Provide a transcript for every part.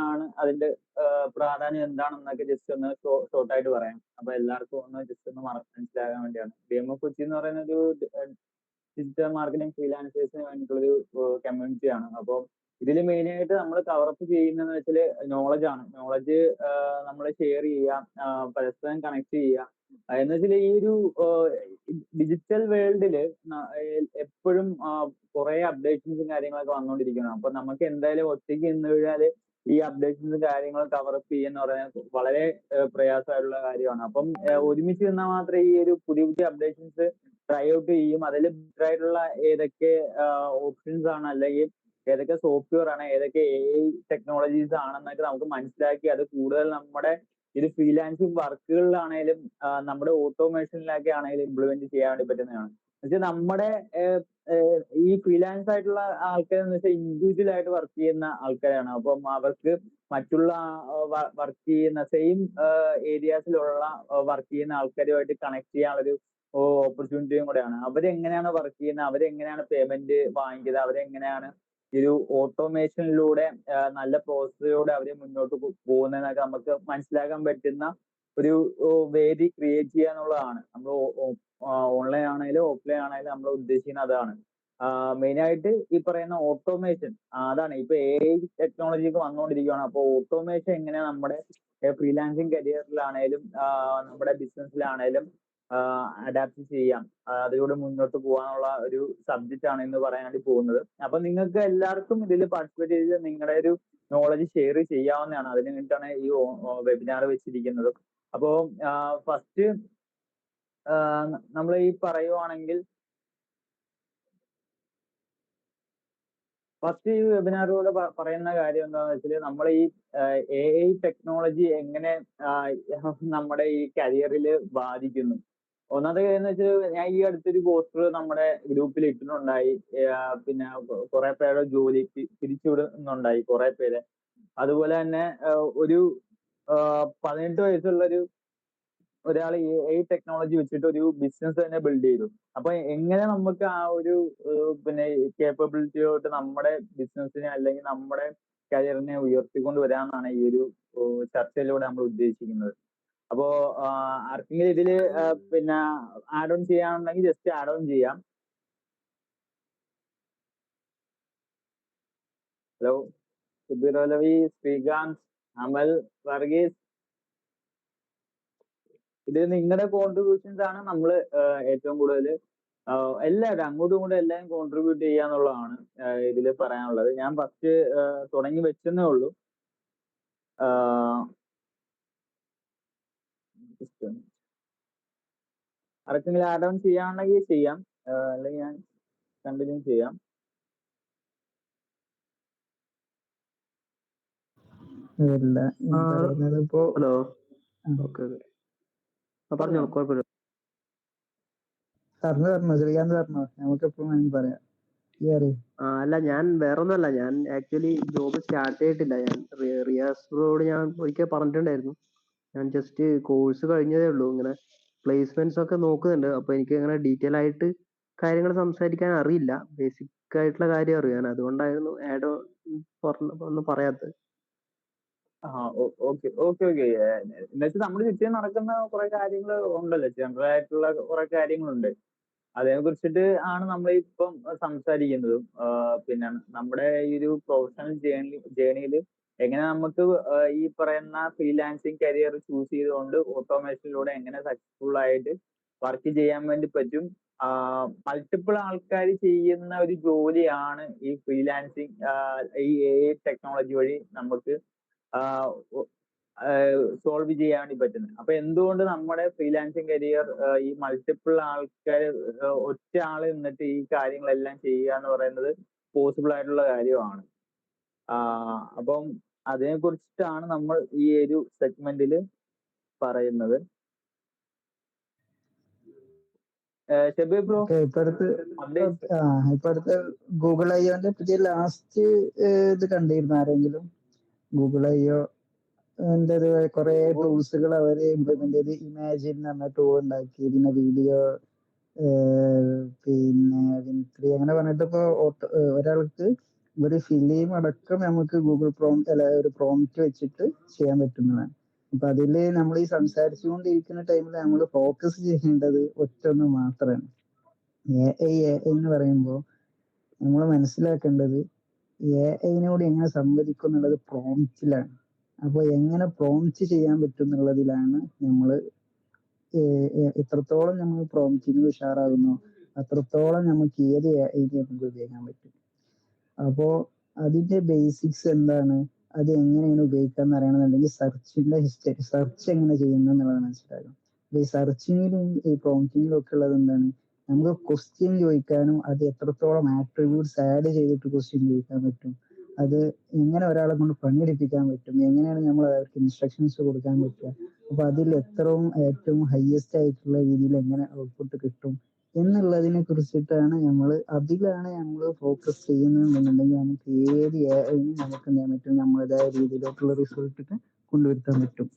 ആണ് അതിന്റെ പ്രാധാന്യം എന്താണെന്നൊക്കെ ജസ്റ്റ് ഒന്ന് ഷോർട്ടായിട്ട് പറയാം. അപ്പൊ എല്ലാവർക്കും ഒന്ന് ജസ്റ്റ് ഒന്ന് മനസ്സിലാകാൻ വേണ്ടിയാണ്. DMO കൊച്ചി എന്ന് പറയുന്ന ഒരു ഡിജിറ്റൽ മാർക്കറ്റിംഗ് ഫ്രീലാൻസേഴ്സിന് വേണ്ടിയിട്ടുള്ളൊരു കമ്മ്യൂണിറ്റിയാണ്. അപ്പോൾ ഇതിൽ മെയിൻ ആയിട്ട് നമ്മൾ കവറപ്പ് ചെയ്യുന്നതെന്ന് വെച്ചാൽ നോളജ് ആണ്. നോളജ് നമ്മൾ ഷെയർ ചെയ്യുക, പരസ്പരം കണക്ട് ചെയ്യുക. എന്ന് വെച്ചാൽ ഈ ഒരു ഡിജിറ്റൽ വേൾഡില് എപ്പോഴും കുറെ അപ്ഡേഷൻസും കാര്യങ്ങളൊക്കെ വന്നുകൊണ്ടിരിക്കുകയാണ്. അപ്പൊ നമുക്ക് എന്തായാലും ഒറ്റയ്ക്ക് നിന്ന് കഴിഞ്ഞാല് ഈ അപ്ഡേഷൻസും കാര്യങ്ങളും കവറപ്പ് ചെയ്യുന്ന പറയാൻ വളരെ പ്രയാസമായിട്ടുള്ള കാര്യമാണ്. അപ്പം ഒരുമിച്ച് നിന്നാൽ മാത്രമേ ഈ ഒരു പുതിയ പുതിയ അപ്ഡേഷൻസ് ട്രൈ ഔട്ട് ചെയ്യും. അതിൽ ബെറ്റർ ആയിട്ടുള്ള ഏതൊക്കെ ഓപ്ഷൻസ് ആണ്, അല്ലെങ്കിൽ ഏതൊക്കെ സോഫ്റ്റ്വെയർ ആണ്, ഏതൊക്കെ AI ടെക്നോളജീസ് ആണെന്നൊക്കെ നമുക്ക് മനസ്സിലാക്കി അത് കൂടുതൽ നമ്മുടെ ഇത് ഫ്രീലാൻസിങ് വർക്കുകളിലാണേലും നമ്മുടെ ഓട്ടോമേഷനിലൊക്കെ ആണെങ്കിലും ഇംപ്ലിമെന്റ് ചെയ്യാൻ വേണ്ടി പറ്റുന്നതാണ്. എന്നുവെച്ചാൽ നമ്മുടെ ഈ ഫ്രീലാൻസ് ആയിട്ടുള്ള ആൾക്കാർ എന്ന് വെച്ചാൽ ഇൻഡിവിജ്വൽ ആയിട്ട് വർക്ക് ചെയ്യുന്ന ആൾക്കാരാണ്. അപ്പം അവർക്ക് മറ്റുള്ള വർക്ക് ചെയ്യുന്ന സെയിം ഏരിയാസിലുള്ള വർക്ക് ചെയ്യുന്ന ആൾക്കാരുമായിട്ട് കണക്ട് ചെയ്യാനുള്ളൊരു ഓപ്പർച്യൂണിറ്റിയും കൂടെയാണ്. അവരെങ്ങനെയാണ് വർക്ക് ചെയ്യുന്നത്, അവരെങ്ങനെയാണ് പേയ്മെന്റ് വാങ്ങിക്കുന്നത്, അവരെങ്ങനെയാണ് ഈ ഒരു ഓട്ടോമേഷനിലൂടെ നല്ല പ്രോസസ്സിലൂടെ അവർ മുന്നോട്ട് പോകുന്നതെന്നൊക്കെ നമുക്ക് മനസ്സിലാക്കാൻ പറ്റുന്ന ഒരു വേദി ക്രിയേറ്റ് ചെയ്യുക എന്നുള്ളതാണ്. നമ്മൾ ഓൺലൈൻ ആണെങ്കിലും ഓഫ്ലൈൻ ആണെങ്കിലും നമ്മൾ ഉദ്ദേശിക്കുന്നത് അതാണ്. മെയിൻ ആയിട്ട് ഈ പറയുന്ന ഓട്ടോമേഷൻ അതാണ്. ഇപ്പൊ AI ടെക്നോളജി ഒക്കെ വന്നുകൊണ്ടിരിക്കുകയാണ്. അപ്പോൾ ഓട്ടോമേഷൻ എങ്ങനെ നമ്മുടെ ഫ്രീലാൻസിങ് കരിയറിലാണേലും നമ്മുടെ ബിസിനസ്സിലാണേലും അഡാപ്റ്റ് ചെയ്യാം, അതിലൂടെ മുന്നോട്ട് പോകാനുള്ള ഒരു സബ്ജക്റ്റ് ആണ് ഇന്ന് പറയാൻ വേണ്ടി പോകുന്നത്. അപ്പൊ നിങ്ങൾക്ക് എല്ലാവർക്കും ഇതിൽ പാർട്ടിസിപ്പേറ്റ് ചെയ്ത് നിങ്ങളുടെ ഒരു നോളജ് ഷെയർ ചെയ്യാവുന്നതാണ്. അതിന് വേണ്ടിയിട്ടാണ് ഈ വെബിനാർ വെച്ചിരിക്കുന്നത്. അപ്പോ ഫസ്റ്റ് നമ്മൾ ഈ പറയുവാണെങ്കിൽ ഫസ്റ്റ് ഈ വെബിനാറിലൂടെ പറയുന്ന കാര്യം എന്താണെന്ന് വെച്ചാൽ നമ്മൾ ഈ AI ടെക്നോളജി എങ്ങനെ നമ്മുടെ ഈ കരിയറിൽ ബാധിക്കുന്നു. ഒന്നാമത്തെ കാര്യം എന്ന് വെച്ചാൽ ഞാൻ ഈ അടുത്തൊരു പോസ്റ്റർ നമ്മുടെ ഗ്രൂപ്പിൽ ഇട്ടിട്ടുണ്ടായി. പിന്നെ കുറെ പേരുടെ ജോലി പിരിച്ചുവിടുന്നുണ്ടായി കുറെ പേര്. അതുപോലെ തന്നെ ഒരു 18 വയസ്സുള്ള ഒരാൾ AI ടെക്നോളജി വെച്ചിട്ട് ഒരു ബിസിനസ് തന്നെ ബിൽഡ് ചെയ്തു. അപ്പൊ എങ്ങനെ നമുക്ക് ആ ഒരു പിന്നെ കേപ്പബിലിറ്റിയോട്ട് നമ്മുടെ ബിസിനസിനെ അല്ലെങ്കിൽ നമ്മുടെ കരിയറിനെ ഉയർത്തിക്കൊണ്ട് വരാമെന്നാണ് ഈ ഒരു ചർച്ചയിലൂടെ നമ്മൾ ഉദ്ദേശിക്കുന്നത്. അപ്പോ ആർക്കെങ്കിലും ഇതില് പിന്നെ ആഡ് ഓൺ ചെയ്യാനുണ്ടെങ്കിൽ ജസ്റ്റ് ആഡ് ഓൺ ചെയ്യാം. ഹലോ സുബീർ അലവി, ശ്രീകാന്ത്, അമൽ, വർഗീസ്, ഇത് നിങ്ങളുടെ കോൺട്രിബ്യൂഷൻസ് ആണ് നമ്മൾ ഏറ്റവും കൂടുതൽ എല്ലാവരും അങ്ങോട്ടും ഇങ്ങോട്ടും എല്ലാവരും കോൺട്രിബ്യൂട്ട് ചെയ്യാന്നുള്ളതാണ് ഇതിൽ പറയാനുള്ളത്. ഞാൻ ഫസ്റ്റ് തുടങ്ങി വെച്ചെന്നേ ഉള്ളൂ. ആർക്കെങ്കിലും ആഡ് ഓൺ ചെയ്യാനുണ്ടെങ്കിൽ ചെയ്യാം, അല്ലെങ്കിൽ ഞാൻ കണ്ടിന്യൂ ചെയ്യാം. ഹലോ, ഓക്കെ പറഞ്ഞോളൂ, കുഴപ്പമില്ല. ശ്രീകാന്ത് പറഞ്ഞോ, നമുക്ക് എപ്പോഴും വേണമെങ്കിൽ പറയാം. അല്ല, ഞാൻ വേറൊന്നുമല്ല, ഞാൻ ആക്ച്വലി ജോബ് സ്റ്റാർട്ട് ചെയ്തിട്ടില്ല. ഞാൻ റിയാസിനോട് ഞാൻ ഒരിക്കൽ പറഞ്ഞിട്ടുണ്ടായിരുന്നു, ഞാൻ ജസ്റ്റ് കോഴ്സ് കഴിഞ്ഞതേ ഉള്ളൂ. ഇങ്ങനെ പ്ലേസ്മെന്റ്സ് ഒക്കെ നോക്കുന്നുണ്ട്. അപ്പൊ എനിക്ക് ഇങ്ങനെ ഡീറ്റെയിൽ ആയിട്ട് കാര്യങ്ങൾ സംസാരിക്കാൻ അറിയില്ല. ബേസിക് ആയിട്ടുള്ള കാര്യം അറിയാൻ, അതുകൊണ്ടായിരുന്നു ആഡ് ഒന്നും പറയാത്തത്. Okay okay okay. എന്നുവെച്ചാൽ നമ്മുടെ ചുറ്റും നടക്കുന്ന കുറെ കാര്യങ്ങൾ ഉണ്ടല്ലോ, ജനറൽ ആയിട്ടുള്ള കുറെ കാര്യങ്ങളുണ്ട്. അതിനെ കുറിച്ചിട്ട് ആണ് നമ്മൾ ഇപ്പം സംസാരിക്കുന്നതും. പിന്നെ നമ്മുടെ ഈ ഒരു പ്രൊഫഷണൽ ജേണിയിൽ എങ്ങനെ നമുക്ക് ഈ പറയുന്ന ഫ്രീലാൻസിങ് കരിയർ ചൂസ് ചെയ്തുകൊണ്ട് ഓട്ടോമേഷനിലൂടെ എങ്ങനെ സക്സസ്ഫുൾ ആയിട്ട് വർക്ക് ചെയ്യാൻ വേണ്ടി പറ്റും. മൾട്ടിപ്പിൾ ആൾക്കാർ ചെയ്യുന്ന ഒരു ജോലിയാണ് ഈ ഫ്രീലാൻസിങ്, ഈ AI ടെക്നോളജി വഴി നമുക്ക് സോൾവ് ചെയ്യാൻ വേണ്ടി പറ്റുന്നത്. അപ്പൊ എന്തുകൊണ്ട് നമ്മുടെ ഫ്രീലാൻസിങ് കരിയർ ഈ മൾട്ടിപ്പിൾ ആൾക്കാർ ഒറ്റ ആള് നിന്നിട്ട് ഈ കാര്യങ്ങളെല്ലാം ചെയ്യുക എന്ന് പറയുന്നത് പോസിബിൾ ആയിട്ടുള്ള കാര്യമാണ്. അപ്പം അതിനെ കുറിച്ചിട്ടാണ് നമ്മൾ ഈ ഒരു സെഗ്മെന്റിൽ പറയുന്നത്. ഷബീർ ബ്രോ, ഇപ്പടുത്ത് ഗൂഗിൾ ഐയോന്റെ പുതിയ ലാസ്റ്റ് ഇത് കണ്ടിരുന്നു ആരെങ്കിലും? ഗൂഗിൾ ഐയോ കുറെ ടൂൾസുകൾ അവര് ഇംപ്ലിമെന്റ് ചെയ്ത്, ഇമാജിൻ എന്ന് പറഞ്ഞ ടൂൾ ഉണ്ടാക്കി, പിന്നെ വീഡിയോ, പിന്നെ വിൻത്രി അങ്ങനെ പറഞ്ഞിട്ട് ഇപ്പൊ ഒരാൾക്ക് ഒരു ഫിലിം അടക്കം നമുക്ക് ഗൂഗിൾ ഒരു പ്രോംപ്റ്റ് വെച്ചിട്ട് ചെയ്യാൻ പറ്റുന്നതാണ്. അപ്പൊ അതില് നമ്മൾ ഈ സംസാരിച്ചുകൊണ്ടിരിക്കുന്ന ടൈമിൽ നമ്മൾ ഫോക്കസ് ചെയ്യേണ്ടത് ഒറ്റൊന്ന് മാത്രമാണ്. എ ഐ എന്ന് പറയുമ്പോൾ നമ്മൾ മനസ്സിലാക്കേണ്ടത് എഐനോട് എങ്ങനെ സംവദിക്കും എന്നുള്ളത് പ്രോംപ്റ്റിലാണ്. അപ്പോൾ എങ്ങനെ പ്രോംപ്റ്റ് ചെയ്യാൻ പറ്റും എന്നുള്ളതിലാണ് നമ്മൾ എത്രത്തോളം നമ്മൾ പ്രോംപ്റ്റിങ് ഉഷാറാകുന്നു അത്രത്തോളം നമുക്ക് ഏത് എഐ നമുക്ക് ഉപയോഗിക്കാൻ പറ്റും. അപ്പോ അതിന്റെ ബേസിക്സ് എന്താണ്, അത് എങ്ങനെയാണ് ഉപയോഗിക്കാന്ന് അറിയണമെന്നുണ്ടെങ്കിൽ സെർച്ചിന്റെ ഹിസ്റ്ററി, സെർച്ച് എങ്ങനെ ചെയ്യുന്നു എന്നുള്ളത് മനസ്സിലാക്കണം. അപ്പൊ ഈ സെർച്ചിങ്ങിലും ഈ പ്രോംപ്റ്റിങ്ങിലും ഒക്കെ ഉള്ളത് എന്താണ്, നമുക്ക് ക്വസ്റ്റ്യൻ ചോദിക്കാനും അത് എത്രത്തോളം ആട്രിബ്യൂട്ട്സ് ആഡ് ചെയ്തിട്ട് ക്വസ്റ്റ്യൻ ചോദിക്കാൻ പറ്റും, അത് എങ്ങനെ ഒരാളെ കൊണ്ട് പണിയെടുപ്പിക്കാൻ പറ്റും, എങ്ങനെയാണ് നമ്മൾ അവർക്ക് ഇൻസ്ട്രക്ഷൻസ് കൊടുക്കാൻ പറ്റുക, അപ്പൊ അതിൽ ഏറ്റവും ഹയസ്റ്റ് ആയിട്ടുള്ള രീതിയിൽ എങ്ങനെ ഔട്ട്പുട്ട് കിട്ടും എന്നുള്ളതിനെ കുറിച്ചിട്ടാണ് അതിലാണ് നമ്മൾ ഫോക്കസ് ചെയ്യുന്നതെന്നുണ്ടെങ്കിൽ നമുക്ക് ഏത് എഐനും നമുക്ക് എന്ത് ചെയ്യാൻ പറ്റും, നമ്മളേതായ രീതിയിലോട്ടുള്ള റിസൾട്ട് കൊണ്ടുവരുത്താൻ പറ്റും.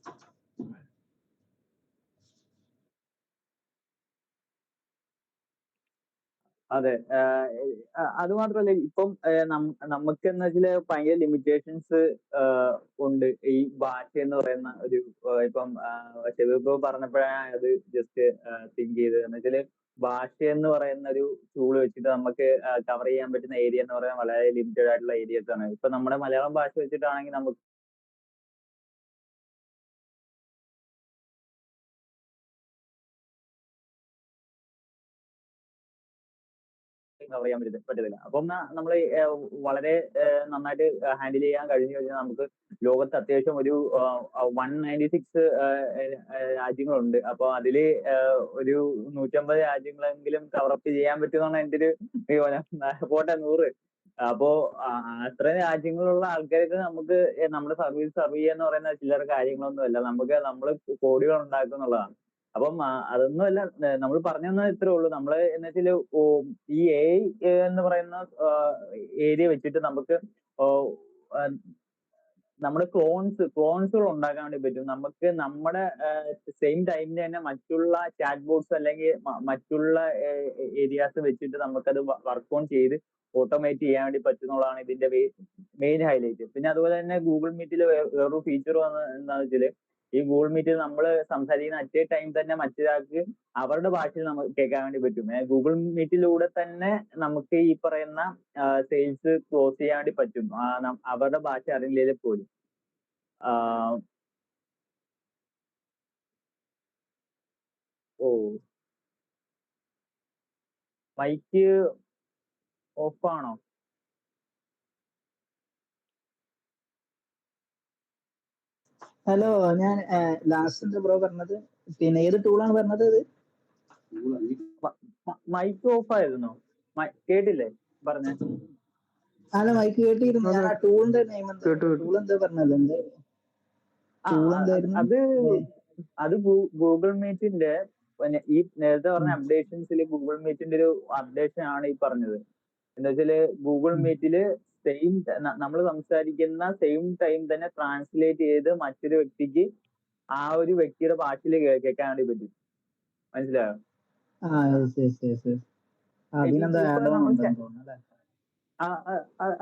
അതെ. അത് മാത്രമല്ല ഇപ്പം നമുക്ക് എന്ന് വെച്ചാല് ഭയങ്കര ലിമിറ്റേഷൻസ് ഉണ്ട് ഈ ഭാഷ എന്ന് പറയുന്ന ഒരു ഇപ്പം ഷെബീർ പറഞ്ഞപ്പോഴാണ് അത് ജസ്റ്റ് തിങ്ക് ചെയ്തത്. എന്ന് വെച്ചാല് ഭാഷ എന്ന് പറയുന്ന ഒരു ടൂൾ വെച്ചിട്ട് നമുക്ക് കവർ ചെയ്യാൻ പറ്റുന്ന ഏരിയ എന്ന് പറയുന്നത് വളരെ ലിമിറ്റഡ് ആയിട്ടുള്ള ഏരിയസ് ആണ്. ഇപ്പൊ നമ്മുടെ മലയാളം ഭാഷ വെച്ചിട്ടാണെങ്കിൽ നമുക്ക് കവർ ചെയ്യാൻ പറ്റത്തില്ല. അപ്പം നമ്മൾ വളരെ നന്നായിട്ട് ഹാൻഡിൽ ചെയ്യാൻ കഴിഞ്ഞു കഴിഞ്ഞാൽ നമുക്ക് ലോകത്ത് അത്യാവശ്യം ഒരു 196 രാജ്യങ്ങളുണ്ട്. അപ്പൊ അതില് ഒരു 150 രാജ്യങ്ങളെങ്കിലും കവറപ്പ് ചെയ്യാൻ പറ്റുമെന്നാണ് എൻ്റെ ഒരു പോട്ടെ 100. അപ്പോ അത്രയും രാജ്യങ്ങളുള്ള ആൾക്കാർക്ക് നമുക്ക് നമ്മുടെ സർവീസ് സർവ് ചെയ്യാന്ന് പറയുന്ന ചില്ലറ കാര്യങ്ങളൊന്നും അല്ല. നമ്മള് കോടികൾ ഉണ്ടാക്കുക എന്നുള്ളതാണ്. അപ്പം അതൊന്നുമല്ല, നമ്മൾ പറഞ്ഞു തന്നത് ഇത്രേ ഉള്ളൂ. നമ്മള് എന്ന് വെച്ചാല് ഈ എഐ എന്ന് പറയുന്ന ഏരിയ വെച്ചിട്ട് നമുക്ക് നമ്മുടെ ക്ലോൺസുകൾ ഉണ്ടാക്കാൻ വേണ്ടി പറ്റും. നമുക്ക് നമ്മുടെ സെയിം ടൈമിന് തന്നെ മറ്റുള്ള ചാറ്റ് ബോട്ട്സ് അല്ലെങ്കിൽ മറ്റുള്ള ഏരിയാസ് വെച്ചിട്ട് നമുക്കത് വർക്ക് ഓൺ ചെയ്ത് ഓട്ടോമേറ്റ് ചെയ്യാൻ വേണ്ടി പറ്റുന്നതാണ് ഇതിന്റെ മെയിൻ ഹൈലൈറ്റ്. പിന്നെ അതുപോലെ തന്നെ ഗൂഗിൾ മീറ്റിൽ വേറൊരു ഫീച്ചർ എന്താണെന്ന് വെച്ചാല് ഈ ഗൂഗിൾ മീറ്റിൽ നമ്മൾ സംസാരിക്കുന്ന അറ്റ് എ ടൈം തന്നെ മറ്റൊരാൾക്ക് അവരുടെ ഭാഷയിൽ നമുക്ക് കേൾക്കാൻ വേണ്ടി പറ്റും. ഗൂഗിൾ മീറ്റിലൂടെ തന്നെ നമുക്ക് ഈ പറയുന്ന സെയിൽസ് ക്ലോസ് ചെയ്യാൻ വേണ്ടി പറ്റും, അവരുടെ ഭാഷ അറിയില്ലെങ്കിൽ പോലും. ഓ, മൈക്ക് ഓഫ് ആണോ? ഹലോ, ഞാൻ ലാസ്റ്റ് എന്താ ബ്രോ പറഞ്ഞത്? പിന്നെ ഏത് ടൂളാണ് പറഞ്ഞത്? അത് മൈക്ക് ഓഫ് ആയിരുന്നോ? കേട്ടില്ലേ പറഞ്ഞ? അല്ല, മൈക്ക് കേട്ടിരുന്നു. ഞാൻ ആ ടൂളിന്റെ നെയിം ടൂൾ എന്താ പറഞ്ഞല്ലോ? അത് ഗൂഗിൾ മീറ്റിന്റെ ഈ നേരത്തെ പറഞ്ഞ അപ്ഡേഷൻസിൽ ഗൂഗിൾ മീറ്റിന്റെ ഒരു അപ്ഡേഷൻ ആണ് ഈ പറഞ്ഞത്. എന്താ വെച്ചാല് ഗൂഗിൾ മീറ്റില് സെയിം നമ്മൾ സംസാരിക്കുന്ന സെയിം ടൈം തന്നെ ട്രാൻസ്ലേറ്റ് ചെയ്ത് മറ്റൊരു വ്യക്തിക്ക് ആ ഒരു വ്യക്തിയുടെ ഭാഷയിൽ കേൾക്കാൻ വേണ്ടി പറ്റും. മനസ്സിലായോ?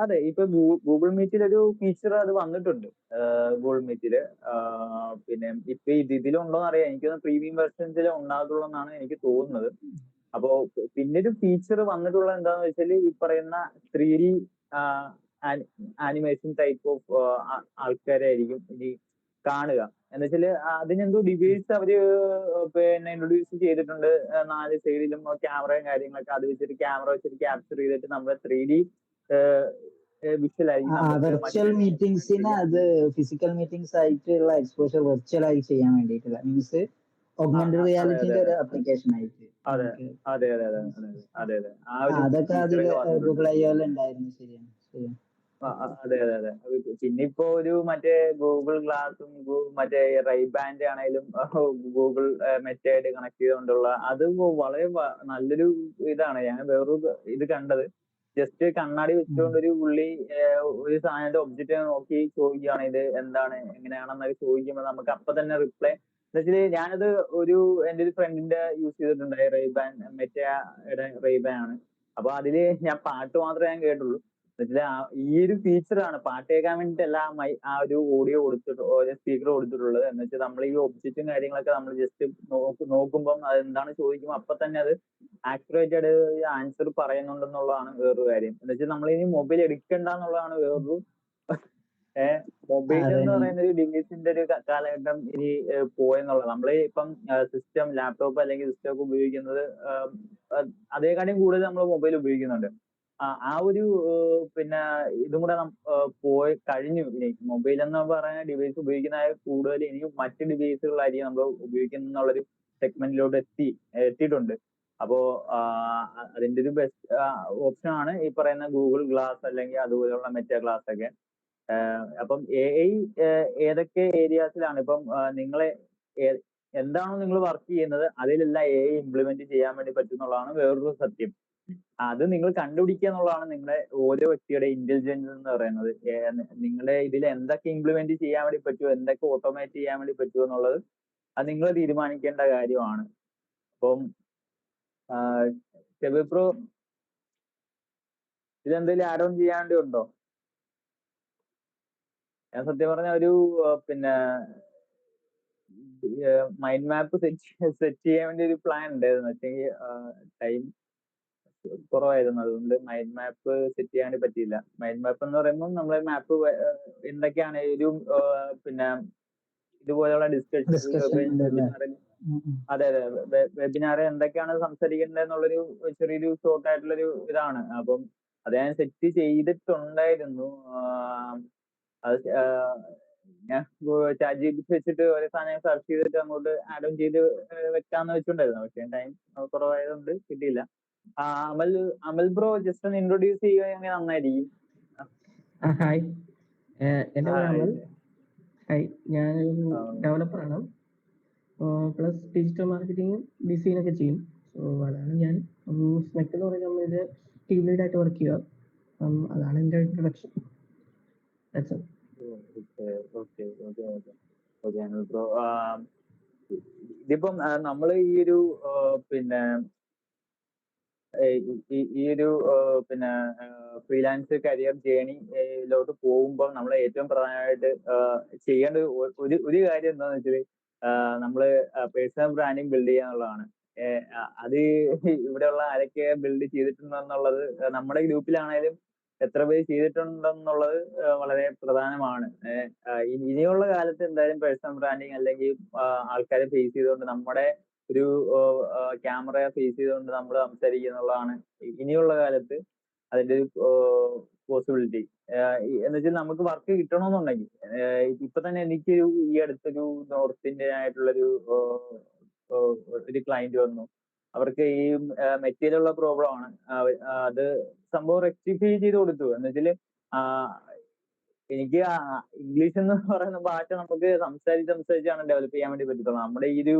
അതെ, ഇപ്പൊ ഗൂഗിൾ മീറ്റിൽ ഒരു ഫീച്ചർ അത് വന്നിട്ടുണ്ട്. ഗൂഗിൾ മീറ്റില് പിന്നെ ഇപ്പൊ ഇതിലുണ്ടോന്ന് അറിയാം. എനിക്കൊന്ന് പ്രീമിയം വെർഷൻസിൽ ഉണ്ടാകത്തുള്ളൂ എന്നാണ് എനിക്ക് തോന്നുന്നത്. അപ്പോ പിന്നെ ഒരു ഫീച്ചർ വന്നിട്ടുള്ള എന്താന്ന് വെച്ചാൽ ഈ പറയുന്ന 3D ആനിമേഷൻ ടൈപ്പ് ഓഫ് ആൾക്കാരായിരിക്കും ഇനി കാണുക. എന്ന് വെച്ചാല് അതിനെന്തോ ഡിവൈസ് അവര് പിന്നെ ഇൻട്രൊഡ്യൂസ് ചെയ്തിട്ടുണ്ട്. 4 സൈഡിലും ക്യാമറയും കാര്യങ്ങളൊക്കെ അത് വെച്ചിട്ട് ക്യാമറ വെച്ചിട്ട് ക്യാപ്ചർ ചെയ്തിട്ട് നമ്മുടെ 3D വിഷ്വൽ ആയിരിക്കും. വെർച്വൽ മീറ്റിംഗ്സിന് അത് ഫിസിക്കൽ മീറ്റിംഗ്സ് ആയിട്ടുള്ള എക്സ്പോഷർ വെർച്വൽ ആയി ചെയ്യാൻ വേണ്ടിയിട്ടുള്ള മീൻസ് ഓഗ്മെന്റഡ് റിയാലിറ്റിന്റെ ഒരു ആപ്ലിക്കേഷൻ ആയിട്ട്. അതെ. അതൊക്കെ അതിൽ ഗൂഗിൾ ഐഒയിൽ ഉണ്ടായിരുന്നു. ശരിയാണ്. അതെ. പിന്നെ ഇപ്പോ ഒരു മറ്റേ ഗൂഗിൾ ഗ്ലാസും മറ്റേ റൈബാൻഡ് ആണെങ്കിലും ഗൂഗിൾ മെറ്റയായിട്ട് കണക്ട് ചെയ്തുകൊണ്ടുള്ള അത് വളരെ നല്ലൊരു ഇതാണ്. ഞാൻ വേറൊരു ഇത് കണ്ടത്, ജസ്റ്റ് കണ്ണാടി വെച്ചുകൊണ്ട് ഒരു പുള്ളി ഒരു സാധനത്തിന്റെ ഒബ്ജക്റ്റ് നോക്കി ചോദിക്കുകയാണ് ഇത് എന്താണ് എങ്ങനെയാണെന്നൊക്കെ ചോദിക്കുമ്പോൾ നമുക്ക് അപ്പൊ തന്നെ റിപ്ലൈ. എന്നുവെച്ചാല് ഞാനത് എന്റെ ഒരു ഫ്രണ്ടിന്റെ യൂസ് ചെയ്തിട്ടുണ്ട്. റെയ്ബാൻ മെറ്റയുടെ റെയ്ബാൻ ആണ്. അപ്പൊ അതില് ഞാൻ പാട്ട് മാത്രമേ ഞാൻ കേട്ടുള്ളൂ. ഈ ഒരു ഫീച്ചറാണ് പാട്ട് കേൾക്കാൻ വേണ്ടിയിട്ടല്ല ആ ഒരു ഓഡിയോ സ്പീക്കർ കൊടുത്തിട്ടുള്ളത്. എന്ന് വെച്ചാൽ നമ്മൾ ഈ ഒബ്ജക്റ്റും കാര്യങ്ങളൊക്കെ നമ്മൾ ജസ്റ്റ് നോക്കുമ്പം അത് എന്താണ് ചോദിക്കുമ്പോൾ അപ്പൊ തന്നെ അത് ആക്യുറേറ്റ് ആൻസർ പറയുന്നുണ്ടെന്നുള്ളതാണ് വേറൊരു കാര്യം. എന്ന് വെച്ചാൽ നമ്മൾ ഇനി മൊബൈൽ എടുക്കണ്ട എന്നുള്ളതാണ് വേറൊരു മൊബൈൽ എന്ന് പറയുന്ന ഒരു ഡിവൈസിന്റെ ഒരു കാലഘട്ടം ഇനി പോയെന്നുള്ളത്. നമ്മൾ ഇപ്പം സിസ്റ്റം, ലാപ്ടോപ്പ് അല്ലെങ്കിൽ സിസ്റ്റം ഒക്കെ ഉപയോഗിക്കുന്നത് അതേക്കാളും കൂടുതൽ നമ്മൾ മൊബൈൽ ഉപയോഗിക്കുന്നുണ്ട്. ആ ഒരു പിന്നെ ഇതും കൂടെ പോയി കഴിഞ്ഞു. ഇനി മൊബൈൽ എന്ന് പറയുന്ന ഡിവൈസ് ഉപയോഗിക്കുന്ന കൂടുതൽ ഇനി മറ്റ് ഡിവൈസുകളായിരിക്കും നമ്മൾ ഉപയോഗിക്കുന്ന എന്നുള്ളൊരു സെഗ്മെന്റിലോട്ട് എത്തിയിട്ടുണ്ട്. അപ്പോ അതിന്റെ ഒരു ബെസ്റ്റ് ഓപ്ഷൻ ആണ് ഈ പറയുന്ന ഗൂഗിൾ ഗ്ലാസ് അല്ലെങ്കിൽ അതുപോലെയുള്ള മെറ്റാ ഗ്ലാസ് ഒക്കെ. അപ്പം AI ഏതൊക്കെ ഏരിയാസിലാണ് ഇപ്പം നിങ്ങളെ എന്താണോ നിങ്ങൾ വർക്ക് ചെയ്യുന്നത് അതിലെല്ലാം AI ഇംപ്ലിമെന്റ് ചെയ്യാൻ വേണ്ടി പറ്റും എന്നുള്ളതാണ് വേറൊരു സത്യം. അത് നിങ്ങൾ കണ്ടുപിടിക്കുക എന്നുള്ളതാണ് നിങ്ങളുടെ ഓരോ വ്യക്തിയുടെ ഇന്റലിജൻസ് എന്ന് പറയുന്നത്. നിങ്ങളുടെ ഇതിൽ എന്തൊക്കെ ഇംപ്ലിമെന്റ് ചെയ്യാൻ വേണ്ടി പറ്റുമോ, എന്തൊക്കെ ഓട്ടോമേറ്റ് ചെയ്യാൻ വേണ്ടി പറ്റുമോ എന്നുള്ളത് അത് നിങ്ങൾ തീരുമാനിക്കേണ്ട കാര്യമാണ്. അപ്പം ഷെബീർ ബ്രോ ഇതെന്തെങ്കിലും ആഡ് ഓൺ ചെയ്യാൻ വേണ്ടി ഉണ്ടോ? ഞാൻ സത്യം പറഞ്ഞ ഒരു പിന്നെ മൈൻഡ് മാപ്പ് സെറ്റ് ചെയ്യാൻ വേണ്ടി ഒരു പ്ലാൻ ഉണ്ടായിരുന്നു. വെച്ചെങ്കിൽ ടൈം കുറവായിരുന്നു, അതുകൊണ്ട് മൈൻഡ് മാപ്പ് സെറ്റ് ചെയ്യാൻ പറ്റിയില്ല. മൈൻഡ് മാപ്പ് എന്ന് പറയുമ്പോൾ നമ്മളെ മാപ്പ് എന്തൊക്കെയാണ് ഒരു പിന്നെ ഇതുപോലെയുള്ള വെബിനാറിൽ അതെ വെബിനാർ എന്തൊക്കെയാണ് സംസാരിക്കേണ്ടത് എന്നുള്ളൊരു ചെറിയൊരു ഷോർട്ട് ആയിട്ടുള്ളൊരു ഇതാണ്. അപ്പം അത് ഞാൻ സെറ്റ് ചെയ്തിട്ടുണ്ടായിരുന്നു. അത് ഞാൻ ChatGPT വെച്ചിട്ട് ഓരോ സാധനം സെർച്ച് ചെയ്തിട്ട് അങ്ങോട്ട് ആഡ് ഓൺ ചെയ്ത് വെക്കാന്ന് വെച്ചിട്ടുണ്ടായിരുന്നു. പക്ഷേ ടൈം കുറവായതുകൊണ്ട് കിട്ടിയില്ല. അമൽ ബ്രോ ജസ്റ്റ് ഒന്ന് ഇൻട്രൊഡ്യൂസ് ചെയ്യുകയാണെങ്കിൽ നന്നായിരിക്കും. ഹായ്, എൻ്റെ പേര് അമൽ. ഹായ്, ഞാനൊരു ഡെവലപ്പറാണ്. പ്ലസ് ഡിജിറ്റൽ മാർക്കറ്റിംഗും ഡിസൈനൊക്കെ ചെയ്യും. സോ അതാണ് ഞാൻ. സ്മെക്ക് എന്ന് പറയുന്ന നമ്മളിത് ടീം ലീഡായിട്ട് വർക്ക് ചെയ്യുക. അതാണ് എൻ്റെ ഇൻട്രൊഡക്ഷൻ. അമൽ ബ്രോ, ഇതിപ്പം നമ്മൾ ഈ ഒരു പിന്നെ ഈ ഒരു പിന്നെ ഫ്രീലാൻസ് കരിയർ ജേണിയിലോട്ട് പോകുമ്പോൾ നമ്മൾ ഏറ്റവും പ്രധാനമായിട്ട് ചെയ്യേണ്ട ഒരു കാര്യം എന്താണെന്ന് വെച്ചാൽ നമ്മള് പേഴ്സണൽ ബ്രാൻഡിങ് ബിൽഡ് ചെയ്യുക എന്നുള്ളതാണ്. അത് ഇവിടെയുള്ള ആരൊക്കെ ബിൽഡ് ചെയ്തിട്ടുണ്ടെന്നുള്ളത് നമ്മുടെ ഗ്രൂപ്പിലാണേലും എത്ര പേര് ചെയ്തിട്ടുണ്ടെന്നുള്ളത് വളരെ പ്രധാനമാണ്. ഇനിയുള്ള കാലത്ത് എന്തായാലും പേഴ്സണൽ ബ്രാൻഡിങ് അല്ലെങ്കിൽ ആൾക്കാരെ ഫേസ് ചെയ്തുകൊണ്ട് നമ്മുടെ ഒരു ക്യാമറ ഫേസ് ചെയ്തുകൊണ്ട് നമ്മൾ സംസാരിക്കുക എന്നുള്ളതാണ് ഇനിയുള്ള കാലത്ത് അതിന്റെ ഒരു പോസിബിലിറ്റി. എന്ന് വെച്ചാൽ നമുക്ക് വർക്ക് കിട്ടണമെന്നുണ്ടെങ്കിൽ ഇപ്പൊ തന്നെ എനിക്ക് ഈ അടുത്തൊരു നോർത്ത് ഇന്ത്യൻ ആയിട്ടുള്ളൊരു ഒരു ക്ലയന്റ് വന്നു. അവർക്ക് ഈ മെറ്റീരിയലുള്ള പ്രോബ്ലം ആണ്. അത് സംഭവം റെക്ടിഫൈ ചെയ്ത് കൊടുത്തു. എന്ന് വെച്ചാല് എനിക്ക് ഇംഗ്ലീഷ് എന്ന് പറയുന്ന ഭാഷ നമുക്ക് സംസാരിച്ചാണ് ഡെവലപ്പ് ചെയ്യാൻ വേണ്ടി പറ്റത്തുള്ളൂ. നമ്മുടെ ഈ ഒരു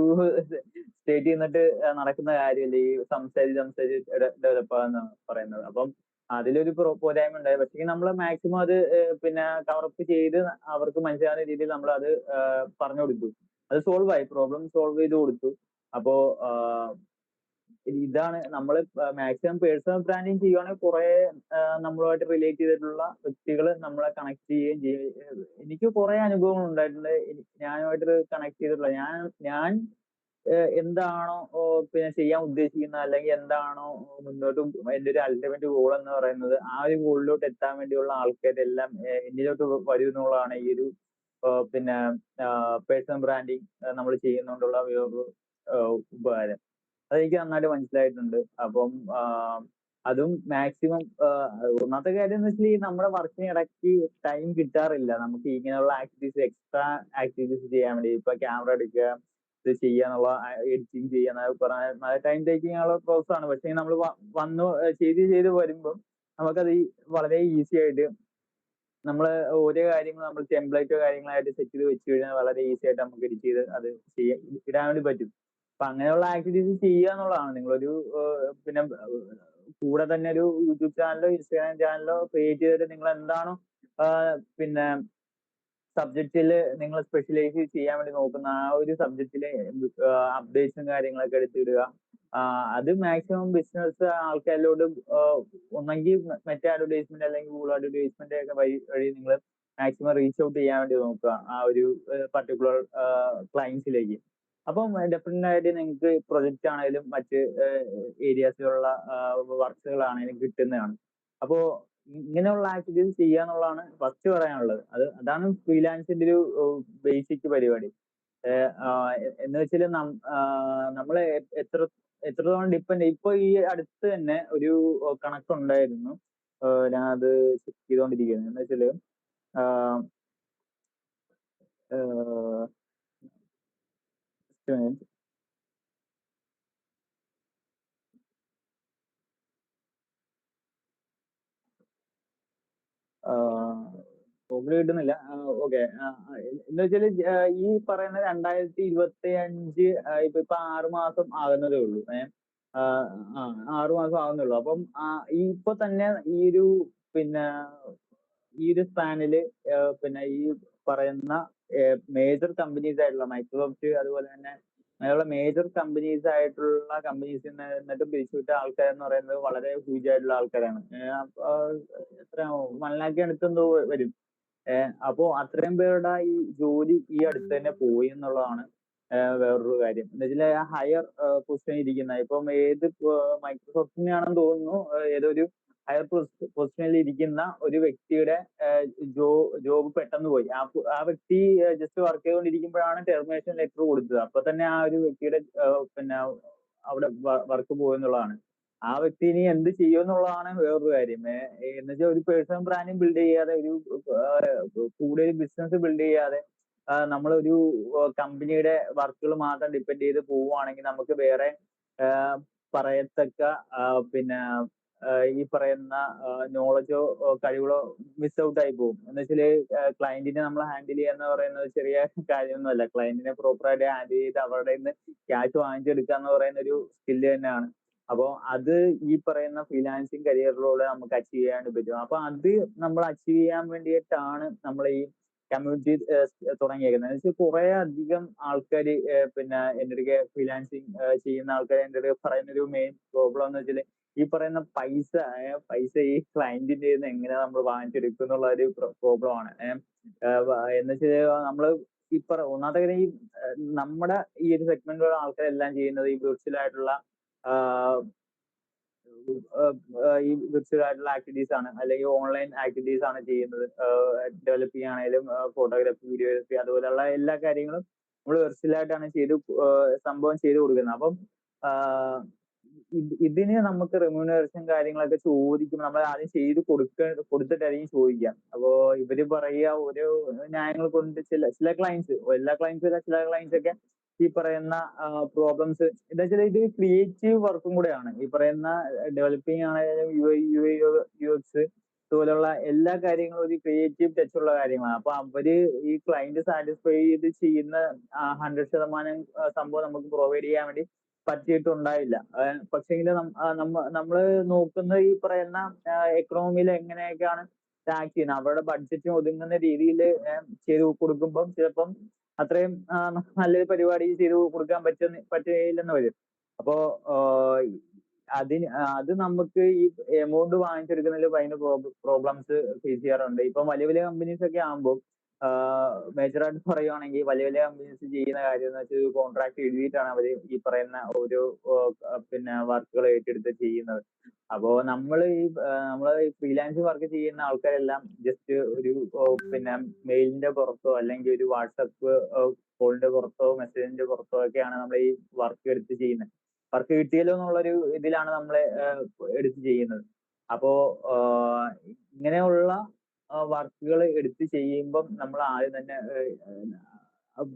സ്റ്റേറ്റിൽ നിന്നിട്ട് നടക്കുന്ന കാര്യമല്ലേ ഈ സംസാരിച്ച് ഡെവലപ്പ് ആകാന്ന് പറയുന്നത്. അപ്പം അതിലൊരു പോരായ്മ ഉണ്ടായി. പക്ഷേ നമ്മൾ മാക്സിമം അത് പിന്നെ കവറപ്പ് ചെയ്ത് അവർക്ക് മനസ്സിലാകുന്ന രീതിയിൽ നമ്മൾ അത് പറഞ്ഞു കൊടുത്തു. അത് സോൾവ് ആയി, പ്രോബ്ലം സോൾവ് ചെയ്ത് കൊടുത്തു. അപ്പോ ഇതാണ് നമ്മൾ മാക്സിമം പേഴ്സണൽ ബ്രാൻഡിങ് ചെയ്യുവാണെങ്കിൽ കുറെ നമ്മളുമായിട്ട് റിലേറ്റ് ചെയ്തിട്ടുള്ള വ്യക്തികൾ നമ്മളെ കണക്ട് ചെയ്യുകയും ചെയ്യും. എനിക്ക് കുറെ അനുഭവങ്ങൾ ഉണ്ടായിട്ടുണ്ട് ഞാനുമായിട്ട് കണക്ട് ചെയ്തിട്ടുള്ള. ഞാൻ എന്താണോ പിന്നെ ചെയ്യാൻ ഉദ്ദേശിക്കുന്നത് അല്ലെങ്കിൽ എന്താണോ മുന്നോട്ട് എന്റെ ഒരു അൾട്ടിമേറ്റ് ഗോൾ എന്ന് പറയുന്നത് ആ ഒരു ഗോളിലോട്ട് എത്താൻ വേണ്ടിയുള്ള ആൾക്കാരെല്ലാം എന്നിലോട്ട് വരും എന്നുള്ളതാണ് ഈ ഒരു പിന്നെ പേഴ്സണൽ ബ്രാൻഡിങ് നമ്മൾ ചെയ്യുന്നതുകൊണ്ടുള്ള വേറൊരു ഉപകാരം. അതെനിക്ക് നന്നായിട്ട് മനസ്സിലായിട്ടുണ്ട്. അപ്പം അതും മാക്സിമം ഒന്നാമത്തെ കാര്യം എന്ന് വെച്ചാൽ നമ്മുടെ വർക്കിന് ഇടയ്ക്ക് ടൈം കിട്ടാറില്ല. നമുക്ക് ഇങ്ങനെയുള്ള ആക്ടിവിറ്റീസ്, എക്സ്ട്രാ ആക്ടിവിറ്റീസ് ചെയ്യാൻ വേണ്ടി. ഇപ്പൊ ക്യാമറ എടുക്കുക, ഇത് ചെയ്യാന്നുള്ള എഡിറ്റിംഗ് ചെയ്യാൻ പറഞ്ഞ ടൈം ടേക്കിംഗ് ഉള്ള പ്രോസസ് ആണ്. പക്ഷേ നമ്മൾ വന്നു ചെയ്ത് വരുമ്പം നമുക്കത് വളരെ ഈസി ആയിട്ട് നമ്മള് ഓരോ കാര്യങ്ങൾ നമ്മൾ ടെംപ്ലേറ്റോ കാര്യങ്ങളായിട്ട് സെറ്റ് ചെയ്ത് വെച്ച് കഴിഞ്ഞാൽ വളരെ ഈസി ആയിട്ട് നമുക്ക് എഡിറ്റ് ചെയ്ത് അത് ഇടാൻ വേണ്ടി പറ്റും. അപ്പൊ അങ്ങനെയുള്ള ആക്ടിവിറ്റീസ് ചെയ്യുക എന്നുള്ളതാണ്. നിങ്ങളൊരു പിന്നെ കൂടെ തന്നെ ഒരു യൂട്യൂബ് ചാനലോ ഇൻസ്റ്റാഗ്രാം ചാനലോ ക്രിയേറ്റ് ചെയ്തിട്ട് നിങ്ങൾ എന്താണോ പിന്നെ സബ്ജക്റ്റിൽ നിങ്ങൾ സ്പെഷ്യലൈസ് ചെയ്യാൻ വേണ്ടി നോക്കുന്ന ആ ഒരു സബ്ജക്റ്റിലെ അപ്ഡേറ്റ്സും കാര്യങ്ങളൊക്കെ എടുത്തിടുക. അത് മാക്സിമം ബിസിനസ് ആൾക്കാരിലോട്ട് ഒന്നെങ്കിൽ മറ്റേ അഡ്വർടൈസ്മെന്റ് അല്ലെങ്കിൽ ഗൂഗിൾ അഡ്വർടൈസ്മെന്റ് ഒക്കെ വഴി നിങ്ങൾ മാക്സിമം റീച്ച് ഔട്ട് ചെയ്യാൻ വേണ്ടി നോക്കുക ആ ഒരു പർട്ടിക്കുലർ ക്ലയൻസിലേക്ക്. അപ്പം ഡെഫിനറ്റ് ആയിട്ട് നിങ്ങൾക്ക് പ്രൊജക്റ്റ് ആണെങ്കിലും മറ്റ് ഏരിയാസിലുള്ള വർക്കുകളാണെങ്കിലും കിട്ടുന്നതാണ്. അപ്പോ ഇങ്ങനെയുള്ള ആക്ടിവിറ്റീസ് ചെയ്യാന്നുള്ളതാണ് ഫസ്റ്റ് പറയാനുള്ളത്. അതാണ് ഫ്രീലാൻസിന്റെ ഒരു ബേസിക് പരിപാടി. എന്ന് വെച്ചാൽ നമ്മളെ എത്രത്തോളം ഡിപ്പെൻഡ്. ഇപ്പൊ ഈ അടുത്ത് തന്നെ ഒരു കണക്കുണ്ടായിരുന്നു, ഞാൻ അത് ചെക്ക് ചെയ്തോണ്ടിരിക്കുന്നത്. എന്ന് വെച്ചാല് ഓർഡർ കിട്ടുന്നില്ല. ഓക്കെ. എന്ന് വെച്ചാല് ഈ പറയുന്ന 2025 ഇപ്പൊ 6 മാസം ആകുന്നതേ ഉള്ളൂ. 6 മാസം ആകുന്നേ ഉള്ളൂ. അപ്പം ഇപ്പൊ തന്നെ ഈ ഒരു പിന്നെ ഈ ഒരു സ്പാനില് പിന്നെ ഈ പറയുന്ന മേജർ കമ്പനീസ് ആയിട്ടുള്ള മൈക്രോസോഫ്റ്റ് അതുപോലെ തന്നെ അങ്ങനെയുള്ള മേജർ കമ്പനീസ് ആയിട്ടുള്ള കമ്പനീസിൽ നിന്നിട്ട് പിരിച്ചുവിട്ട ആൾക്കാരെന്ന് പറയുന്നത് വളരെ ഹ്യൂജ് ആയിട്ടുള്ള ആൾക്കാരാണ്. എത്ര 1 lakh അടുത്തെന്തോ വരും. അപ്പോ അത്രയും പേരുടെ ഈ ജോലി ഈ അടുത്ത് തന്നെ പോയി എന്നുള്ളതാണ് വേറൊരു കാര്യം. എന്ന് വെച്ചാൽ ഹയർ പൊസിഷനിൽ ഇരിക്കുന്ന ഇപ്പം ഏത് മൈക്രോസോഫ്റ്റിനെയാണെന്ന് തോന്നുന്നു, ഏതൊരു ഹയർ പൊസിഷനിൽ ഇരിക്കുന്ന ഒരു വ്യക്തിയുടെ ജോബ് പെട്ടെന്ന് പോയി. ആ വ്യക്തി ജസ്റ്റ് വർക്ക് ചെയ്തുകൊണ്ടിരിക്കുമ്പോഴാണ് ടെർമിനേഷൻ ലെറ്റർ കൊടുത്തത്. അപ്പൊ തന്നെ ആ ഒരു വ്യക്തിയുടെ പിന്നെ അവിടെ വർക്ക് പോയെന്നുള്ളതാണ്. ആ വ്യക്തി ഇനി എന്ത് ചെയ്യുമെന്നുള്ളതാണ് വേറൊരു കാര്യം. എന്ന് വെച്ചാൽ ഒരു പേഴ്സണൽ ബ്രാൻഡ് ബിൽഡ് ചെയ്യാതെ, ഒരു കൂടുതൽ ബിസിനസ് ബിൽഡ് ചെയ്യാതെ നമ്മളൊരു കമ്പനിയുടെ വർക്കുകൾ മാത്രം ഡിപ്പെൻഡ് ചെയ്ത് പോവുകയാണെങ്കിൽ നമുക്ക് വേറെ പറയത്തക്ക പിന്നെ ഈ പറയുന്ന നോളജോ കഴിവുകളോ മിസ് ഔട്ട് ആയി പോകും. എന്ന് വെച്ചാല് ക്ലയന്റിനെ നമ്മൾ ഹാൻഡിൽ ചെയ്യുക എന്ന് പറയുന്നത് ചെറിയ കാര്യമൊന്നുമല്ല. ക്ലയന്റിനെ പ്രോപ്പറായിട്ട് ഹാൻഡിൽ ചെയ്ത് അവരുടെ നിന്ന് ക്യാഷ് വാങ്ങിച്ചെടുക്കുക എന്ന് പറയുന്ന ഒരു സ്കില്ല് തന്നെയാണ്. അപ്പോ അത് ഈ പറയുന്ന ഫ്രീലാൻസിങ് കരിയറിലൂടെ നമുക്ക് അച്ചീവ് ചെയ്യാൻ പറ്റും. അപ്പൊ അത് നമ്മൾ അച്ചീവ് ചെയ്യാൻ വേണ്ടിയിട്ടാണ് നമ്മൾ ഈ കമ്മ്യൂണിറ്റി തുടങ്ങിയേക്കുന്നത്. എന്ന് വെച്ചാൽ കുറെ അധികം ആൾക്കാർ പിന്നെ എൻ്റെ അടുക്കെ ഫ്രീലാൻസിങ് ചെയ്യുന്ന ആൾക്കാർ എൻ്റെ അടുക്കെ പറയുന്ന ഒരു മെയിൻ പ്രോബ്ലം എന്ന് വെച്ചാൽ ഈ പറയുന്ന പൈസ ഈ ക്ലയന്റിന്റെ നിന്ന് എങ്ങനെ നമ്മൾ വാങ്ങിച്ചെടുക്കും എന്നുള്ള ഒരു പ്രോബ്ലം ആണ്. എന്ന് വെച്ചാൽ നമ്മള് ഒന്നാമത്തെ കാര്യം ഈ നമ്മുടെ ഈ ഒരു സെഗ്മെന്റിലുള്ള ആൾക്കാരെല്ലാം ചെയ്യുന്നത് ഈ വിർച്വൽ ആയിട്ടുള്ള ഈ വിർച്വൽ ആയിട്ടുള്ള ആക്ടിവിറ്റീസ് ആണ്, അല്ലെങ്കിൽ ഓൺലൈൻ ആക്ടിവിറ്റീസ് ആണ് ചെയ്യുന്നത്. ഡെവലപ്പ് ചെയ്യാനായാലും ഫോട്ടോഗ്രാഫി, വീഡിയോഗ്രാഫി അതുപോലെയുള്ള എല്ലാ കാര്യങ്ങളും നമ്മൾ വെർച്വൽ ആയിട്ടാണ് സംഭവം ചെയ്ത് കൊടുക്കുന്നത്. അപ്പം ഇതിന് നമുക്ക് റെമ്യൂണറേഷൻ കാര്യങ്ങളൊക്കെ ചോദിക്കുമ്പോൾ നമ്മൾ ആദ്യം ചെയ്ത് കൊടുത്തിട്ടായിരിക്കും ചോദിക്കുക. അപ്പോ ഇവര് പറയുക ഓരോ ന്യായങ്ങൾ കൊണ്ട് ചില ക്ലയൻസ്, എല്ലാ ക്ലയൻസും അല്ല, ചില ക്ലയൻസ് ഒക്കെ ഈ പറയുന്ന പ്രോബ്ലംസ് എന്താ വെച്ചാൽ ഇത് ക്രിയേറ്റീവ് വർക്കും കൂടെയാണ്. ഈ പറയുന്ന ഡെവലപ്പിംഗ് ആണെങ്കിലും UX അതുപോലെയുള്ള എല്ലാ കാര്യങ്ങളും ഒരു ക്രിയേറ്റീവ് ടച്ച് ഉള്ള കാര്യങ്ങളാണ്. അപ്പൊ അവര് ഈ ക്ലയന്റ് സാറ്റിസ്ഫൈ ചെയ്ത് ചെയ്യുന്ന 100% സംഭവം നമുക്ക് പ്രൊവൈഡ് ചെയ്യാൻ വേണ്ടി പറ്റിയിട്ടുണ്ടായില്ല. പക്ഷേങ്കിൽ നമ്മള് നോക്കുന്ന ഈ പറയുന്ന എക്കണോമിയിൽ എങ്ങനെയൊക്കെയാണ് ടാക്സ് ചെയ്യുന്നത്, അവരുടെ ബഡ്ജറ്റ് ഒതുങ്ങുന്ന രീതിയിൽ ചെയ്ത് കൊടുക്കുമ്പം ചിലപ്പം അത്രയും നല്ലൊരു പരിപാടി ചെയ്ത് കൊടുക്കാൻ പറ്റില്ലെന്ന് വരും. അപ്പോ അത് നമുക്ക് ഈ എമൗണ്ട് വാങ്ങിച്ചെടുക്കുന്നതിൽ ഭയങ്കര പ്രോബ്ലംസ് ഫേസ് ചെയ്യാറുണ്ട്. ഇപ്പം വലിയ വലിയ കമ്പനീസ് ഒക്കെ ആകുമ്പോൾ മേജറായിട്ട് പറയുവാണെങ്കിൽ വലിയ വലിയ കമ്പനീസ് ചെയ്യുന്ന കാര്യം എന്ന് വെച്ചാൽ കോൺട്രാക്ട് എഴുതിയിട്ടാണ് അവർ ഈ പറയുന്ന ഓരോ പിന്നെ വർക്കുകൾ ഏറ്റെടുത്ത് ചെയ്യുന്നത്. അപ്പോ നമ്മള് ഈ ഫ്രീലാൻസ് വർക്ക് ചെയ്യുന്ന ആൾക്കാരെല്ലാം ജസ്റ്റ് ഒരു പിന്നെ മെയിലിന്റെ പുറത്തോ അല്ലെങ്കിൽ ഒരു വാട്സപ്പ് കോളിന്റെ പുറത്തോ മെസ്സേജിന്റെ പുറത്തോ ഒക്കെയാണ് നമ്മൾ ഈ വർക്ക് എടുത്ത് ചെയ്യുന്നത്. വർക്ക് കിട്ടിയല്ലോ എന്നുള്ളൊരു ഇതിലാണ് നമ്മളെ എടുത്ത് ചെയ്യുന്നത്. അപ്പോ ഇങ്ങനെയുള്ള വർക്കുകൾ എടുത്ത് ചെയ്യുമ്പം നമ്മൾ ആദ്യം തന്നെ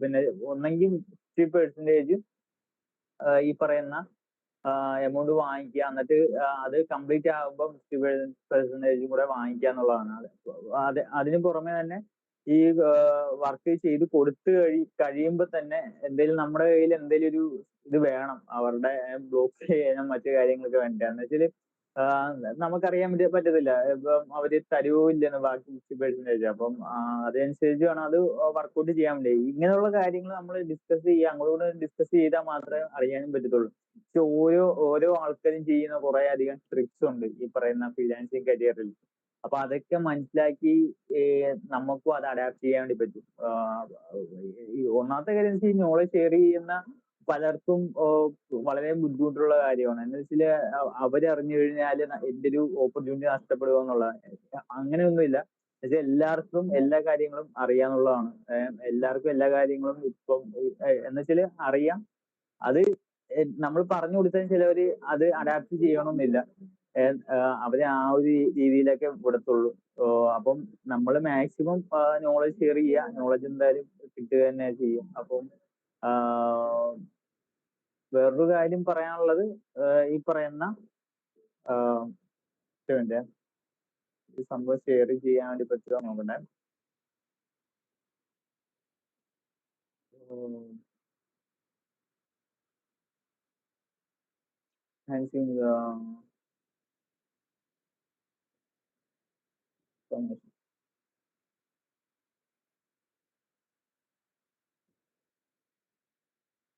പിന്നെ ഒന്നെങ്കിൽ 50% ഈ പറയുന്ന എമൗണ്ട് വാങ്ങിക്കുക, എന്നിട്ട് അത് കംപ്ലീറ്റ് ആകുമ്പോൾ 50% കൂടെ വാങ്ങിക്കുക എന്നുള്ളതാണ്. അതിന് പുറമെ തന്നെ ഈ വർക്ക് ചെയ്ത് കൊടുത്ത് കഴിയുമ്പോൾ തന്നെ എന്തെങ്കിലും നമ്മുടെ കയ്യിൽ എന്തെങ്കിലും ഒരു ഇത് വേണം, അവരുടെ ബ്ലോക്ക് ചെയ്യാനും മറ്റു കാര്യങ്ങളൊക്കെ വേണ്ട. എന്ന് വെച്ചാൽ നമുക്കറിയാൻ പറ്റത്തില്ല. ഇപ്പം അവര് തരുവോ ഇല്ലെന്ന് ബാക്കി 50%. അപ്പം അതനുസരിച്ച് വേണം അത് വർക്കൗട്ട് ചെയ്യാൻ വേണ്ടി. ഇങ്ങനെയുള്ള കാര്യങ്ങൾ നമ്മൾ ഡിസ്കസ് ചെയ്യുക, അങ്ങോട്ട് ഡിസ്കസ് ചെയ്താൽ മാത്രമേ അറിയാനും പറ്റത്തുള്ളൂ. പക്ഷെ ഓരോ ആൾക്കാരും ചെയ്യുന്ന കുറെ അധികം ട്രിക്സ് ഉണ്ട് ഈ പറയുന്ന ഫ്രീലാൻസിങ് കരിയറിൽ. അപ്പൊ അതൊക്കെ മനസ്സിലാക്കി നമുക്കും അത് അഡാപ്റ്റ് ചെയ്യാൻ വേണ്ടി പറ്റും. ഒന്നാമത്തെ കാര്യം വെച്ചാൽ ഈ നോളജ് ഷെയർ ചെയ്യുന്ന പലർക്കും വളരെ ബുദ്ധിമുട്ടുള്ള കാര്യമാണ്. എന്ന് വെച്ചാല് അവരറിഞ്ഞു കഴിഞ്ഞാല് എന്റെ ഒരു ഓപ്പർച്യൂണിറ്റി നഷ്ടപ്പെടുക എന്നുള്ളതാണ്. അങ്ങനെയൊന്നുമില്ല. പക്ഷെ എല്ലാവർക്കും എല്ലാ കാര്യങ്ങളും അറിയാന്നുള്ളതാണ്. എല്ലാവർക്കും എല്ലാ കാര്യങ്ങളും ഇപ്പം എന്ന് വെച്ചാല് അറിയാം. അത് നമ്മൾ പറഞ്ഞു കൊടുത്താൽ ചിലവര് അത് അഡാപ്റ്റ് ചെയ്യണമെന്നില്ല. അവര് ആ ഒരു രീതിയിലൊക്കെ വിടത്തുള്ളൂ. അപ്പം നമ്മൾ മാക്സിമം നോളജ് ഷെയർ ചെയ്യുക. നോളജ് എന്തായാലും കിട്ടുക തന്നെ ചെയ്യും. അപ്പം വേറൊരു കാര്യം പറയാനുള്ളത് ഈ പറയുന്ന ഈ സംഭവം ഷെയർ ചെയ്യാൻ വേണ്ടി പറ്റുക നോക്കട്ടെ.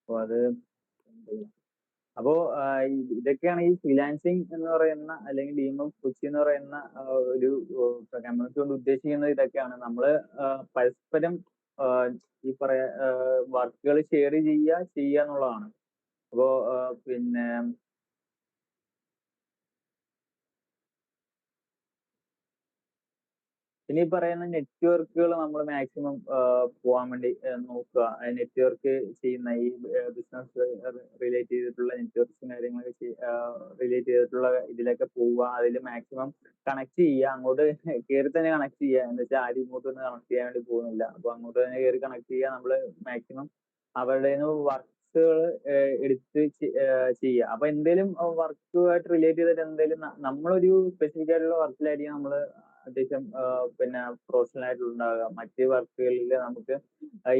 അപ്പൊ അത് അപ്പോ ഇതൊക്കെയാണ് ഈ ഫ്രീലാൻസിങ് എന്ന് പറയുന്ന അല്ലെങ്കിൽ ടീം ഓഫ് കൊച്ചി എന്ന് പറയുന്ന ഒരു കമ്മ്യൂണിറ്റി കൊണ്ട് ഉദ്ദേശിക്കുന്നത് ഇതൊക്കെയാണ്. നമ്മള് പരസ്പരം ഈ വർക്കുകൾ ഷെയർ ചെയ്യുക എന്നുള്ളതാണ്. അപ്പോ പിന്നെ ഈ പറയുന്ന നെറ്റ്വർക്കുകൾ നമ്മൾ മാക്സിമം പോകാൻ വേണ്ടി നോക്കുക. നെറ്റ്വർക്ക് ചെയ്യുന്ന ഈ ബിസിനസ് റിലേറ്റ് ചെയ്തിട്ടുള്ള നെറ്റ്വർക്ക്സും കാര്യങ്ങളൊക്കെ റിലേറ്റ് ചെയ്തിട്ടുള്ള ഇതിലൊക്കെ പോവുക. അതിൽ മാക്സിമം കണക്ട് ചെയ്യുക. അങ്ങോട്ട് കയറി തന്നെ കണക്ട് ചെയ്യുക. എന്ന് വെച്ചാൽ ആരും ഇങ്ങോട്ട് ഒന്ന് കണക്ട് ചെയ്യാൻ വേണ്ടി പോകുന്നില്ല. അപ്പൊ അങ്ങോട്ട് തന്നെ കയറി കണക്ട് ചെയ്യുക. നമ്മൾ മാക്സിമം അവരുടെ വർക്ക്സുകൾ എടുത്ത് ചെയ്യുക. അപ്പൊ എന്തെങ്കിലും വർക്കുമായിട്ട് റിലേറ്റ് ചെയ്തിട്ട് എന്തെങ്കിലും നമ്മളൊരു സ്പെസിഫിക് ആയിട്ടുള്ള വർക്കിലായിരിക്കും നമ്മൾ അത്യാവശ്യം പിന്നെ പ്രൊഫഷണൽ ആയിട്ടുണ്ടാവുക. മറ്റ് വർക്കുകളിൽ നമുക്ക്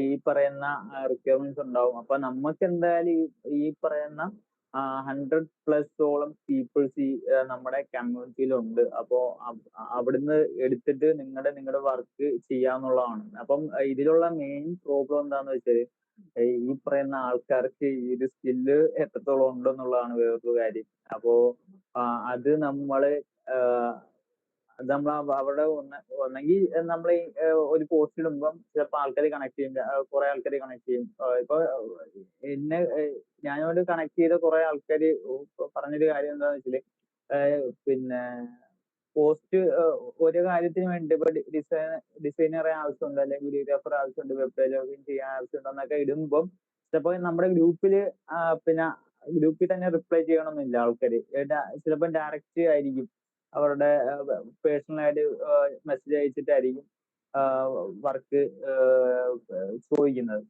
ഈ പറയുന്ന റിക്വയർമെന്റ്സ് ഉണ്ടാവും. അപ്പൊ നമുക്ക് എന്തായാലും ഈ പറയുന്ന 100+ പീപ്പിൾസ് ഈ നമ്മുടെ കമ്മ്യൂണിറ്റിയിലുണ്ട്. അപ്പോ അവിടുന്ന് എടുത്തിട്ട് നിങ്ങളുടെ വർക്ക് ചെയ്യാന്നുള്ളതാണ്. അപ്പം ഇതിലുള്ള മെയിൻ പ്രോബ്ലം എന്താന്ന് വെച്ചാൽ ഈ പറയുന്ന ആൾക്കാർക്ക് ഈ ഒരു സ്കില്ല് എത്രത്തോളം ഉണ്ടെന്നുള്ളതാണ് വേറൊരു കാര്യം. അപ്പോ അത് നമ്മള് നമ്മൾ അവിടെ ഒന്നെങ്കിൽ നമ്മൾ ഒരു പോസ്റ്റ് ഇടുമ്പം ചിലപ്പോൾ ആൾക്കാർ കണക്ട് ചെയ്യും. കുറെ ആൾക്കാർ കണക്ട് ചെയ്യും. ഇപ്പൊ എന്നെ ഞാനോട് കണക്ട് ചെയ്ത കുറെ ആൾക്കാര് പറഞ്ഞൊരു കാര്യം എന്താന്ന് വെച്ചാല് പിന്നെ പോസ്റ്റ് ഒരു കാര്യത്തിന് വേണ്ടി ഇപ്പൊ ഡിസൈനറെ ആവശ്യമുണ്ട്, അല്ലെങ്കിൽ വീഡിയോഗ്രാഫർ ആവശ്യമുണ്ട്, വെബ് ഡെവലപ്പിംഗ് ചെയ്യാൻ ആവശ്യമുണ്ട് എന്നൊക്കെ ഇടുമ്പം ചിലപ്പോൾ നമ്മുടെ ഗ്രൂപ്പിൽ പിന്നെ ഗ്രൂപ്പിൽ തന്നെ റിപ്ലൈ ചെയ്യണമെന്നില്ല ആൾക്കാര്. ചിലപ്പോൾ ഡയറക്റ്റ് ആയിരിക്കും അവരുടെ പേഴ്സണലായിട്ട് മെസ്സേജ് അയച്ചിട്ടായിരിക്കും വർക്ക് ചോദിക്കുന്നത്.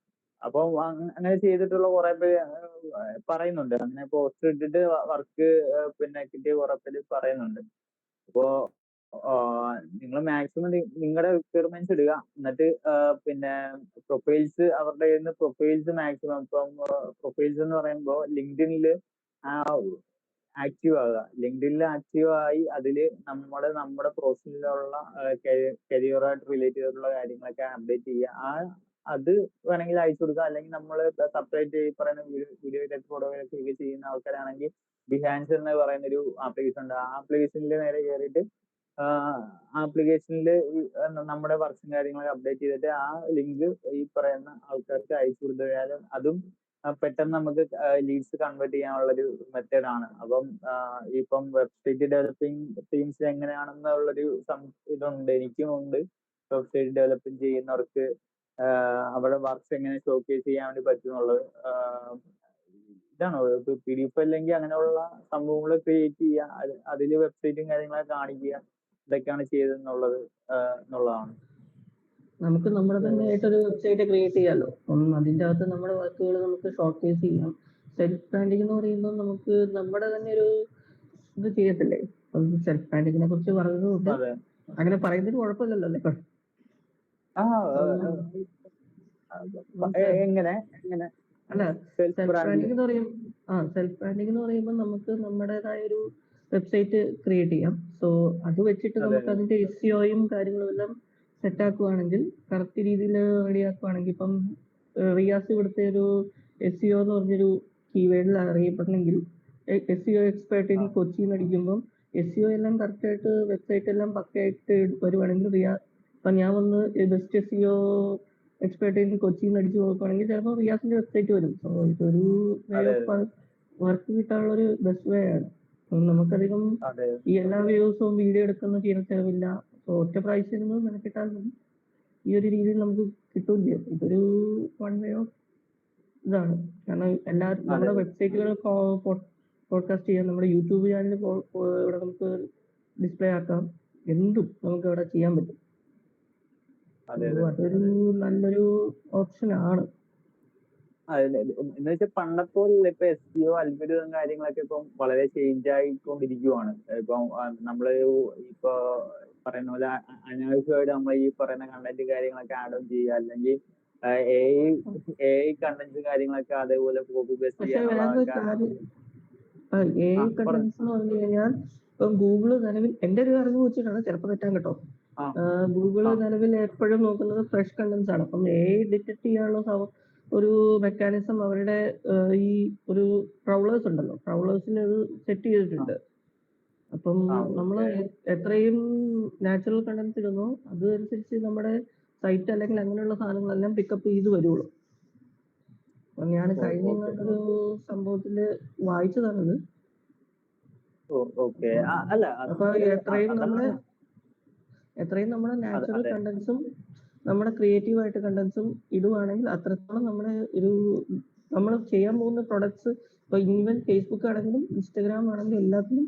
അപ്പൊ അങ്ങനെ ചെയ്തിട്ടുള്ള കുറെ പേര് പറയുന്നുണ്ട്. അങ്ങനെ പോസ്റ്റ് ഇട്ടിട്ട് വർക്ക് പിന്നെ കിട്ടിയ കുറെ പേര് പറയുന്നുണ്ട്. അപ്പോ നിങ്ങൾ മാക്സിമം നിങ്ങളുടെ റിക്വയർമെന്റ്സ് ഇടുക. എന്നിട്ട് പിന്നെ പ്രൊഫൈൽസ് അവരുടെ കയ്യിൽ നിന്ന് പ്രൊഫൈൽസ് മാക്സിമം ഇപ്പം പ്രൊഫൈൽസ് എന്ന് പറയുമ്പോൾ ലിങ്ക്ഡിനിൽ ആക്റ്റീവ് ആകുക. ലിങ്ക്ഡിനിൽ ആക്റ്റീവ് ആയി അതിൽ നമ്മുടെ പ്രൊഫഷനിലുള്ള കരിയറുമായിട്ട് റിലേറ്റ് ചെയ്തിട്ടുള്ള കാര്യങ്ങളൊക്കെ അപ്ഡേറ്റ് ചെയ്യുക. അത് വേണമെങ്കിൽ അയച്ചു കൊടുക്കുക. അല്ലെങ്കിൽ നമ്മൾ സെപ്പറേറ്റ് ഈ പറയുന്ന വീഡിയോ ഫോട്ടോഗ്രാഫി ചെയ്യുന്ന ആൾക്കാരാണെങ്കിൽ ബിഹാൻസ് എന്ന് പറയുന്ന ഒരു ആപ്ലിക്കേഷൻ ഉണ്ട്. ആ ആപ്ലിക്കേഷനിൽ നേരെ കയറിയിട്ട് ആപ്ലിക്കേഷനിൽ നമ്മുടെ വർക്ക്സും കാര്യങ്ങളൊക്കെ അപ്ഡേറ്റ് ചെയ്തിട്ട് ആ ലിങ്ക് ഈ പറയുന്ന ആൾക്കാർക്ക് അയച്ചു കൊടുത്തു കഴിഞ്ഞാൽ അതും പെട്ടെന്ന് നമുക്ക് ലീഡ്സ് കൺവേർട്ട് ചെയ്യാനുള്ള ഒരു മെത്തേഡ് ആണ്. അപ്പം ഇപ്പം വെബ്സൈറ്റ് ഡെവലപ്പിംഗ് ടീംസ് എങ്ങനെയാണെന്നുള്ളൊരു ഇതുണ്ട്, എനിക്കും ഉണ്ട്. വെബ്സൈറ്റ് ഡെവലപ്പിംഗ് ചെയ്യുന്നവർക്ക് അവരുടെ വർക്ക്സ് എങ്ങനെ ഷോക്കേസ് ചെയ്യാൻ വേണ്ടി പറ്റുന്നുള്ളത് ഇതാണ്. PDF അല്ലെങ്കിൽ അങ്ങനെയുള്ള സംഭവങ്ങൾ ക്രിയേറ്റ് ചെയ്യുക, അതിൽ വെബ്സൈറ്റും കാര്യങ്ങളൊക്കെ കാണിക്കുക, ഇതൊക്കെയാണ് ചെയ്തതെന്നുള്ളത് എന്നുള്ളതാണ്. നമുക്ക് നമ്മുടെ തന്നെ ആയിട്ടൊരു വെബ്സൈറ്റ് ക്രിയേറ്റ് ചെയ്യാമല്ലോ. അതിൻ്റെ അകത്ത് നമ്മുടെ വർക്കുകൾ നമുക്ക് ഷോക്കേസ് ചെയ്യാം. സെൽഫ് ബ്രാൻഡിങ് എന്ന് പറയുമ്പോൾ നമുക്ക് നമ്മുടെ തന്നെ ഒരു ഇത് ചെയ്യത്തില്ലേ. സെൽഫ് ബ്രാൻഡിങ്ങിനെ കുറിച്ച് പറയുന്നത് അങ്ങനെ പറയുന്നതിന് കുഴപ്പമില്ലല്ലോ അല്ലേ? അല്ല, സെൽഫ് ബ്രാൻഡിങ് എന്ന് പറയുമ്പോൾ നമുക്ക് നമ്മുടേതായ ഒരു വെബ്സൈറ്റ് ക്രിയേറ്റ് ചെയ്യാം. സോ അത് വെച്ചിട്ട് അതെ നമുക്ക് അതിന്റെ SEOയും കാര്യങ്ങളും എല്ലാം സെറ്റ് ആക്കുവാണെങ്കിൽ, കറക്റ്റ് രീതിയിൽ റെഡി ആക്കുവാണെങ്കിൽ, ഇപ്പം റിയാസ് ഇവിടുത്തെ ഒരു SEO എന്ന് പറഞ്ഞൊരു കീവേഡിൽ അറിയപ്പെടണമെങ്കിൽ SEO എക്സ്പേർട്ട് ഇൻ കൊച്ചിയിൽ നിന്ന് അടിക്കുമ്പം SEO എല്ലാം കറക്റ്റായിട്ട് വെബ്സൈറ്റ് എല്ലാം പക്കയായിട്ട് വരുവാണെങ്കിൽ ഇപ്പം ഞാൻ വന്ന് ബെസ്റ്റ് SEO എക്സ്പേർട്ട് ഇൻ കൊച്ചിയിൽ നിന്ന് അടിച്ചു നോക്കുകയാണെങ്കിൽ ചിലപ്പോൾ റിയാസിന്റെ വെബ്സൈറ്റ് വരും. സോ ഇതൊരു വേ അതെ ഓഫ് വർക്ക് കിട്ടാനുള്ള ഒരു ബെസ്റ്റ് വേ ആണ്. നമുക്കധികം അതെ ഈ എല്ലാ വ്യൂസും വീഡിയോ എടുക്കുന്ന ചെയ്യുന്ന ചെലവില്ല. സോ ഒറ്റ പ്രാവശ്യം ഇരുന്ന് മെനക്കെട്ടാൽ മതി, ഈ ഒരു രീതിയിൽ നമുക്ക് കിട്ടുകയും ചെയ്യും. ഇതൊരു വൺ വേ ഓഫ് ഇതാണ്. കാരണം എല്ലാവരും നമ്മുടെ വെബ്സൈറ്റുകൾ പോഡ്കാസ്റ്റ് ചെയ്യാം, നമ്മുടെ യൂട്യൂബ് ചാനൽ ഇവിടെ നമുക്ക് ഡിസ്പ്ലേ ആക്കാം, എന്തും നമുക്ക് ഇവിടെ ചെയ്യാൻ പറ്റും. അതെ So അതൊരു നല്ലൊരു ഓപ്ഷൻ ആണ്. എന്ന് വെച്ചാൽ പണ്ടത്തോളം ഇപ്പൊ SEO അൽഗോരിതം കാര്യങ്ങളൊക്കെ ഇപ്പം വളരെ ചേഞ്ച് ആയിക്കൊണ്ടിരിക്കുവാണ്. ഇപ്പം നമ്മള് ഇപ്പൊ പറയുന്ന പോലെ അനാവശ്യമായിട്ട് നമ്മൾ ഈ പറയുന്ന കണ്ടന്റ് കാര്യങ്ങളൊക്കെ ആഡ് ഓൺ ചെയ്യുക, അല്ലെങ്കിൽ AI കണ്ടന്റ് കാര്യങ്ങളൊക്കെ അതേപോലെ കോപ്പി പേസ്റ്റ് പക്ഷെ വേറൊരു ചെയ്യാനുള്ളതൊക്കെ കാര്യം, AI കണ്ടന്റ്സ് എന്ന് പറഞ്ഞു കഴിഞ്ഞാൽ ഇപ്പം ഗൂഗിള് നിലവിൽ എന്റെ ഒരു അറിവ് വെച്ചിട്ടാണ്, ചിലപ്പോൾ തെറ്റാൻ കേട്ടോ, ഗൂഗിള് നിലവിൽ എപ്പോഴും നോക്കുന്നത് ഫ്രഷ് കണ്ടന്റ്സ് ആണ്. അപ്പം AI ഡിറ്റക്ട് ചെയ്യാനുള്ള ഒരു മെക്കാനിസം അവരുടെ ഈ ഒരു ക്രൗളേഴ്സ് ഉണ്ടല്ലോ, ക്രൗളേഴ്സിൽ അത് സെറ്റ് ചെയ്തിട്ടുണ്ട്. അപ്പം നമ്മൾ എത്രയും നാച്ചുറൽ കണ്ടന്റ്സ് ഇടുന്നോ അതനുസരിച്ച് നമ്മുടെ സൈറ്റ് അല്ലെങ്കിൽ അങ്ങനെയുള്ള സാധനങ്ങളെല്ലാം പിക്കപ്പ് ചെയ്ത് വരുള്ളൂ. അപ്പം ഞാൻ കഴിഞ്ഞ ഒരു സംഭവത്തില് വായിച്ചതാണത്. അല്ല അപ്പൊ എത്രയും നമ്മുടെ നാച്ചുറൽ കണ്ടന്റ്സും നമ്മുടെ ക്രിയേറ്റീവ് ആയിട്ട് കണ്ടന്റ്സും ഇടുവാണെങ്കിൽ അത്രത്തോളം നമ്മൾ ചെയ്യാൻ പോകുന്ന പ്രൊഡക്ട്സ്, ഇപ്പൊ ഈവൻ ഫേസ്ബുക്ക് ആണെങ്കിലും ഇൻസ്റ്റഗ്രാം ആണെങ്കിലും എല്ലാത്തിലും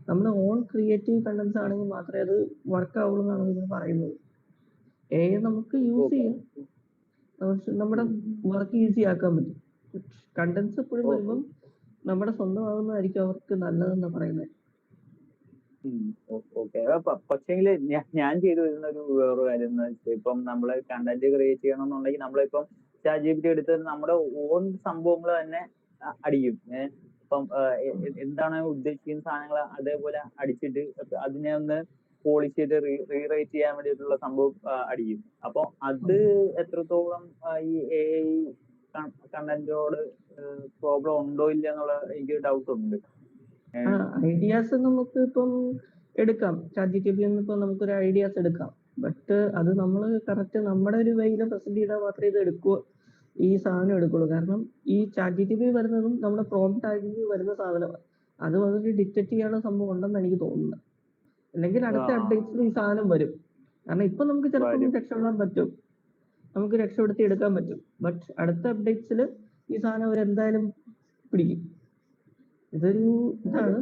നമ്മുടെ ഓൺ ക്രിയേറ്റീവ് കണ്ടന്റ്സ് ആണെങ്കിൽ മാത്രമേ അത് വർക്ക് ആവുള്ളൂ എന്നാണ് ഇവർ പറയുന്നത്. AI നമുക്ക് യൂസ് ചെയ്യാം, നമ്മുടെ വർക്ക് ഈസി ആക്കാൻ പറ്റും. കണ്ടന്റ്സ് എപ്പോഴും വരുമ്പം നമ്മുടെ സ്വന്തമാകുന്നതായിരിക്കും അവർക്ക് നല്ലതെന്ന് പറയുന്നത്. പക്ഷേങ്കില് ഞാൻ ചെയ്തു വരുന്ന വേറൊരു കാര്യം എന്ന് വെച്ചാൽ, ഇപ്പം നമ്മള് കണ്ടന്റ് ക്രിയേറ്റ് ചെയ്യണം എന്നുണ്ടെങ്കിൽ നമ്മളിപ്പം ChatGPT എടുത്ത് നമ്മുടെ ഓൺ സംഭവങ്ങൾ തന്നെ അടിക്കും. ഇപ്പം എന്താണ് ഉദ്ദേശിക്കുന്ന സാധനങ്ങൾ അതേപോലെ അടിച്ചിട്ട് അതിനെ ഒന്ന് പോളിഷ് ചെയ്ത് റീറൈറ്റ് ചെയ്യാൻ വേണ്ടിയിട്ടുള്ള സംഭവം അടിക്കും. അപ്പൊ അത് എത്രത്തോളം ഈ AI കണ്ടന്റോട് പ്രോബ്ലം ഉണ്ടോ ഇല്ല എന്നുള്ള എനിക്ക് ഡൗട്ട് ഉണ്ട്. ഐഡിയാസ് നമുക്ക് ഇപ്പം എടുക്കാം, ChatGPT ഇപ്പം നമുക്കൊരു ഐഡിയാസ് എടുക്കാം. ബട്ട് അത് നമ്മൾ കറക്റ്റ് നമ്മുടെ ഒരു വേയിൽ പ്രസന്റ് ചെയ്താൽ മാത്രമേ ഇത് ഈ സാധനം എടുക്കുള്ളൂ. കാരണം ഈ ChatGPT വരുന്നതും നമ്മുടെ പ്രോംപ്റ്റ് ആയിട്ട് വരുന്ന സാധനമാണ്. അത് വന്നിട്ട് ഡിറ്റക്ട് ചെയ്യാനുള്ള സംഭവം ഉണ്ടെന്ന് എനിക്ക് തോന്നുന്നത്. അല്ലെങ്കിൽ അടുത്ത അപ്ഡേറ്റ്സിൽ ഈ സാധനം വരും. കാരണം ഇപ്പൊ നമുക്ക് ചിലപ്പോൾ രക്ഷപ്പെടാൻ പറ്റും, നമുക്ക് രക്ഷപ്പെടുത്തി എടുക്കാൻ പറ്റും. ബട്ട് അടുത്ത അപ്ഡേറ്റ്സിൽ ഈ സാധനം അവരെന്തായാലും പിടിക്കും. ഇതൊരു ഇതാണ്.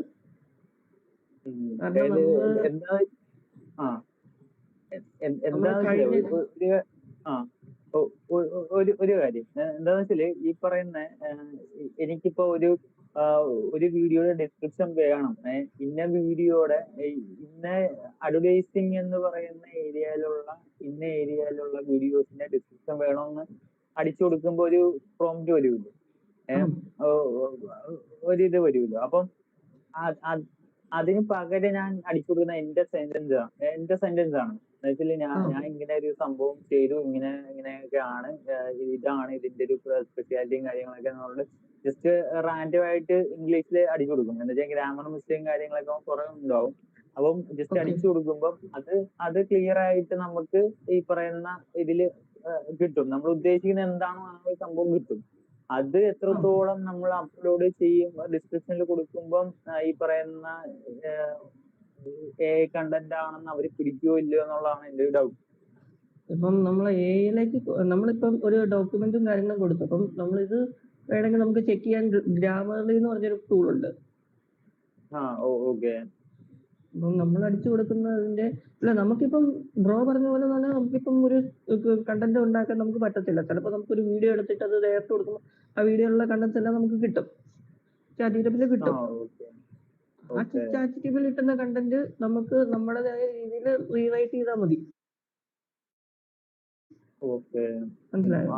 ഒരു കാര്യം എന്താന്ന് വെച്ചാല്, ഈ പറയുന്ന എനിക്കിപ്പോ ഒരു വീഡിയോയുടെ ഡിസ്ക്രിപ്ഷൻ വേണം, ഇന്ന വീഡിയോയുടെ ഇന്ന അഡ്വർടൈസിങ് എന്ന് പറയുന്ന ഇന്ന ഏരിയയിലുള്ള വീഡിയോസിന്റെ ഡിസ്ക്രിപ്ഷൻ വേണമെന്ന് അടിച്ചു കൊടുക്കുമ്പോ ഒരു പ്രോംപ്റ്റ് വരുമല്ലോ, ഒരിത് വരുമല്ലോ. അപ്പം അതിന് പകരം ഞാൻ അടിച്ചു കൊടുക്കുന്ന എന്റെ സെന്റൻസ് ആണ്. എന്നുവെച്ചാൽ ഞാൻ ഇങ്ങനെ ഒരു സംഭവം ചെയ്തു, ഇങ്ങനെയൊക്കെ ആണ്, ഇതാണ് ഇതിന്റെ ഒരു സ്പെഷ്യാലിറ്റിയും കാര്യങ്ങളൊക്കെ എന്നുള്ളത് ജസ്റ്റ് റാൻഡം ആയിട്ട് ഇംഗ്ലീഷിൽ അടിച്ചു കൊടുക്കും. എന്ന് വെച്ചാൽ ഗ്രാമർ മിസ്റ്റേക്കും കാര്യങ്ങളൊക്കെ കുറെ ഉണ്ടാവും. അപ്പം ജസ്റ്റ് അടിച്ചു കൊടുക്കുമ്പോൾ അത് ക്ലിയർ ആയിട്ട് നമുക്ക് ഈ പറയുന്ന ഇതില് കിട്ടും. നമ്മൾ ഉദ്ദേശിക്കുന്ന എന്താണോ ആ ഒരു സംഭവം കിട്ടും. അത് എത്രത്തോളം നമ്മൾ അപ്ലോഡ് ചെയ്യും, ഡിസ്ക്രിപ്ഷനിൽ കൊടുക്കുമ്പം ഈ പറയുന്ന AI കണ്ടന്റ് ആണെന്ന് അവർ പിടിക്കുകയോ ഇല്ലയോ എന്നുള്ളതാണ് എന്റെ ഒരു ഡൗട്ട്. ഇപ്പം നമ്മൾ AIയിലേക്ക് നമ്മളിപ്പം ഒരു ഡോക്യുമെന്റും കാര്യങ്ങളും കൊടുത്തു, അപ്പം നമ്മളിത് വേണമെങ്കിൽ നമുക്ക് ചെക്ക് ചെയ്യാൻ ഗ്രാമർലി എന്ന് പറഞ്ഞൊരു ടൂൾ ഉണ്ട്. അപ്പം നമ്മൾ അടിച്ചു കൊടുക്കുന്നതിന്റെ നമുക്കിപ്പം ബ്രോ പറഞ്ഞ പോലെ തന്നെ നമുക്കിപ്പം ഒരു കണ്ടന്റ് ഉണ്ടാക്കാൻ നമുക്ക് പറ്റത്തില്ല. ചിലപ്പോൾ നമുക്കൊരു വീഡിയോ എടുത്തിട്ട് അത് നേരത്തെ കൊടുക്കുമ്പോൾ ആ വീഡിയോയിലുള്ള കണ്ടന്റ്സ് എല്ലാം നമുക്ക് കിട്ടും, ChatGPT കിട്ടും. ആ ChatGPT കിട്ടുന്ന കണ്ടന്റ് നമുക്ക് നമ്മുടേതായ രീതിയിൽ റീറൈറ്റ് ചെയ്താൽ മതി. മനസ്സിലായോ?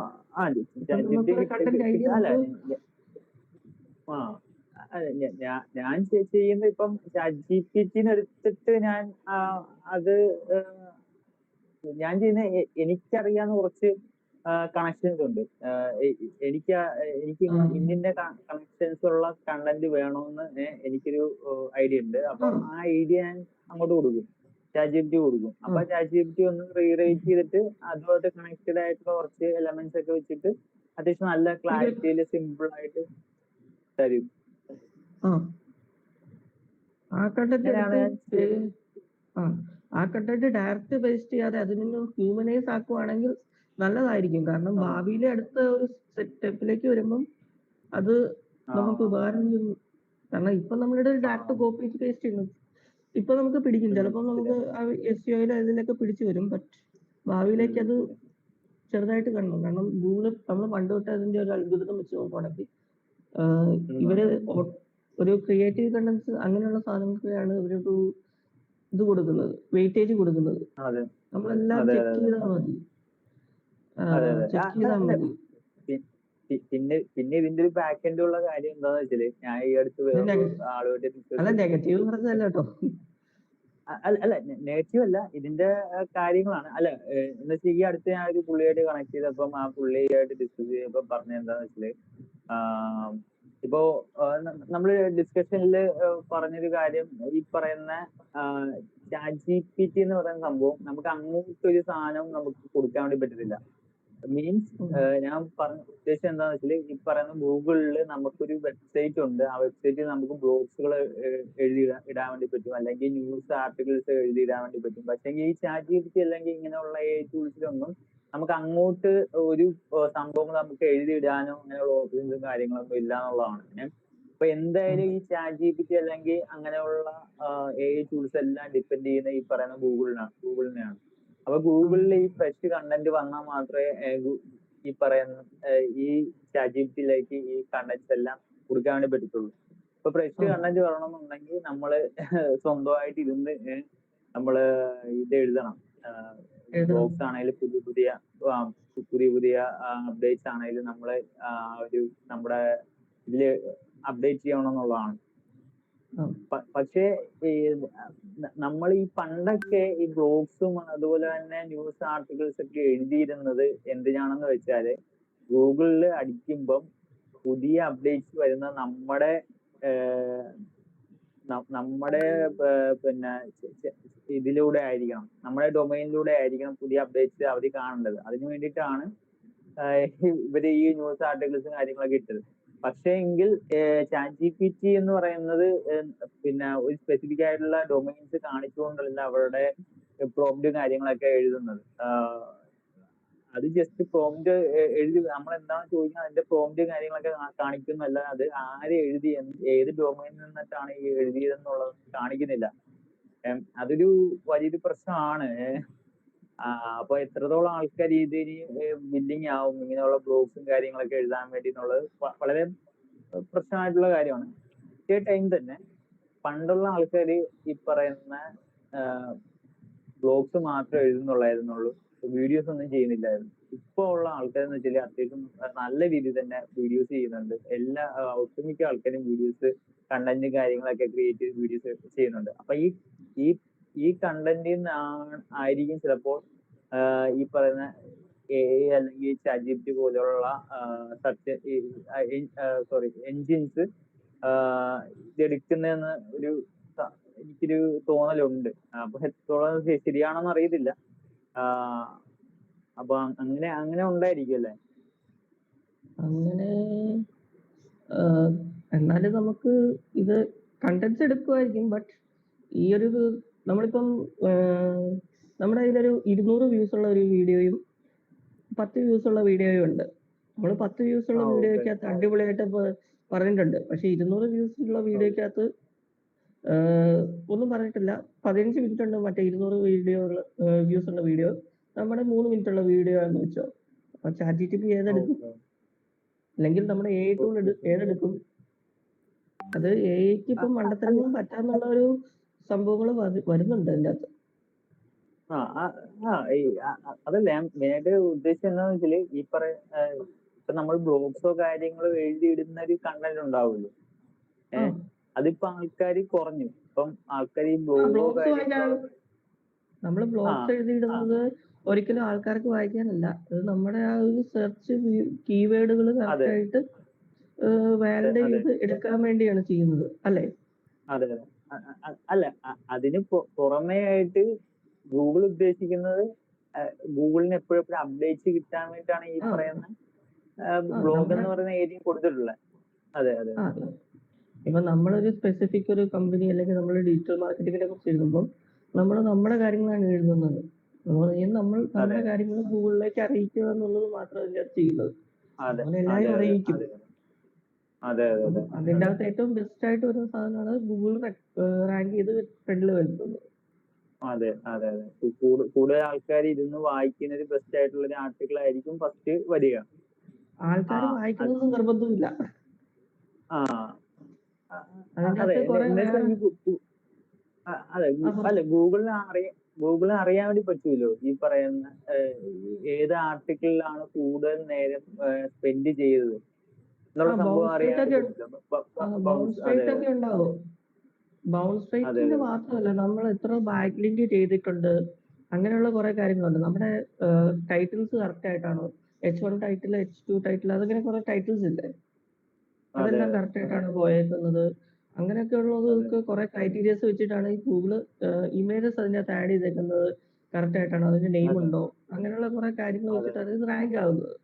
ഞാൻ ചെയ്യുന്നത് ഇപ്പം ChatGPT എടുത്തിട്ട് ഞാൻ അത് ഞാൻ ചെയ്യുന്ന എനിക്കറിയാവുന്ന കുറച്ച് കണക്ഷൻസ് ഉണ്ട്. എനിക്ക് ഇന്നിന്റെ കണക്ഷൻസ് ഉള്ള കണ്ടന്റ് വേണമെന്ന് എനിക്കൊരു ഐഡിയ ഉണ്ട്. അപ്പൊ ആ ഐഡിയ ഞാൻ അങ്ങോട്ട് കൊടുക്കും, ChatGPT കൊടുക്കും. അപ്പൊ ChatGPT ഒന്ന് റീറൈറ്റ് ചെയ്തിട്ട് അതുമായിട്ട് കണക്റ്റഡ് ആയിട്ടുള്ള കുറച്ച് എലമെന്റ്സ് ഒക്കെ വെച്ചിട്ട് അത്യാവശ്യം നല്ല ക്ലാരിറ്റിയിൽ സിമ്പിൾ ആയിട്ട് തരും. ആ കണ്ടന്റ് ഡയറക്റ്റ് പേസ്റ്റ് ചെയ്യാതെ അതിനൊന്ന് ഹ്യൂമനൈസ് ആക്കുവാണെങ്കിൽ നല്ലതായിരിക്കും. കാരണം ഭാവിയിലെ അടുത്ത ഒരു സ്റ്റെപ്പിലേക്ക് വരുമ്പം അത് നമുക്ക് ഉപകാരം ചെയ്യുന്നു. കാരണം ഇപ്പൊ നമ്മളുടെ ഡയറക്റ്റ് കോപ്പി പേസ്റ്റ് ചെയ്യുന്നു, ഇപ്പൊ നമുക്ക് പിടിക്കും, ചിലപ്പോൾ നമുക്ക് SEOയിലോ ഇതിലൊക്കെ പിടിച്ചു വരും. ബട്ട് ഭാവിയിലേക്ക് അത് ചെറുതായിട്ട് കാണണം. കാരണം ഗൂഗിള് നമ്മൾ പണ്ട് തൊട്ട് അതിന്റെ ഒരു അത്ഭുതം വെച്ച് നോക്കുവാണെങ്കിൽ ഇവര് ഒരു ക്രിയേറ്റീവ് കണ്ടന്റ്സ് അങ്ങനെയുള്ള സാധനങ്ങൾക്കാണ് ഇവരൊരു ഇത് കൊടുക്കുന്നത്, വെയിറ്റേജ് കൊടുക്കുന്നത്. നമ്മളെല്ലാം ചെക്ക് ചെയ്താൽ മതി. പിന്നെ ഇതിന്റെ ഒരു ബാക്ക് എൻഡ് ഉള്ള കാര്യം എന്താന്ന് വെച്ചാല്, ഞാൻ ഈ അടുത്ത് അല്ല നെഗറ്റീവ് പറഞ്ഞല്ല കേട്ടോ, അല്ല നെഗറ്റീവ് അല്ല, ഇതിന്റെ കാര്യങ്ങളാണ്. അല്ല എന്ന് വെച്ചാൽ ഈ അടുത്ത് ഞാൻ ഒരു പുള്ളിയായിട്ട് കണക്ട് ചെയ്തപ്പം ആ പുള്ളിയായിട്ട് ഡിസ്കസ് ചെയ്തപ്പോ പറഞ്ഞ എന്താന്ന് വെച്ചാല്, ഇപ്പോ നമ്മള് ഡിസ്കഷനിൽ പറഞ്ഞൊരു കാര്യം, ഈ പറയുന്ന ChatGPT എന്ന് പറയുന്ന സംഭവം നമുക്ക് അങ്ങോട്ടൊരു സാധനം നമുക്ക് കൊടുക്കാൻ വേണ്ടി പറ്റത്തില്ല. മീൻസ് ഞാൻ പറഞ്ഞ ഉദ്ദേശം എന്താന്ന് വെച്ചാല്, ഈ പറയുന്ന ഗൂഗിളിൽ നമുക്കൊരു വെബ്സൈറ്റ് ഉണ്ട്. ആ വെബ്സൈറ്റിൽ നമുക്ക് ബ്ലോഗ്സുകൾ ഇടാൻ വേണ്ടി പറ്റും, അല്ലെങ്കിൽ ന്യൂസ് ആർട്ടിക്കിൾസ് എഴുതിയിടാൻ വേണ്ടി പറ്റും. പക്ഷേ ഈ ChatGPT അല്ലെങ്കിൽ ഇങ്ങനെയുള്ള ടൂൾസിലൊന്നും നമുക്ക് അങ്ങോട്ട് ഒരു സംഭവങ്ങൾ നമുക്ക് എഴുതിയിടാനോ അങ്ങനെയുള്ള ഓപ്ഷൻസും കാര്യങ്ങളൊന്നും ഇല്ല എന്നുള്ളതാണ്. അപ്പൊ എന്തായാലും ഈ ChatGPT അല്ലെങ്കിൽ അങ്ങനെയുള്ള ടൂൾസ് എല്ലാം ഡിപ്പെൻഡ് ചെയ്യുന്ന ഈ പറയുന്ന ഗൂഗിളിനെയാണ്. അപ്പൊ ഗൂഗിളിൽ ഈ ഫ്രഷ് കണ്ടന്റ് വന്നാൽ മാത്രമേ ഈ പറയുന്ന ഈ ChatGPTയിലേക്ക് ഈ കണ്ടന്റ്സ് എല്ലാം കൊടുക്കാൻ വേണ്ടി പറ്റത്തുള്ളൂ. ഇപ്പൊ ഫ്രഷ് കണ്ടന്റ് വരണമെന്നുണ്ടെങ്കിൽ നമ്മള് സ്വന്തമായിട്ട് ഇരുന്ന് നമ്മള് ഇത് എഴുതണം. ബ്ലോഗ്സ് ആണെങ്കിലും പുതിയ അപ്ഡേറ്റ്സ് ആണെങ്കിലും നമ്മള് ഒരു നമ്മുടെ ഇതില് അപ്ഡേറ്റ് ചെയ്യണം എന്നുള്ളതാണ്. പക്ഷേ നമ്മൾ ഈ പണ്ടൊക്കെ ഈ ബ്ലോഗ്സും അതുപോലെ തന്നെ ന്യൂസ് ആർട്ടിക്കിൾസ് ഒക്കെ എഴുതിയിരുന്നത് എന്തിനാണെന്ന് വെച്ചാല്, ഗൂഗിളിൽ അടിക്കുമ്പം പുതിയ അപ്ഡേറ്റ്സ് വരുന്ന നമ്മുടെ പിന്നെ ഇതിലൂടെ ആയിരിക്കണം, നമ്മുടെ ഡൊമൈനിലൂടെ ആയിരിക്കണം പുതിയ അപ്ഡേറ്റ്സ് അവർ കാണേണ്ടത്. അതിനു വേണ്ടിയിട്ടാണ് ഇവര് ഈ ന്യൂസ് ആർട്ടിക്കിൾസും കാര്യങ്ങളൊക്കെ ഇട്ടത്. പക്ഷേ എങ്കിൽ ChatGPT എന്ന് പറയുന്നത് പിന്നെ ഒരു സ്പെസിഫിക് ആയിട്ടുള്ള ഡൊമൈൻസ് കാണിച്ചുകൊണ്ടല്ല അവരുടെ പ്രോംപ്റ്റ് കാര്യങ്ങളൊക്കെ എഴുതുന്നത്. അത് ജസ്റ്റ് പ്രോംപ്റ്റ് എഴുതി നമ്മൾ എന്താണ് ചോദിക്കുന്നത് അതിന്റെ പ്രോംപ്റ്റ് കാര്യങ്ങളൊക്കെ കാണിക്കുന്നല്ല, അത് ആര് എഴുതി ഏത് ഡൊമൈനിൽ നിന്നിട്ടാണ് ഈ എഴുതിയതെന്നുള്ളത് കാണിക്കുന്നില്ല. അതൊരു വലിയൊരു പ്രശ്നമാണ്. അപ്പൊ എത്രത്തോളം ആൾക്കാർ ഇതിന് ബില്ലിങ് ആവും ഇങ്ങനെയുള്ള ബ്ലോഗ്സും കാര്യങ്ങളൊക്കെ എഴുതാൻ വേണ്ടി എന്നുള്ളത് വളരെ പ്രശ്നമായിട്ടുള്ള കാര്യമാണ്. അതേ ടൈം തന്നെ പണ്ടുള്ള ആൾക്കാർ ഈ പറയുന്ന ബ്ലോഗ്സ് മാത്രം എഴുതുന്നുള്ളായിരുന്നുള്ളൂ, വീഡിയോസ് ഒന്നും ചെയ്യുന്നില്ലായിരുന്നു. ഇപ്പൊ ഉള്ള ആൾക്കാരെന്ന് വെച്ചാൽ അത്യാവശ്യം നല്ല രീതിയിൽ തന്നെ വീഡിയോസ് ചെയ്യുന്നുണ്ട്. ഒട്ടുമിക്ക ആൾക്കാരും വീഡിയോസ് കണ്ടന്റ് കാര്യങ്ങളൊക്കെ ക്രിയേറ്റ് ചെയ്ത് വീഡിയോസ് ചെയ്യുന്നുണ്ട്. അപ്പൊ ഈ കണ്ടന്റിൽ ആയിരിക്കും ചിലപ്പോൾ ഈ പറയുന്ന AI അല്ലെങ്കിൽ ChatGPT പോലെയുള്ള എൻജിൻസ് ഇതെടുക്കുന്നതെന്ന് എനിക്കൊരു തോന്നലുണ്ട്. അപ്പൊ എത്രത്തോളം ശരിയാണെന്ന് അറിയത്തില്ല. അപ്പൊ അങ്ങനെ ഉണ്ടായിരിക്കും അല്ലേ? അങ്ങനെ എന്നാലും നമുക്ക് ഇത് കണ്ടന്റ്സ് എടുക്കുമായിരിക്കും. ബട്ട് ഈ ഒരു നമ്മളിപ്പം നമ്മുടെ കയ്യിലൊരു 200 വ്യൂസ് ഉള്ള ഒരു വീഡിയോയും 10 വ്യൂസ് ഉള്ള വീഡിയോയും ഉണ്ട്. നമ്മൾ 10 വ്യൂസ് ഉള്ള വീഡിയോയ്ക്കകത്ത് അടിപൊളിയായിട്ട് പറഞ്ഞിട്ടുണ്ട്. പക്ഷെ 200 വ്യൂസ് ഉള്ള വീഡിയോയ്ക്കകത്ത് ഒന്നും പറഞ്ഞിട്ടില്ല. 15 മിനിറ്റ് ഉണ്ട് മറ്റേ 200 വ്യൂസ് ഉള്ള വീഡിയോ, നമ്മുടെ 3 മിനിറ്റ് ഉള്ള വീഡിയോ ആണെന്ന് വെച്ചോ. അപ്പൊ ChatGPT ഏതെടുക്കും? അല്ലെങ്കിൽ നമ്മുടെ AI ടൂൾ ഏതെടുക്കും? അത് AIക്ക് ഇപ്പം മണ്ടത്തരങ്ങളും പറ്റാന്നുള്ള ഒരു സംഭവങ്ങൾ വരുന്നുണ്ട് അതിൻ്റെ അകത്ത്. അതല്ല ഞാൻ മെയിനായിട്ട് ഉദ്ദേശിച്ചത് എന്താന്ന് വെച്ചാല്, ഇപ്പൊ നമ്മൾ ബ്ലോഗ്സോ കാര്യങ്ങളോ എഴുതിയിടുന്ന ഒരു കണ്ടന്റ് ഉണ്ടാവുമല്ലോ. ആ അതിപ്പോ ആൾക്കാർ കുറഞ്ഞു. ഇപ്പം ആൾക്കാർ ഈ ആ ബ്ലോഗോ ബ്ലോഗ്സ് വായിക്കാൻ കാര്യങ്ങളോ നമ്മൾ ആ ബ്ലോഗ്സ് ആ എഴുതിയിടുന്നത് ഒരിക്കലും ആൾക്കാർക്ക് വായിക്കാനല്ല. അത് നമ്മുടെ ആ ഒരു സെർച്ച് കീവേഡുകൾ അതെ കറക്റ്റായിട്ട് അതെ വാലിഡേറ്റ് അതെ ചെയ്ത് എടുക്കാൻ വേണ്ടിയാണ് ചെയ്യുന്നത് അല്ലേ? അതെ അതെ അല്ല അതിന് പുറമേ ആയിട്ട് ഗൂഗിൾ ഉദ്ദേശിക്കുന്നത് ഗൂഗിളിന് എപ്പോഴും അപ്ഡേറ്റ്സ് കിട്ടാൻ വേണ്ടിയിട്ടാണ് ഈ ആ പറയുന്ന ആ ബ്ലോഗ് നമ്മുടെ എന്ന് പറയുന്ന ഏരിയ കൊടുത്തിട്ടുള്ളത്. അതെ അതെ ആ ഇപ്പൊ നമ്മളൊരു സ്പെസിഫിക് ഒരു കമ്പനി അല്ലെങ്കിൽ നമ്മൾ ഡിജിറ്റൽ മാർക്കറ്റിങ്ങിനെ കുറിച്ച് എഴുതുമ്പോൾ നമ്മൾ നമ്മുടെ കാര്യങ്ങളാണ് എഴുതുന്നത്. എന്ന് പറഞ്ഞാൽ നമ്മൾ അതെ നമ്മുടെ കാര്യങ്ങൾ ഗൂഗിളിലേക്ക് അറിയിക്കുക എന്നുള്ളത് മാത്രമല്ല ഇതിനകത്ത് ചെയ്യുന്നത്. അതെ അതുപോലെ അതെ എല്ലാവരും അതെ അറിയിക്കും. അതെ അതെ അതെ അപ്പം അതെ അതിൻ്റെ അകത്ത് ഏറ്റവും ബെസ്റ്റ് ആയിട്ട് വരുന്ന സാധനമാണ് ഗൂഗിൾ റാങ്ക് ചെയ്ത് ഫ്രണ്ടിൽ വരുന്നത്. അതെ അതെ അതെ കൂടുതൽ ആൾക്കാർ ഇരുന്ന് വായിക്കുന്ന ബെസ്റ്റ് ആയിട്ടുള്ള ഒരു ആർട്ടിക്കിൾ ആയിരിക്കും ഫസ്റ്റ് വരിക. ആൾക്കാർ അത് വായിക്കണമെന്ന് നിർബന്ധമില്ല. ആ ആ, അതിൻ്റെ അതെ അകത്ത് കുറെ എന്നുവെച്ചാൽ വേറെ അതെ അല്ല ഗൂഗിളിന് അറിയാൻ വേണ്ടി പറ്റൂലോ ഈ പറയുന്ന ഏത് ആർട്ടിക്കിളിലാണ് കൂടുതൽ നേരം സ്പെൻഡ് ചെയ്തത് എന്നുള്ള സംഭവം ബൗൺസ് അറിയാൻ റേറ്റ് വേണ്ടി ഒക്കെ പറ്റില്ല. ബൗൺസ് അതെ റേറ്റ് ഒക്കെ ഉണ്ടാവും. ബൗൺസ് അതെ റേറ്റിന്റെ അതെ മാത്രമല്ല, നമ്മൾ എത്ര ബാക്ക് ലിങ്ക് ചെയ്തിട്ടുണ്ട്, അങ്ങനെയുള്ള കുറെ കാര്യങ്ങളുണ്ട്. നമ്മുടെ ടൈറ്റിൽസ് കറക്റ്റ് ആയിട്ടാണോ, H1 ടൈറ്റിൽ, H2 ടൈറ്റിൽ, അതങ്ങനെ കുറെ ടൈറ്റിൽസ് ഇല്ലേ, അതെ അതെല്ലാം കറക്റ്റ് ആയിട്ടാണ് പോയേക്കുന്നത്. അങ്ങനെയൊക്കെ അതെ ഉള്ളതൊക്കെ കുറെ ക്രൈറ്റീരിയസ് വെച്ചിട്ടാണ് ഈ ഗൂഗിള് ഇമേജസ് അതിനകത്ത് ആഡ് ചെയ്തേക്കുന്നത് കറക്റ്റ് ആയിട്ടാണോ, അതിന്റെ നെയിം അതെ ഉണ്ടോ, അങ്ങനെയുള്ള കുറെ കാര്യങ്ങൾ അതെ വെച്ചിട്ടാണ് ഇത് റാങ്ക് ആവുന്നത്.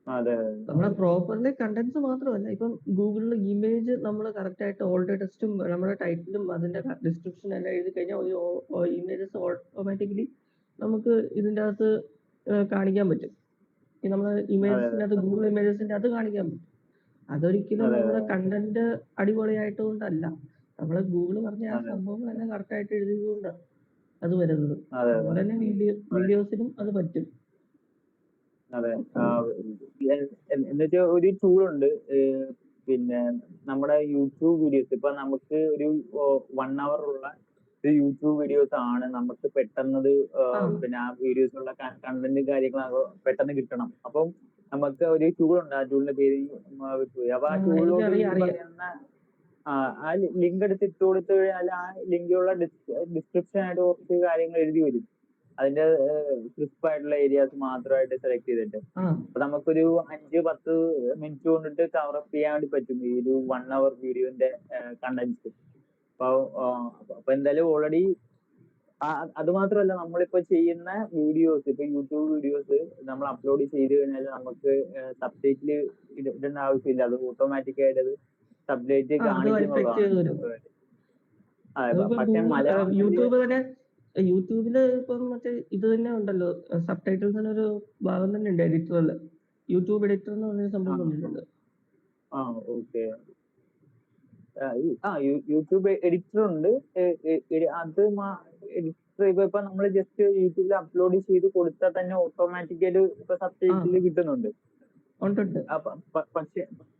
അതെ നമ്മുടെ പ്രോപ്പർലി കണ്ടന്റ്സ് മാത്രമല്ല, ഇപ്പം ഗൂഗിളിൽ ഇമേജ് നമ്മൾ കറക്റ്റ് ആയിട്ട് ഓൾഡ് ടെക്സ്റ്റും നമ്മുടെ ടൈറ്റിലും അതിന്റെ ഡിസ്ക്രിപ്ഷൻ എല്ലാം എഴുതി കഴിഞ്ഞാൽ ഒരു ഇമേജസ് ഓട്ടോമാറ്റിക്കലി നമുക്ക് ഇതിൻ്റെ അകത്ത് കാണിക്കാൻ പറ്റും. ഈ നമ്മുടെ അതെ ഇമേജസിന്റെ അകത്ത്, ഗൂഗിൾ ഇമേജസിന്റെ അത് കാണിക്കാൻ പറ്റും. അതൊരിക്കലും അതെ നമ്മുടെ കണ്ടന്റ് അടിപൊളിയായിട്ടുകൊണ്ടല്ല, നമ്മള് ഗൂഗിൾ പറഞ്ഞ ആ അതെ സംഭവങ്ങളെല്ലാം കറക്റ്റ് ആയിട്ട് എഴുതിയതുകൊണ്ടാണ് അത് വരുന്നത്. അതെ അതുപോലെ തന്നെ അതെ വീഡിയോസിനും അത് പറ്റും. അതെ എന്നുവെച്ചാൽ ഒരു ടൂൾ ഉണ്ട്. പിന്നെ നമ്മുടെ യൂട്യൂബ് വീഡിയോസ് ഇപ്പൊ നമുക്ക് ഒരു 1 hour ഉള്ള ഒരു യൂട്യൂബ് വീഡിയോസ് ആണ് നമുക്ക് പെട്ടെന്നത് ആ പിന്നെ ആ വീഡിയോസിലുള്ള കണ്ടന്റ് കാര്യങ്ങളൊക്കെ പെട്ടെന്ന് കിട്ടണം. അപ്പം നമുക്ക് ഒരു ടൂൾ ഉണ്ട്, ആ ടൂളിന്റെ പേര് വിട്ടുപോയി. അപ്പൊ ആ ടൂളിലോട്ട് ഈ എനിക്കറിയാം. പറയുന്ന ആ ലിങ്ക് എടുത്ത് ഇട്ട് കൊടുത്തു കഴിഞ്ഞാൽ ആ ലിങ്കിലുള്ള ഡിസ്ക്രിപ്ഷൻ ആയിട്ട് കുറച്ച് കാര്യങ്ങൾ എഴുതി വരും. അതിന്റെ ക്രിസ്പ് ആയിട്ടുള്ള ഏരിയാസ് മാത്രമായിട്ട് സെലക്ട് ചെയ്തിട്ട് ആ അപ്പൊ നമുക്കൊരു 5-10 മിനിറ്റ് കൊണ്ടിട്ട് കവർ അപ്പ് ചെയ്യാൻ വേണ്ടി പറ്റും ഈ ഒരു 1 hour വീഡിയോന്റെ കണ്ടന്റ്സ്. അപ്പൊ അപ്പൊ എന്തായാലും ഓൾറെഡി അത് മാത്രമല്ല നമ്മളിപ്പോ ചെയ്യുന്ന വീഡിയോസ്, ഇപ്പൊ യൂട്യൂബ് വീഡിയോസ് നമ്മൾ അപ്ലോഡ് ചെയ്ത് കഴിഞ്ഞാൽ നമുക്ക് സബ്ടൈറ്റിൽ ഇടേണ്ട ആവശ്യമില്ല. അത് ഓട്ടോമാറ്റിക് ആയിട്ട് അത് സബ്ടൈറ്റ് അത് എഫക്ട് ചെയ്ത് വരും. കാണിക്കുന്നുള്ളതാണ്. അതിപ്പോ പക്ഷെ ഗൂഗിൾ മലയാളം വീഡിയോ യൂട്യൂബ് തന്നെ, യൂട്യൂബില് ഇപ്പം മറ്റേ ഇത് തന്നെ ഉണ്ടല്ലോ, സബ് ടൈറ്റിൽസിന് ഒരു ഭാഗം തന്നെ ഉണ്ട് എഡിറ്ററിൽ. യൂട്യൂബ് എഡിറ്റർ എന്ന് പറഞ്ഞ സംഭവം വന്നിട്ടുണ്ട്. ഓക്കെ. യൂട്യൂബ് എഡിറ്റർ ഉണ്ട്. അത് എഡിറ്റർ ഇപ്പൊ നമ്മൾ ജസ്റ്റ് യൂട്യൂബിൽ അപ്ലോഡ് ചെയ്ത് കൊടുത്താൽ തന്നെ ഓട്ടോമാറ്റിക്കലി ഇപ്പൊ ആ സബ്ടൈറ്റിൽ കിട്ടുന്നുണ്ട്. ഉണ്ട്.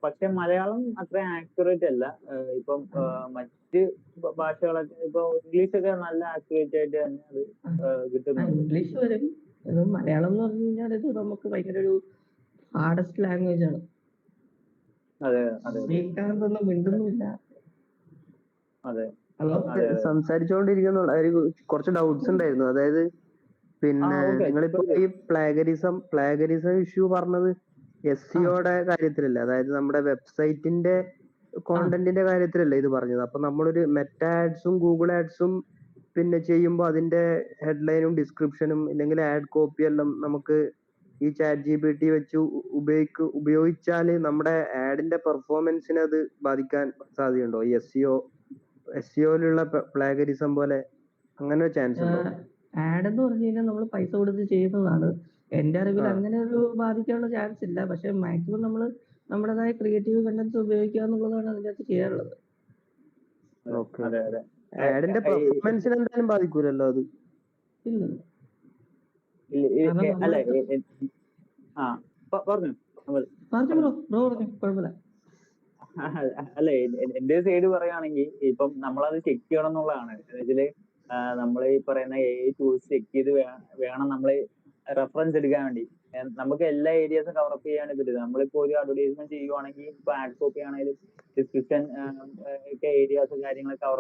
പക്ഷെ മലയാളം അത്ര ആക്യുറേറ്റ് അല്ല. ഇപ്പം മറ്റ് ഭാഷകളൊക്കെ ഇപ്പൊ ഇംഗ്ലീഷൊക്കെ നല്ല ആക്യുറേറ്റ് ആയിട്ട് തന്നെ അത് കിട്ടുന്നുണ്ട്. ഇംഗ്ലീഷ് വരും. ഇത് മലയാളം എന്ന് പറഞ്ഞു കഴിഞ്ഞാൽ ഇത് നമുക്ക് ഭയങ്കര ഒരു ഹാർഡസ്റ്റ് ലാംഗ്വേജ് ആണ്. അതെ അതെ സ്പീക്കാർക്കൊന്നും മിണ്ടുന്നില്ല. അതെ ഹലോ, അതെ അതെ സംസാരിച്ചുകൊണ്ടിരിക്കുന്ന കുറച്ച് ഡൗട്ട്സ് ഉണ്ടായിരുന്നു. അതായത് പിന്നെ ഓക്കെ നിങ്ങളിപ്പോ ഈ പ്ലാഗരിസം ഇഷ്യൂ പറഞ്ഞത് ആ SEOയുടെ കാര്യത്തിലല്ലേ, അതായത് നമ്മുടെ വെബ്സൈറ്റിന്റെ ആ കോണ്ടന്റിന്റെ കാര്യത്തിലല്ലേ ഇത് പറഞ്ഞത്. അപ്പൊ നമ്മളൊരു മെറ്റ ആഡ്സും ഗൂഗിൾ ആഡ്സും പിന്നെ ചെയ്യുമ്പോൾ അതിന്റെ ഹെഡ്ലൈനും ഡിസ്ക്രിപ്ഷനും ഇല്ലെങ്കിൽ ആഡ് കോപ്പി എല്ലാം നമുക്ക് ഈ ChatGPT വെച്ച് ഉപയോഗിച്ചാൽ നമ്മുടെ ആഡിന്റെ പെർഫോമൻസിനെ അത് ബാധിക്കാൻ സാധ്യതയുണ്ടോ? ഈ SEOയിലുള്ള പ്ലാഗരിസം പോലെ അങ്ങനെ ഒരു ചാൻസ് ഉണ്ടോ? ആഡ് എന്ന് പറഞ്ഞു കഴിഞ്ഞാൽ നമ്മൾ പൈസ കൊടുത്ത് ചെയ്യുന്നതാണ്. എൻ്റെ അറിവിൽ ആ അങ്ങനെ ഒരു ബാധിക്കാനുള്ള ചാൻസ് ഇല്ല. പക്ഷെ മാക്സിമം നമ്മൾ നമ്മുടേതായ ക്രിയേറ്റീവ് കണ്ടന്റ്സ് ഉപയോഗിക്കുക എന്നുള്ളതാണ് അതിൻ്റെ അകത്ത് ചെയ്യാറുള്ളത്. ഓക്കെ അതെ ഓക്കെ. അതെ ആഡിന്റെ പെർഫോമൻസിനെ എന്തായാലും ബാധിക്കൂലല്ലോ അത്? ഇല്ല, ഇല്ല, കാരണം അല്ല നമ്മൾ പറഞ്ഞു പറഞ്ഞു പറഞ്ഞു. ബ്രോ പറഞ്ഞു, കുഴപ്പമില്ല. അല്ല എന്റെ സൈഡ് പറയുകയാണെങ്കിൽ ഇപ്പം നമ്മളത് ചെക്ക് ചെയ്യണം എന്നുള്ളതാണ്. എന്നുവെച്ചാല് നമ്മൾ ഈ പറയുന്ന AI ടൂൾസ് ചെക്ക് ചെയ്ത് വേണം നമ്മൾ റെഫറൻസ് എടുക്കാൻ വേണ്ടി. നമുക്ക് എല്ലാ ഏരിയാസും കവർ അപ്പ് ചെയ്യാൻ പറ്റും. നമ്മളിപ്പോ ഒരു അഡ്വർടൈസ്മെന്റ് ചെയ്യുവാണെങ്കിൽ ഇപ്പൊ ആഡ് കോപ്പി ആണെങ്കിലും ഡിസ്ക്രിപ്ഷൻ ഒക്കെ ഏരിയാസ് കാര്യങ്ങളൊക്കെ കവർ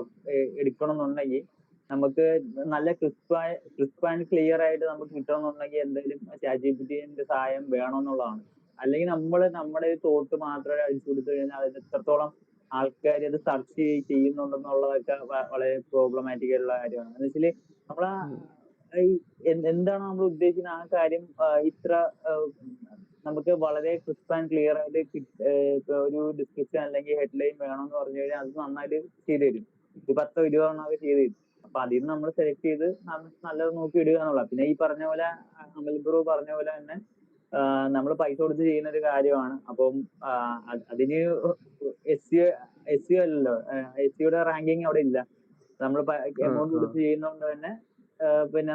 എടുക്കണം എന്നുണ്ടെങ്കിൽ നമുക്ക് നല്ല ക്രിസ്പ് ആൻഡ് ക്ലിയർ ആയിട്ട് നമുക്ക് കിട്ടണമെന്നുണ്ടെങ്കിൽ എന്തായാലും ChatGPT-ന്റെ സഹായം വേണമെന്നുള്ളതാണ്. അല്ലെങ്കിൽ നമ്മുടെ തോട്ട് മാത്രമേ അടിച്ചു കൊടുത്തു കഴിഞ്ഞാൽ അതിന് എത്രത്തോളം ആൾക്കാർ അത് സെർച്ച് ചെയ്യുന്നുണ്ടെന്നുള്ളതൊക്കെ വളരെ പ്രോബ്ലമാറ്റിക് ആയിട്ടുള്ള കാര്യമാണ്. എന്ന് വെച്ചാല് നമ്മളാ എന്താണ് നമ്മൾ ഉദ്ദേശിക്കുന്ന ആ കാര്യം ഇത്ര നമുക്ക് വളരെ ക്രിസ്പ് ആൻഡ് ക്ലിയർ ആയിട്ട് ഒരു ഡിസ്ക്രിപ്ഷൻ അല്ലെങ്കിൽ ഹെഡ്ലൈൻ വേണമെന്ന് പറഞ്ഞു കഴിഞ്ഞാൽ അത് നന്നായിട്ട് ചെയ്തു തരും. 10-20 തവണ അത് ചെയ്തു തരും. അപ്പൊ അതിൽ നിന്ന് നമ്മൾ സെലക്ട് ചെയ്ത് നല്ലത് നോക്കി ഇടുക എന്നുള്ളത്. പിന്നെ ഈ പറഞ്ഞ പോലെ അമൽ ബ്രോ പറഞ്ഞ പോലെ തന്നെ നമ്മൾ പൈസ കൊടുത്ത് ചെയ്യുന്ന ഒരു കാര്യമാണ്. അപ്പം അതിന് SEO അല്ലല്ലോ, SEOയുടെ റാങ്കിങ് അവിടെ ഇല്ല. നമ്മൾ എമൗണ്ട് കൊടുത്ത് ചെയ്യുന്നതുകൊണ്ട് തന്നെ പിന്നെ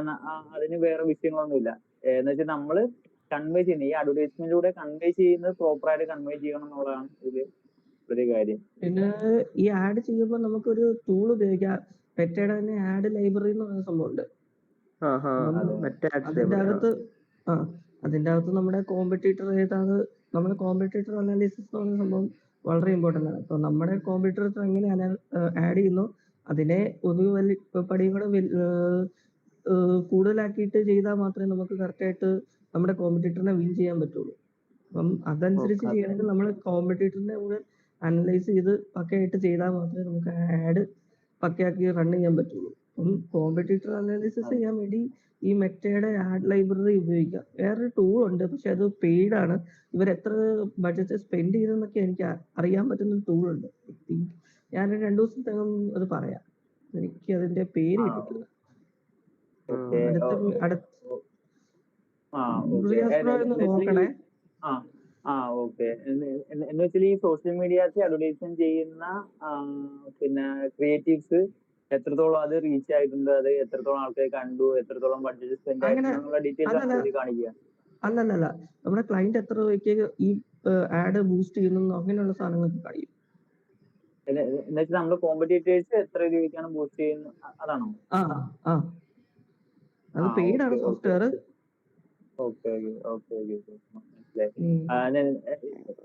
അതിന് വേറെ വിഷയങ്ങളൊന്നുമില്ല. എന്ന് വെച്ചാൽ നമ്മള് കൺവേ ചെയ്യുന്നത് ഈ അഡ്വർടൈസ്മെന്റിലൂടെ കൺവേ ചെയ്യുന്നത് പ്രോപ്പറായിട്ട് കൺവേ ചെയ്യണം എന്നുള്ളതാണ് ഒരു കാര്യം. പിന്നെ ഈ ആഡ് ചെയ്യുമ്പോൾ നമുക്കൊരു ടൂൾ ഉപയോഗിക്കാം. മെറ്റയുടെ തന്നെ ആഡ് ലൈബ്രറി എന്ന് പറയുന്ന സംഭവമുണ്ട്. അതിന്റെ അകത്ത് നമ്മുടെ കോമ്പറ്റീറ്റർ ഏതാണ്, നമ്മുടെ കോമ്പറ്റീറ്റർ അനാലിസിസ് എന്ന് പറയുന്ന സംഭവം വളരെ ഇമ്പോർട്ടന്റ് ആണ്. അപ്പൊ നമ്മുടെ കോമ്പറ്റീറ്റർ എങ്ങനെ ആഡ് ചെയ്യുന്നു അതിനെ ഒരു പടിയും കൂടെ കൂടുതലാക്കിയിട്ട് ചെയ്താൽ മാത്രമേ നമുക്ക് കറക്റ്റ് ആയിട്ട് നമ്മുടെ കോമ്പറ്റീറ്ററിനെ വിൻ ചെയ്യാൻ പറ്റുള്ളൂ. അപ്പം അതനുസരിച്ച് ചെയ്യണമെങ്കിൽ നമ്മൾ കോമ്പറ്റീറ്ററിനെ കൂടെ അനലൈസ് ചെയ്ത് പക്കയായിട്ട് ചെയ്താൽ മാത്രമേ നമുക്ക് ആഡ് പക്കയാക്കി റൺ ചെയ്യാൻ പറ്റുള്ളൂ. അപ്പം കോമ്പറ്റീറ്റർ അനാലിസിസ് ചെയ്യാൻ വേണ്ടി ഈ മെറ്റയുടെ ആഡ് ലൈബ്രറി ഉപയോഗിക്കാം. വേറൊരു ടൂൾ ഉണ്ട്, പക്ഷെ അത് പെയ്ഡ് ആണ്. ഇവർ എത്ര ബഡ്ജറ്റ് സ്പെൻഡ് ചെയ്തെന്നൊക്കെ എനിക്ക് അറിയാൻ പറ്റുന്ന ഒരു ടൂൾ ഉണ്ട്. ഞാൻ 2 ദിവസത്തിനകം അത് പറയാം. എനിക്ക് അതിന്റെ പേര് കിട്ടിയിട്ടില്ല. നോക്കണേ. ഓക്കെ. എന്ന് വെച്ചാൽ ഈ സോഷ്യൽ മീഡിയാസ് അഡ്വർടൈസ്മെന്റ് ചെയ്യുന്ന പിന്നെ ക്രിയേറ്റീവ്സ് എത്രത്തോളം അത് റീച്ച് ആയിട്ടുണ്ട്, അത് എത്രത്തോളം ആൾക്കാർ കണ്ടു, എത്രത്തോളം ബഡ്ജറ്റ് സ്പെൻഡ് ആയിട്ടുള്ള ഡീറ്റെയിൽസ് കാണിക്കുക. അല്ലല്ല, നമ്മുടെ ക്ലയന്റ് എത്ര രൂപയ്ക്ക് ഈ ആഡ് ബൂസ്റ്റ് ചെയ്യുന്നു അങ്ങനെയുള്ള സാധനങ്ങളൊക്കെ കാണിക്കും. എന്നുവെച്ചാൽ നമ്മുടെ കോമ്പറ്റീറ്റേഴ്സ് എത്ര രൂപയ്ക്കാണ് ബൂസ്റ്റ് ചെയ്യുന്നത് അതാണോ? അത് പെയ്ഡ് ആണ് സോഫ്റ്റ്വെയർ.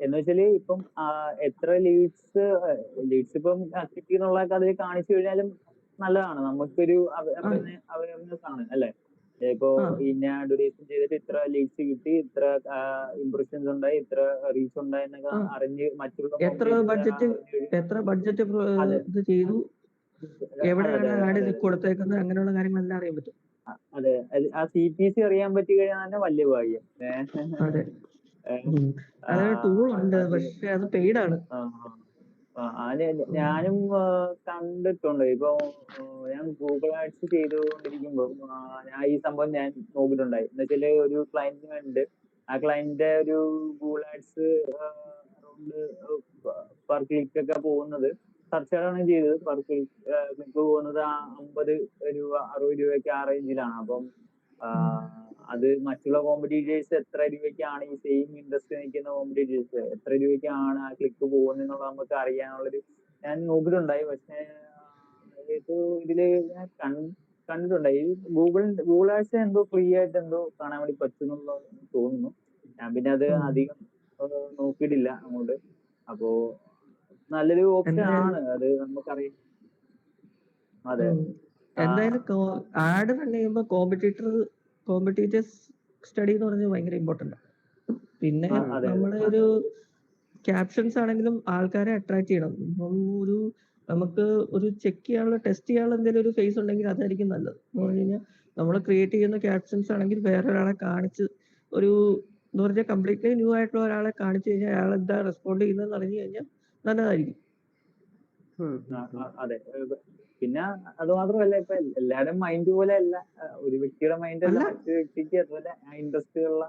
എന്ന് വെച്ചാല് ഇപ്പം എത്ര ലീഡ്സ് ഇപ്പം കിട്ടിയെന്നുള്ളതൊക്കെ അതിൽ കാണിച്ചു കഴിഞ്ഞാലും നല്ലതാണ്. നമുക്കൊരു അവയർനെസ് ആണ് അല്ലെ. ഇപ്പോ ഇന്ന അഡ്വർടൈസ്മെന്റ് ചെയ്തിട്ട് ഇത്ര ലീഡ്സ് കിട്ടി, ഇത്ര ഇംപ്രഷൻസ് ഉണ്ടായി, ഇത്ര റീച്ച് ഉണ്ടായി എന്നൊക്കെ അറിഞ്ഞ് മറ്റുള്ള എത്ര ബഡ്ജറ്റ് ഇത് ചെയ്തു, എവിടെയാണ് ആഡ് കൊടുത്തേക്കുന്നത്, അങ്ങനെയുള്ള കാര്യങ്ങളെല്ലാം അറിയാൻ പറ്റും. അതെ, ആ CPC അറിയാൻ പറ്റി കഴിഞ്ഞാൽ തന്നെ വലിയ ഭാഗ്യം. ടൂൾ ഉണ്ട്, പക്ഷെ അത് പെയ്ഡ് ആണ്. ഞാനും കണ്ടിട്ടുണ്ട്. ഇപ്പൊ ഞാൻ ഗൂഗിൾ ആഡ്സ് ചെയ്തുകൊണ്ടിരിക്കുമ്പോ ഞാൻ ഈ സംഭവം ഞാൻ നോക്കിയിട്ടുണ്ടായി. എന്ന് വെച്ചാല് ഒരു ക്ലയന്റിന് വേണ്ടി ആ ക്ലയന്റിന്റെ ഒരു Google ads around per click ഒക്കെ പോകുന്നത് സെർച്ചാണ് ചെയ്തത്. പെർ ക്ലിക്ക് പോകുന്നത് 50 രൂപ 60 രൂപയൊക്കെ ആ റേഞ്ചിലാണ്. അപ്പം അത് മറ്റുള്ള കോമ്പറ്റീറ്റേഴ്സ് എത്ര രൂപയ്ക്കാണ് ഈ സെയിം ഇൻഡസ്ട്രി നിൽക്കുന്ന കോമ്പറ്റീറ്റേഴ്സ് എത്ര രൂപയ്ക്കാണ് ആ ക്ലിക്ക് പോകുന്നത് എന്നുള്ളത് നമുക്ക് അറിയാനുള്ളൊരു ഞാൻ നോക്കിയിട്ടുണ്ടായി. പക്ഷെ ഇതില് ഞാൻ കണ്ടിട്ടുണ്ടായി. ഗൂഗിൾ ആഡ്സ് എന്തോ ഫ്രീ ആയിട്ട് എന്തോ കാണാൻ വേണ്ടി പറ്റുന്നുള്ള തോന്നുന്നു. ഞാൻ പിന്നെ അത് അധികം നോക്കിയിട്ടില്ല അങ്ങോട്ട്. അപ്പോ നല്ലൊരു ഓപ്ഷൻ ആണ് അത്, നമുക്കറിയാം. അതെ, എന്തായാലും ആഡ് റൺ ചെയ്യുമ്പോൾ കോമ്പറ്റീറ്റേഴ്സ് സ്റ്റഡി എന്ന് പറഞ്ഞാൽ ഭയങ്കര ഇമ്പോർട്ടന്റ് ആണ്. പിന്നെ നമ്മളെ ഒരു ക്യാപ്ഷൻസ് ആണെങ്കിലും ആൾക്കാരെ അട്രാക്ട് ചെയ്യണം. ഇപ്പം നമുക്ക് ഒരു ചെക്ക് ചെയ്യാനുള്ള ടെസ്റ്റ് ചെയ്യാനുള്ള എന്തെങ്കിലും ഒരു ഫേസ് ഉണ്ടെങ്കിൽ അതായിരിക്കും നല്ലത്. എന്ന് പറഞ്ഞു കഴിഞ്ഞാൽ നമ്മൾ ക്രിയേറ്റ് ചെയ്യുന്ന ക്യാപ്ഷൻസ് ആണെങ്കിൽ വേറെ ഒരാളെ കാണിച്ച് എന്ന് പറഞ്ഞാൽ കംപ്ലീറ്റ്ലി ന്യൂ ആയിട്ടുള്ള ഒരാളെ കാണിച്ചു കഴിഞ്ഞാൽ അയാൾ എന്താ റെസ്പോണ്ട് ചെയ്യുന്നതെന്ന് അറിഞ്ഞു കഴിഞ്ഞാൽ നല്ലതായിരിക്കും. അതെ, പിന്നെ അത് മാത്രമല്ല, ഇപ്പൊ എല്ലാവരും മൈൻഡ് പോലെ അല്ല. ഒരു വ്യക്തിയുടെ മൈൻഡ് അല്ല മറ്റൊരു വ്യക്തിക്ക് അതുപോലെ ഇൻട്രസ്റ്റുള്ള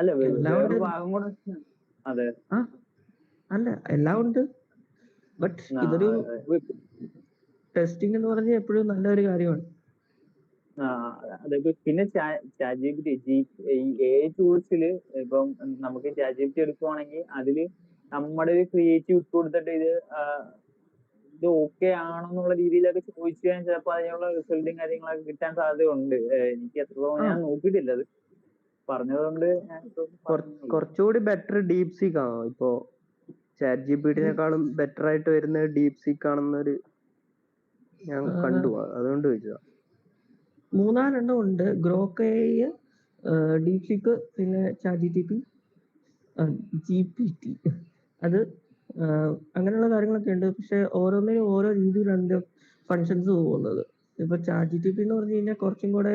അല്ല വേറെ ഭാഗം കൂടെ. അതെ, അല്ല എല്ലാം ഉണ്ട്. ബട്ട് ഇതൊരു ടെസ്റ്റിംഗ് എന്ന് പറഞ്ഞാൽ എപ്പോഴും നല്ലൊരു കാര്യമാണ്. അതെ, പിന്നെ ChatGPT ഈ AI ടൂൾസില് ഇപ്പം നമുക്ക് ChatGPT എടുക്കുവാണെങ്കിൽ അതില് നമ്മുടെ ഒരു ക്രിയേറ്റീവ് ഇട്ട് കൊടുത്തിട്ട് ഇത് ഇത് ഓക്കെ ആണെന്നുള്ള രീതിയിലൊക്കെ ചോദിച്ചു കഴിഞ്ഞാൽ ചിലപ്പോൾ അതിനുള്ള റിസൾട്ടും കാര്യങ്ങളൊക്കെ കിട്ടാൻ സാധ്യതയുണ്ട്. എനിക്ക് എത്രത്തോളം ഞാൻ നോക്കിയിട്ടില്ല അത്, പറഞ്ഞതുകൊണ്ട് ഞാൻ കുറച്ചുകൂടി ബെറ്റർ ഡീപ് സീക്ക് ആണോ ഇപ്പോ? ചാറ്റ് ജിപിടിനേക്കാളും ബെറ്റർ ആയിട്ട് വരുന്നത് ഡീപ് സീക്ക് ആണെന്നൊരു ഞാൻ കണ്ടു, അതുകൊണ്ട് ചോദിച്ചതാ. 3-4 ഉണ്ട്. ഗ്രോക്ക് AI, ഡീപ് സീക്ക്, പിന്നെ ചാറ്റ് GPT. അത് അങ്ങനെയുള്ള കാര്യങ്ങളൊക്കെ ഉണ്ട്. പക്ഷെ ഓരോന്നിനും ഓരോ രീതിയിലാണ് ഫങ്ഷൻസ് പോകുന്നത്. ഇപ്പൊ ചാറ്റ് GPT എന്ന് പറഞ്ഞു കഴിഞ്ഞാൽ കുറച്ചും കൂടെ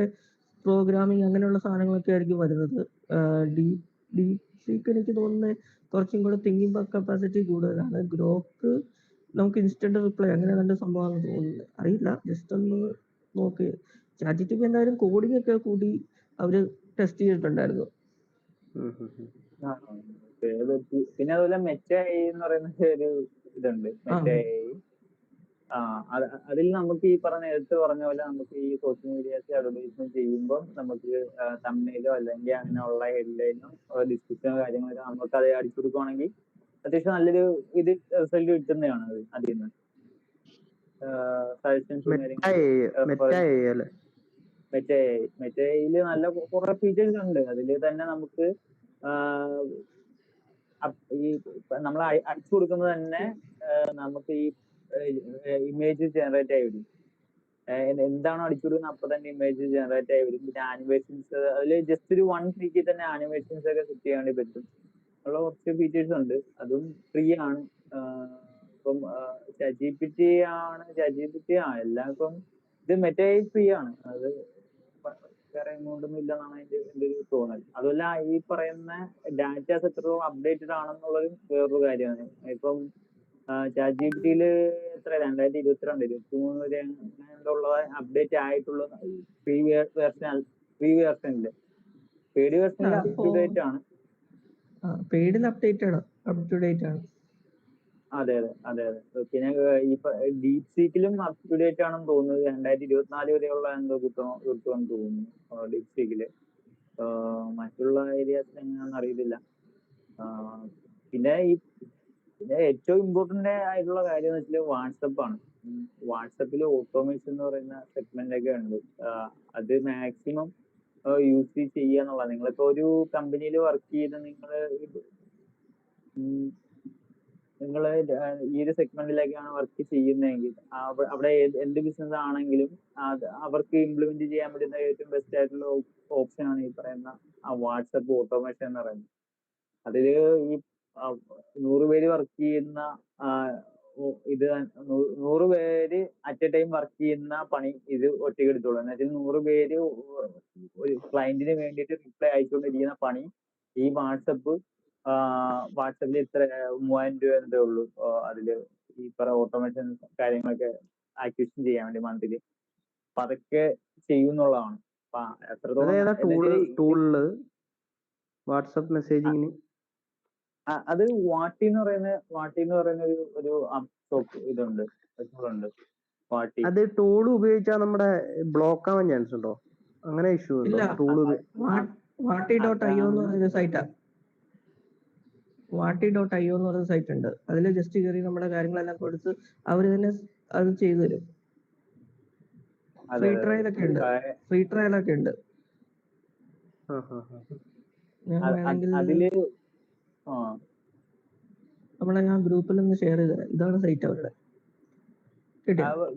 പ്രോഗ്രാമിങ് അങ്ങനെയുള്ള സാധനങ്ങളൊക്കെ ആയിരിക്കും വരുന്നത്. ഡീപ് സീക്ക് എനിക്ക് തോന്നുന്നത് കുറച്ചും കൂടെ തിങ്കിങ് കപ്പാസിറ്റി കൂടുതലാണ്. ഗ്രോക്ക് നമുക്ക് ഇൻസ്റ്റന്റ് റിപ്ലൈ അങ്ങനെ നല്ല സംഭവമാണെന്ന് തോന്നുന്നത്. അറിയില്ല, ജസ്റ്റ് ഒന്ന് നോക്ക്. ചാറ്റ് GPT എന്തായാലും കോഡിംഗ് ഒക്കെ കൂടി അവര് ടെസ്റ്റ് ചെയ്തിട്ടുണ്ടായിരുന്നു. പിന്നെ അതുപോലെ മെറ്റ AI എന്ന് പറയുന്ന ഒരു ഇതുണ്ട്, മെറ്റ AI. അതിൽ നമുക്ക് ഈ നേരത്തെ പറഞ്ഞ പോലെ നമുക്ക് ഈ സോഷ്യൽ മീഡിയാസ് അഡ്വർടൈസ്മെന്റ് ചെയ്യുമ്പോൾ നമുക്ക് തമ്മിലോ അല്ലെങ്കിൽ അങ്ങനെയുള്ള ഹെഡ്ലൈനോ ഡിസ്ക്രിപ്ഷനോ കാര്യങ്ങളൊക്കെ നമുക്ക് അത് അടിച്ചു കൊടുക്കുവാണെങ്കിൽ അത്യാവശ്യം നല്ലൊരു ഇത് റിസൾട്ട് കിട്ടുന്നതാണ് അത് അതിൽ നിന്ന്. സജഷൻസും മെറ്റ AI നല്ല കുറെ ഫീച്ചേഴ്സ് ഉണ്ട്. അതിൽ തന്നെ നമുക്ക് ഈ നമ്മൾ അടിച്ചു കൊടുക്കുന്നത് തന്നെ നമുക്ക് ഈ ഇമേജ് ജനറേറ്റ് ആയി വരും. എന്താണോ അടിച്ചു കൊടുക്കുന്നത് അപ്പൊ തന്നെ ഇമേജ് ജനറേറ്റ് ആയി വരും. പിന്നെ ആനിമേഷൻസ് അതിൽ ജസ്റ്റ് ഒരു 1 ക്ലിക്കിൽ തന്നെ ആനിമേഷൻസ് ഒക്കെ സെറ്റ് ചെയ്യാൻ വേണ്ടി പറ്റും. ഉള്ള കുറച്ച് ഫീച്ചേഴ്സ് ഉണ്ട്, അതും ഫ്രീ ആണ്. ഇപ്പം ചാറ്റ് ജിപിടി എല്ലാം ഇപ്പം ഇത് മെറ്റ AI ഫ്രീ ആണ്. അത് വേറെ എമൗണ്ടൊന്നും ഇല്ലെന്നാണ് എന്റെ ഒരു തോന്നൽ. അതുമല്ല ഈ പറയുന്ന ഡാറ്റാസ് എത്രയോ അപ്ഡേറ്റഡ് ആണെന്നുള്ളതും വേറൊരു കാര്യമാണ്. ഇപ്പം ചാറ്റ് ജിപിടിയില് എത്ര 2022, 2023 വരെ ഉള്ള അപ്ഡേറ്റ് ആയിട്ടുള്ള ഫ്രീ വേർഷനില് പെയ്ഡ് വേർഷനിൽ അപ് ടു ഡേറ്റ് ആണ്. പെയ്ഡിൽ അപ് ടു ഡേറ്റ് ആണ്. അതെ. പിന്നെ ഈ ഡീപ് സീക്കിലും അപ് ടു ഡേറ്റ് ആണെന്ന് തോന്നുന്നത്. 2024 വരെയുള്ള എന്തോ കിട്ടുമെന്ന് തോന്നുന്നു ഡീപ് സീക്കില്. മറ്റുള്ള ഏരിയാസിൽ എങ്ങനെയാണെന്ന് അറിയത്തില്ല. പിന്നെ ഏറ്റവും ഇമ്പോർട്ടന്റ് ആയിട്ടുള്ള കാര്യം എന്ന് വെച്ചാൽ വാട്സപ്പ് ആണ്. വാട്സപ്പിൽ ഓട്ടോമേഷൻ എന്ന് പറയുന്ന സെഗ്മെന്റ് ഒക്കെ ഉണ്ട്. അത് മാക്സിമം യൂസ് ചെയ്യുക എന്നുള്ളത്. നിങ്ങളിപ്പോ ഒരു കമ്പനിയിൽ വർക്ക് ചെയ്ത് നിങ്ങള് ഈ ഒരു സെഗ്മെന്റിലേക്കാണ് വർക്ക് ചെയ്യുന്നതെങ്കിൽ അവിടെ എന്ത് ബിസിനസ് ആണെങ്കിലും അവർക്ക് ഇംപ്ലിമെന്റ് ചെയ്യാൻ പറ്റുന്ന ഏറ്റവും ബെസ്റ്റ് ആയിട്ടുള്ള ഓപ്ഷൻ ആണ് ഈ പറയുന്ന വാട്സപ്പ് ഓട്ടോമേഷൻ എന്ന് പറയുന്നത്. അതില് ഈ 100 പേര് വർക്ക് ചെയ്യുന്ന ഇത് 100 പേര് അറ്റ് എ ടൈം വർക്ക് ചെയ്യുന്ന പണി ഇത് ഒറ്റയ്ക്ക് എടുത്തോളൂ. എന്നുവെച്ചാൽ 100 പേര് ഒരു ക്ലയന്റിന് വേണ്ടിയിട്ട് റിപ്ലൈ അയച്ചുകൊണ്ടിരിക്കുന്ന പണി ഈ വാട്സപ്പിൽ ഇത്ര 3000 രൂപ എന്തേ ഉള്ളൂ അതില് ഈ ഓട്ടോമേഷൻ കാര്യങ്ങളൊക്കെ ആക്ടിവേഷൻ ചെയ്യാൻ വേണ്ടി മന്ത്ലി. അപ്പൊ അതൊക്കെ ചെയ്യുന്നുള്ളതാണ്. അപ്പൊ എത്രത്തോളം വാട്സപ്പ് മെസ്സേജിങ്ങിന് അത് വാട്ടി എന്ന് പറയുന്ന ഒരു ഇതുണ്ട്, വാട്ടി. അത് ടൂൾ ഉപയോഗിച്ചാൽ നമ്മുടെ ബ്ലോക്ക് ആവാൻ ചാൻസ് ഉണ്ടോ? അങ്ങനെ ഇഷ്യൂ ഉണ്ടോ? വാട്ടി.io എന്ന് പറയുന്ന സൈറ്റാ. വാട്ടി.io എന്ന് പറയുന്ന സൈറ്റ് ഉണ്ട്. അതിൽ ജസ്റ്റ് കയറി നമ്മുടെ കാര്യങ്ങളെല്ലാം കൊടുത്ത് അവര് തന്നെ അത് ചെയ്തു തരും. ഫ്രീ ട്രയലൊക്കെ ഉണ്ട്. അതില് ഞാൻ ഗ്രൂപ്പിൽ ഒന്ന് ഷെയർ ചെയ്ത് തരാം. ഇതാണ് സൈറ്റ് അവരുടെ.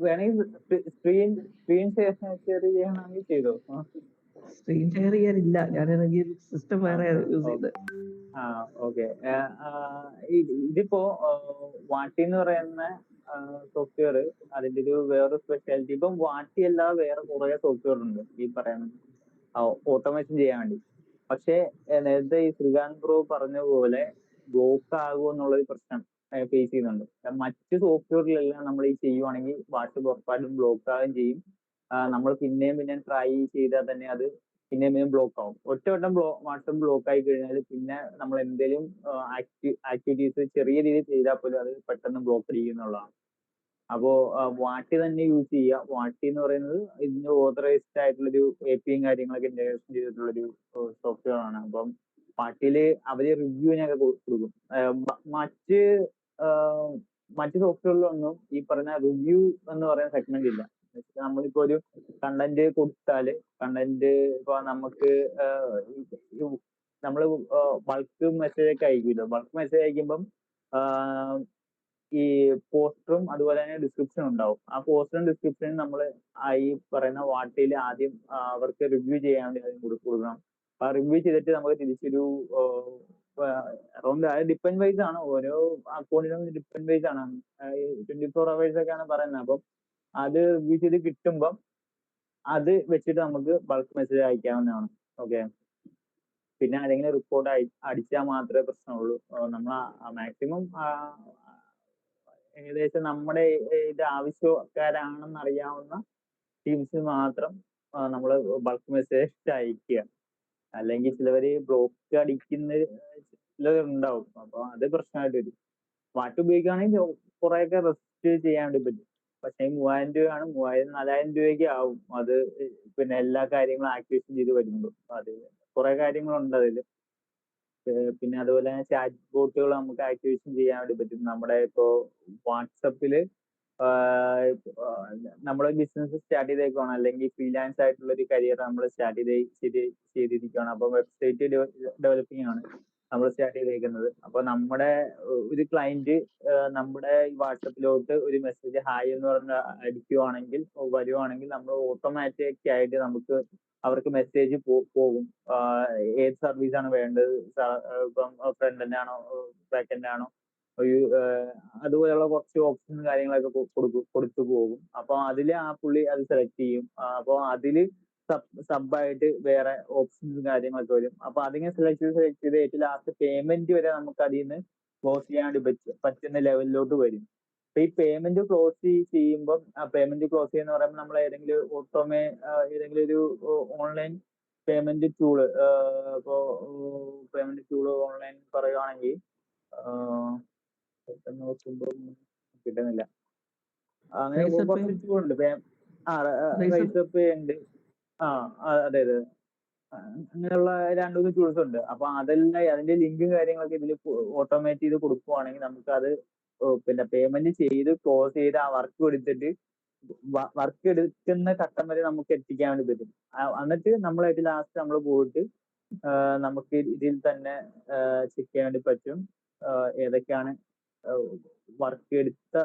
വേണമെങ്കിൽ സ്ക്രീൻ ഷെയർ ചെയ്യണമെങ്കിൽ ചെയ്തോ. സ്ക്രീൻ ഷെയർ ചെയ്യാനില്ല, ഞാനാണെങ്കിൽ സിസ്റ്റം വേറെ യൂസ് ചെയ്ത്. ഓക്കെ. ഇതിപ്പോ വാട്ടി എന്ന് പറയുന്ന സോഫ്റ്റ്വെയർ അതിന്റെ ഒരു വേറെ സ്പെഷ്യാലിറ്റി. ഇപ്പം വാട്ടി അല്ലാതെ വേറെ കുറെ സോഫ്റ്റ്വെയർ ഉണ്ട് ഈ പറയുന്ന ഓട്ടോമേഷൻ ചെയ്യാൻ വേണ്ടി. പക്ഷേ നേരത്തെ ഈ ശ്രീകാന്ത് ബ്രോ പറഞ്ഞ പോലെ ബ്ലോക്ക് ആകുമോ എന്നുള്ളൊരു പ്രശ്നം ഫേസ് ചെയ്യുന്നുണ്ട്. മറ്റ് സോഫ്റ്റ്വെയറിലെല്ലാം നമ്മൾ ഈ ചെയ്യുവാണെങ്കിൽ വാട്സപ്പ് ഉറപ്പായിട്ടും ബ്ലോക്ക് ആവുകയും ചെയ്യും. നമ്മൾ പിന്നെയും ട്രൈ ചെയ്താൽ തന്നെ അത് പിന്നെയും ബ്ലോക്ക് ആവും. ഒറ്റവട്ടം വാട്സപ്പ് ബ്ലോക്ക് ആയി കഴിഞ്ഞാൽ പിന്നെ നമ്മൾ എന്തെങ്കിലും ആക്ടിവിറ്റീസ് ചെറിയ രീതിയിൽ ചെയ്താൽ പോലും അത് പെട്ടെന്ന് ബ്ലോക്ക് ചെയ്യുന്നുള്ളതാണ്. അപ്പോ വാട്ടി തന്നെ യൂസ് ചെയ്യുക. വാട്ടി എന്ന് പറയുന്നത് ഇതിന്റെ ഓതറൈസ്ഡ് ആയിട്ടുള്ളൊരു APIയും കാര്യങ്ങളൊക്കെ ഇന്റഗ്രേഷൻ ചെയ്തിട്ടുള്ളൊരു സോഫ്റ്റ്വെയർ ആണ്. അപ്പം വാട്ടിയില് അവര് റിവ്യൂവിനൊക്കെ കൊടുക്കും. മറ്റ് മറ്റു സോഫ്റ്റ്വെയറിലൊന്നും ഈ പറഞ്ഞ റിവ്യൂ എന്ന് പറയുന്ന സെഗ്മെന്റ് ഇല്ല. നമ്മളിപ്പോ ഒരു കണ്ടന്റ് കൊടുത്താല് കണ്ടന്റ് ഇപ്പൊ നമുക്ക് നമ്മള് ബൾക്ക് മെസ്സേജ് ഒക്കെ അയക്കുമല്ലോ. ബൾക്ക് മെസ്സേജ് അയക്കുമ്പം ഈ പോസ്റ്ററും അതുപോലെ തന്നെ ഡിസ്ക്രിപ്ഷൻ ഉണ്ടാവും. ആ പോസ്റ്ററും ഡിസ്ക്രിപ്ഷനും നമ്മൾ ഈ പറയുന്ന വാട്ടിൽ ആദ്യം അവർക്ക് റിവ്യൂ ചെയ്യാൻ വേണ്ടി ആദ്യം കൊടുക്കണം. ആ റിവ്യൂ ചെയ്തിട്ട് നമുക്ക് തിരിച്ചൊരു അറൗണ്ട് അത് ഡിപ്പെൻഡ് വൈസ് ആണ്, ഓരോ അക്കൗണ്ടിനും ഡിപ്പെൻഡ് വൈസ് ആണ്. 24 hours ഒക്കെയാണ് പറയുന്നത്. അപ്പം അത് റിവ്യൂ ചെയ്ത് കിട്ടുമ്പം അത് വെച്ചിട്ട് നമുക്ക് ബൾക്ക് മെസ്സേജ് അയക്കാവുന്നതാണ്. ഓക്കെ. പിന്നെ ആരെങ്കിലും റിപ്പോർട്ട് അടിച്ചാൽ മാത്രമേ പ്രശ്നമുള്ളൂ. നമ്മൾ മാക്സിമം ഏകദേശം നമ്മുടെ ഇത് ആവശ്യക്കാരാണെന്ന് അറിയാവുന്ന ടീംസിന് മാത്രം നമ്മൾ ബൾക്ക് മെസ്സേജ് അയക്കുക. അല്ലെങ്കിൽ ചിലവര് ബ്ലോക്ക് അടിക്കുന്ന ചിലരുണ്ടാവും. അപ്പൊ അത് പ്രശ്നമായിട്ട് വരും. വാട്ട് ഉപയോഗിക്കുകയാണെങ്കിൽ കുറെയൊക്കെ റെസ്റ്റ് ചെയ്യാൻ വേണ്ടി പറ്റും. പക്ഷേ 3000 രൂപയാണ്, 4000 രൂപയ്ക്ക് ആവും അത് പിന്നെ എല്ലാ കാര്യങ്ങളും ആക്ടിവേഷൻ ചെയ്ത് വരുമ്പോൾ. അത് കുറെ കാര്യങ്ങളുണ്ട് അതിൽ. പിന്നെ അതുപോലെ തന്നെ ചാറ്റ് ബോട്ടുകൾ നമുക്ക് ആക്ടിവേഷൻ ചെയ്യാൻ വേണ്ടി പറ്റും. നമ്മുടെ ഇപ്പോ വാട്സപ്പില് നമ്മുടെ ബിസിനസ് സ്റ്റാർട്ട് ചെയ്തേക്കുവാണ്, അല്ലെങ്കിൽ ഫ്രീലാൻസ് ആയിട്ടുള്ള ഒരു കരിയർ നമ്മൾ സ്റ്റാർട്ട് ചെയ്തിരിക്കുകയാണ്. അപ്പൊ വെബ്സൈറ്റ് ഡെവലപ്പിംഗ് ആണ് നമ്മൾ സ്റ്റാർട്ട് ചെയ്തേക്കുന്നത്. അപ്പൊ നമ്മുടെ ഒരു ക്ലയന്റ് നമ്മുടെ വാട്സപ്പിലോട്ട് ഒരു മെസ്സേജ് ഹായ് എന്ന് പറഞ്ഞ് വരുവാണെങ്കിൽ നമ്മൾ ഓട്ടോമാറ്റിക് ആയിട്ട് നമുക്ക് അവർക്ക് മെസ്സേജ് പോകും. ഏത് സർവീസ് ആണ് വേണ്ടത്, ഇപ്പം ഫ്രണ്ട് എൻഡ് ആണോ ബാക്ക് എൻഡ് ആണോ, ഒരു അതുപോലെയുള്ള കുറച്ച് ഓപ്ഷനും കാര്യങ്ങളൊക്കെ കൊടുത്തു പോകും. അപ്പൊ അതില് ആ പുള്ളി അത് സെലക്ട് ചെയ്യും. അപ്പൊ അതില് സബായിട്ട് വേറെ ഓപ്ഷൻസും കാര്യങ്ങളൊക്കെ വരും. അപ്പൊ അതിങ്ങനെ സെലക്ട് ചെയ്ത് ഏറ്റവും ലാസ്റ്റ് പേയ്മെന്റ് വരെ നമുക്ക് അതിൽ നിന്ന് ക്ലോസ് ചെയ്യാൻ വേണ്ടി പറ്റുന്ന ലെവലിലോട്ട് വരും. അപ്പൊ ഈ പേയ്മെന്റ് ക്ലോസ് ചെയ്യുമ്പോൾ ആ പേയ്മെന്റ് ക്ലോസ് ചെയ്യുന്ന പറയുമ്പോൾ നമ്മൾ ഏതെങ്കിലും ഒരു ഓൺലൈൻ പേയ്മെന്റ് ടൂള്, ഇപ്പോ പേയ്മെന്റ് ടൂള് ഓൺലൈൻ പറയുവാണെങ്കിൽ പെട്ടെന്ന് നോക്കുമ്പോൾ കിട്ടുന്നില്ല. അങ്ങനെ കുറച്ച് ടൂൾ ഉണ്ട്. റൈസപ്പ് ഉണ്ട്. അതെ. അങ്ങനെയുള്ള 2-3 ടൂൾസ് ഉണ്ട്. അപ്പൊ അതെല്ലാം അതിന്റെ ലിങ്കും കാര്യങ്ങളൊക്കെ ഇതിൽ ഓട്ടോമേറ്റ് ചെയ്ത് കൊടുക്കുവാണെങ്കിൽ നമുക്ക് അത് പിന്നെ പേയ്മെന്റ് ചെയ്ത് ക്ലോസ് ചെയ്ത് ആ വർക്ക് എടുക്കുന്ന ഘട്ടം വരെ നമുക്ക് എത്തിക്കാൻ വേണ്ടി പറ്റും. എന്നിട്ട് നമ്മളായിട്ട് ലാസ്റ്റ് നമ്മൾ പോയിട്ട് നമുക്ക് ഇതിൽ തന്നെ ചെക്ക് ചെയ്യാൻ വേണ്ടി പറ്റും ഏതൊക്കെയാണ് വർക്ക് എടുത്ത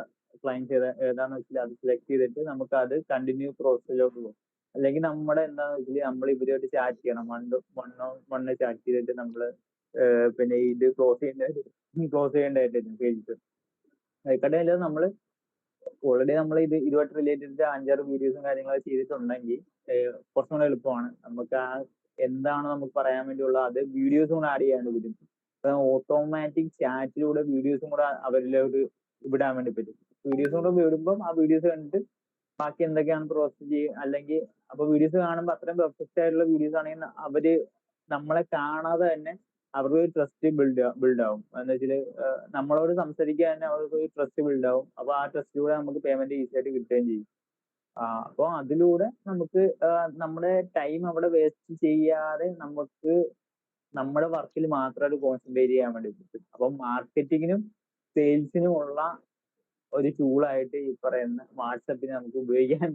ക്ലയൻറ്റ് ഏതാന്ന് വെച്ചാൽ അത് സെലക്ട് ചെയ്തിട്ട് നമുക്ക് അത് കണ്ടിന്യൂ പ്രോസസ്സിലോട്ട് പോകും. അല്ലെങ്കിൽ നമ്മുടെ എന്താന്ന് വെച്ചാൽ നമ്മൾ ഇവരുമായിട്ട് ചാറ്റ് ചെയ്യണം. വൺ ചാറ്റ് ചെയ്തിട്ട് നമ്മൾ പിന്നെ ഇത് ക്ലോസ് ചെയ്യേണ്ടതായിട്ട് വരും പേജ്. ആയിക്കോട്ടെ, നമ്മൾ ഓൾറെഡി നമ്മൾ ഇതുമായിട്ട് റിലേറ്റഡ് 5-6 വീഡിയോസും കാര്യങ്ങളൊക്കെ ചെയ്തിട്ടുണ്ടെങ്കിൽ കുറച്ചും കൂടെ എളുപ്പമാണ്. നമുക്ക് എന്താണ് നമുക്ക് പറയാൻ വേണ്ടിയുള്ള അത് വീഡിയോസും കൂടെ ആഡ് ചെയ്യാൻ പറ്റും. ഓട്ടോമാറ്റിക് ചാറ്റിലൂടെ വീഡിയോസും കൂടെ അവരിലോട്ട് വിടാൻ വേണ്ടി പറ്റും. വീഡിയോസും കൂടെ വിടുമ്പം ആ വീഡിയോസ് കണ്ടിട്ട് ബാക്കി എന്തൊക്കെയാണ് പ്രോസസ് ചെയ്യും. അല്ലെങ്കിൽ അപ്പൊ വീഡിയോസ് കാണുമ്പോൾ അത്രയും പെർഫെക്റ്റ് ആയിട്ടുള്ള വീഡിയോസ് ആണെങ്കിൽ അവര് നമ്മളെ കാണാതെ തന്നെ അവർക്ക് ഒരു ട്രസ്റ്റ് ബിൽഡ് ആവും. എന്ന് വെച്ചാൽ നമ്മളോട് സംസാരിക്കാൻ തന്നെ അവർക്ക് ഒരു ട്രസ്റ്റ് ബിൽഡ് ആവും. അപ്പൊ ആ ട്രസ്റ്റിലൂടെ നമുക്ക് പേയ്മെന്റ് ഈസി ആയിട്ട് കിട്ടുകയും ചെയ്യും. അപ്പൊ അതിലൂടെ നമുക്ക് നമ്മുടെ ടൈം അവിടെ വേസ്റ്റ് ചെയ്യാതെ നമുക്ക് നമ്മുടെ വർക്കിൽ മാത്രമായിട്ട് കോൺസെൻട്രേറ്റ് ചെയ്യാൻ വേണ്ടി പറ്റും. അപ്പൊ മാർക്കറ്റിങ്ങിനും സെയിൽസിനും ഉള്ള ഒരു ടൂളായിട്ട് ഈ പറയുന്ന വാട്സപ്പിനെ നമുക്ക്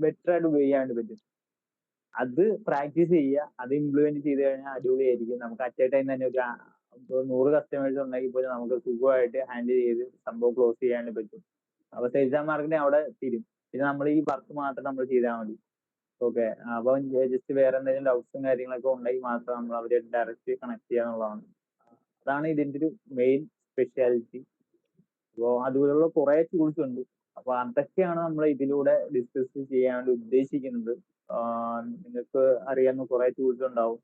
ബെറ്റർ ആയിട്ട് ഉപയോഗിക്കാൻ വേണ്ടി പറ്റും. അത് പ്രാക്ടീസ് ചെയ്യുക, അത് ഇംപ്ലിമെന്റ് ചെയ്ത് കഴിഞ്ഞാൽ അടിപൊളിയായിരിക്കും. നമുക്ക് അറ്റ് എ ടൈം തന്നെ ഒരു 100 കസ്റ്റമേഴ്സ് ഉണ്ടെങ്കിൽ പോലും നമുക്ക് സുഖമായിട്ട് ഹാൻഡിൽ ചെയ്ത് സംഭവം ക്ലോസ് ചെയ്യാൻ വേണ്ടി പറ്റും. അപ്പൊ സെയിൽസ് ആൻഡ് മാർക്കറ്റിംഗ് അവിടെ തീരും. പിന്നെ നമ്മൾ ഈ വർക്ക് മാത്രം നമ്മൾ ചെയ്താൽ മതി. ഓക്കെ. അപ്പൊ ജസ്റ്റ് വേറെ എന്തെങ്കിലും ഡൗട്ട്സും കാര്യങ്ങളൊക്കെ ഉണ്ടെങ്കിൽ മാത്രം നമ്മൾ അവരെ ഡയറക്റ്റ് കണക്ട് ചെയ്യാന്നുള്ളതാണ്. അതാണ് ഇതിന്റെ ഒരു മെയിൻ സ്പെഷ്യാലിറ്റി. അപ്പോൾ അതുപോലുള്ള കുറെ ടൂൾസ് ഉണ്ട്. അപ്പൊ അതൊക്കെയാണ് നമ്മൾ ഇതിലൂടെ ഡിസ്കസ് ചെയ്യാൻ വേണ്ടി ഉദ്ദേശിക്കുന്നത്. നിങ്ങൾക്ക് അറിയാവുന്ന കുറെ ടൂൾസ് ഉണ്ടാവും.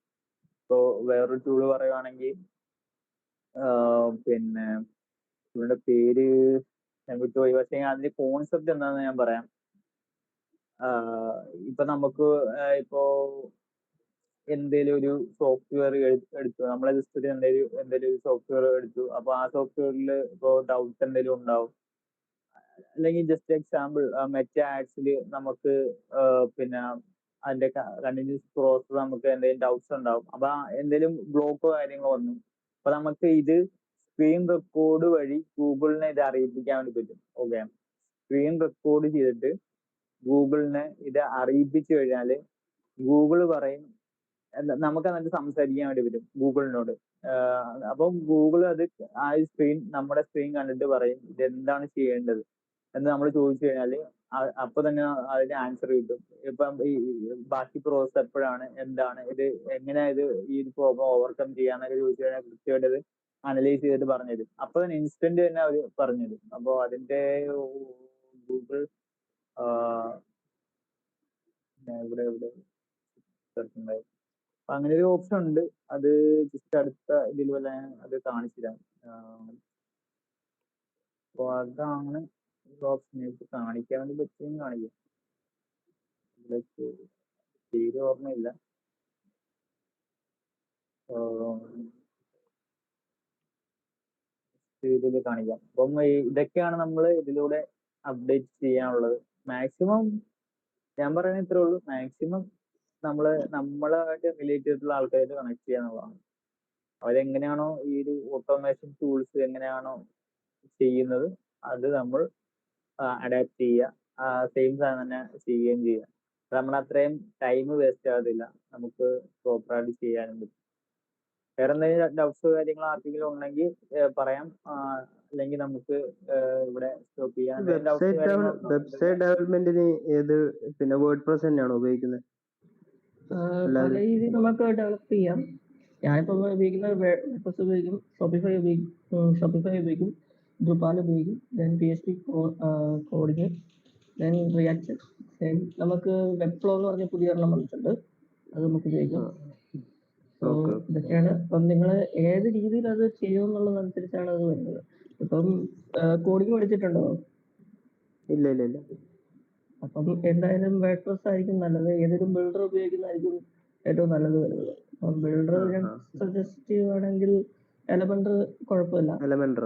ഇപ്പോ വേറൊരു ടൂള് പറയുവാണെങ്കിൽ പിന്നെ ടൂളിന്റെ പേര് ഞാൻ വിട്ടുപോയി. പക്ഷേ അതിന്റെ കോൺസെപ്റ്റ് എന്താണെന്ന് ഞാൻ പറയാം. ഇപ്പൊ നമുക്ക് ഇപ്പോ എന്തേലും ഒരു സോഫ്റ്റ്വെയർ എടുത്തു, നമ്മളെ ജസ്റ്റ് എന്തേലും ഒരു സോഫ്റ്റ്വെയർ എടുത്തു. അപ്പൊ ആ സോഫ്റ്റ്വെയറിൽ ഇപ്പോ ഡൗട്ട് എന്തെങ്കിലും ഉണ്ടാവും. അല്ലെങ്കിൽ ജസ്റ്റ് എക്സാമ്പിൾ മെറ്റ ആഡ്സിൽ നമുക്ക് പിന്നെ അതിന്റെ കണ്ടിന്യൂസ് പ്രോസസ് നമുക്ക് എന്തെങ്കിലും ഡൗട്ട്സ് ഉണ്ടാവും. അപ്പൊ എന്തെങ്കിലും ബ്ലോക്കോ കാര്യങ്ങളോ വന്നു. അപ്പൊ നമുക്ക് ഇത് സ്ക്രീൻ റെക്കോർഡ് വഴി ഗൂഗിളിനെ ഇത് അറിയിപ്പിക്കാൻ വേണ്ടി പറ്റും. ഓക്കെ, സ്ക്രീൻ റെക്കോർഡ് ചെയ്തിട്ട് ഗൂഗിളിനെ ഇത് അറിയിപ്പിച്ചു കഴിഞ്ഞാല് ഗൂഗിൾ പറയും, നമുക്ക് എന്നിട്ട് സംസാരിക്കാൻ വേണ്ടി പറ്റും ഗൂഗിളിനോട്. അപ്പം ഗൂഗിൾ അത് ആ സ്ക്രീൻ, നമ്മുടെ സ്ക്രീൻ കണ്ടിട്ട് പറയും ഇത് എന്താണ് ചെയ്യേണ്ടത് എന്ന് നമ്മൾ ചോദിച്ചു കഴിഞ്ഞാല് അപ്പൊ തന്നെ അതിന് ആൻസർ കിട്ടും. ഇപ്പം ഈ ബാക്കി പ്രോസസ് എപ്പോഴാണ്, എന്താണ് ഇത്, എങ്ങനെയാ ഇത് ഈ പ്രോബ്ലം ഓവർകം ചെയ്യാന്നൊക്കെ ചോദിച്ചു കഴിഞ്ഞാൽ കൃത്യമായിട്ട് ഇത് അനലൈസ് ചെയ്തിട്ട് പറഞ്ഞുതരും. അപ്പൊ തന്നെ ഇൻസ്റ്റന്റ് തന്നെ അവർ പറഞ്ഞുതരും. അപ്പൊ അതിന്റെ ഗൂഗിൾ ഇവിടെ സെർച്ച് അപ്പൊ അങ്ങനെ ഒരു ഓപ്ഷൻ ഉണ്ട്. അത് ജസ്റ്റ് അടുത്ത ഇതിൽ വല്ല അത് കാണിച്ചുതരാം. അപ്പൊ അതാണ് ഓപ്ഷൻ. ഇപ്പൊ കാണിക്കാൻ വേണ്ടി പറ്റുമെങ്കിൽ കാണിക്കാം. ഇതിലേക്ക് പേര് ഓർമ്മയില്ല. ഇതിൽ കാണിക്കാം. അപ്പം ഇതൊക്കെയാണ് നമ്മൾ ഇതിലൂടെ അപ്ഡേറ്റ് ചെയ്യാനുള്ളത്. മാക്സിമം ഞാൻ പറയുന്നത് ഇത്രേ ഉള്ളൂ. മാക്സിമം നമ്മളായിട്ട് റിലേറ്റ് ചെയ്തിട്ടുള്ള ആൾക്കാരായിട്ട് കണക്ട് ചെയ്യാന്നുള്ളതാണ്. അവരെങ്ങനെയാണോ ഈ ഒരു ഓട്ടോമേഷൻ ടൂൾസ് എങ്ങനെയാണോ ചെയ്യുന്നത് അത് നമ്മൾ അഡാപ്റ്റ് ചെയ്യുക. സെയിം സാധനം തന്നെ ചെയ്യുകയും ചെയ്യുക. നമ്മൾ അത്രയും ടൈം വേസ്റ്റ് ആകത്തില്ല, നമുക്ക് പ്രോപ്പറായിട്ട് ചെയ്യാനും പറ്റും. വേറെ എന്തെങ്കിലും ഡൗട്ട്സ് കാര്യങ്ങൾ ആർക്കെങ്കിലും ഉണ്ടെങ്കിൽ പറയാം. അല്ലെങ്കിൽ നമുക്ക് ഇവിടെ സ്റ്റോപ്പ് ചെയ്യാം. വെബ്സൈറ്റ് ഡെവലപ്മെന്റിന് ഏത് പിന്നെ വേർഡ്പ്രസ് തന്നെയാണോ ഉപയോഗിക്കുന്നത്? പല രീതിയിൽ നമുക്ക് ഡെവലപ്പ് ചെയ്യാം. ഞാനിപ്പോൾ ഉപയോഗിക്കുന്നത് വേർഡ്പ്രസ് ഉപയോഗിക്കും, ഷോപ്പിഫൈ ഉപയോഗിക്കും, ഡ്രുപാൽ ഉപയോഗിക്കും, then PHP coding, then react. Then നമുക്ക് വെബ് ഫ്ലോ എന്ന് പറഞ്ഞ പുതിയ ഒരെണ്ണം വന്നിട്ടുണ്ട്, അത് നമുക്ക് ഉപയോഗിക്കാം. സോ ഇതൊക്കെയാണ്. അപ്പം നിങ്ങൾ ഏത് രീതിയിൽ അത് ചെയ്യുമെന്നുള്ളതനുസരിച്ചാണ് അത് വരുന്നത്. ഇപ്പം കോഡിങ് പഠിച്ചിട്ടുണ്ടോ? ഇല്ല ഇല്ല ഇല്ല. അപ്പം എന്തായാലും വേർഡ്പ്രസ് ആയിരിക്കും നല്ലത്. ഏതൊരു ബിൽഡർ ഉപയോഗിക്കുന്നതായിരിക്കും ഏറ്റവും നല്ലത് വരുന്നത്. അപ്പം ബിൽഡർ ഞാൻ സജസ്റ്റ് ചെയ്യുവാണെങ്കിൽ എലമെന്റർ കുഴപ്പമില്ല. എലമെന്റർ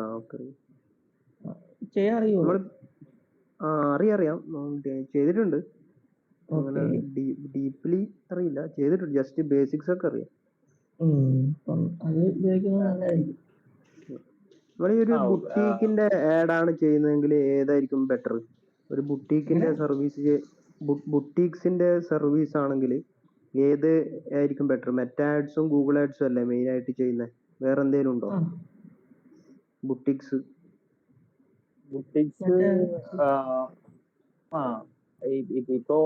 ചെയ്യാൻ അറിയുമോ? അറിയാം, ചെയ്തിട്ടുണ്ട്. അങ്ങനെ ഡീപ്ലി അറിയില്ല, ചെയ്തിട്ടുണ്ട്. ജസ്റ്റ് ബേസിക്സ് ഒക്കെ അറിയാം. അത് ഉപയോഗിക്കുന്നത് നല്ലതായിരിക്കും. നമ്മൾ ഈ ഒരു ബുട്ടീക്കിന്റെ ആഡ് ആണ് ചെയ്യുന്നതെങ്കിൽ ഏതായിരിക്കും ബെറ്റർ? ഒരു ബുട്ടീക്കിന്റെ സർവീസ്, ബുട്ടീക്സിന്റെ സർവീസ് ആണെങ്കിൽ ഏത് ആയിരിക്കും ബെറ്റർ? മെറ്റ ആഡ്സും ഗൂഗിൾ ആഡ്സും അല്ലേ മെയിൻ ആയിട്ട് ചെയ്യുന്നത്? വേറെ എന്തെങ്കിലും ഉണ്ടോ? ബുട്ടീക്സ് ഇപ്പോ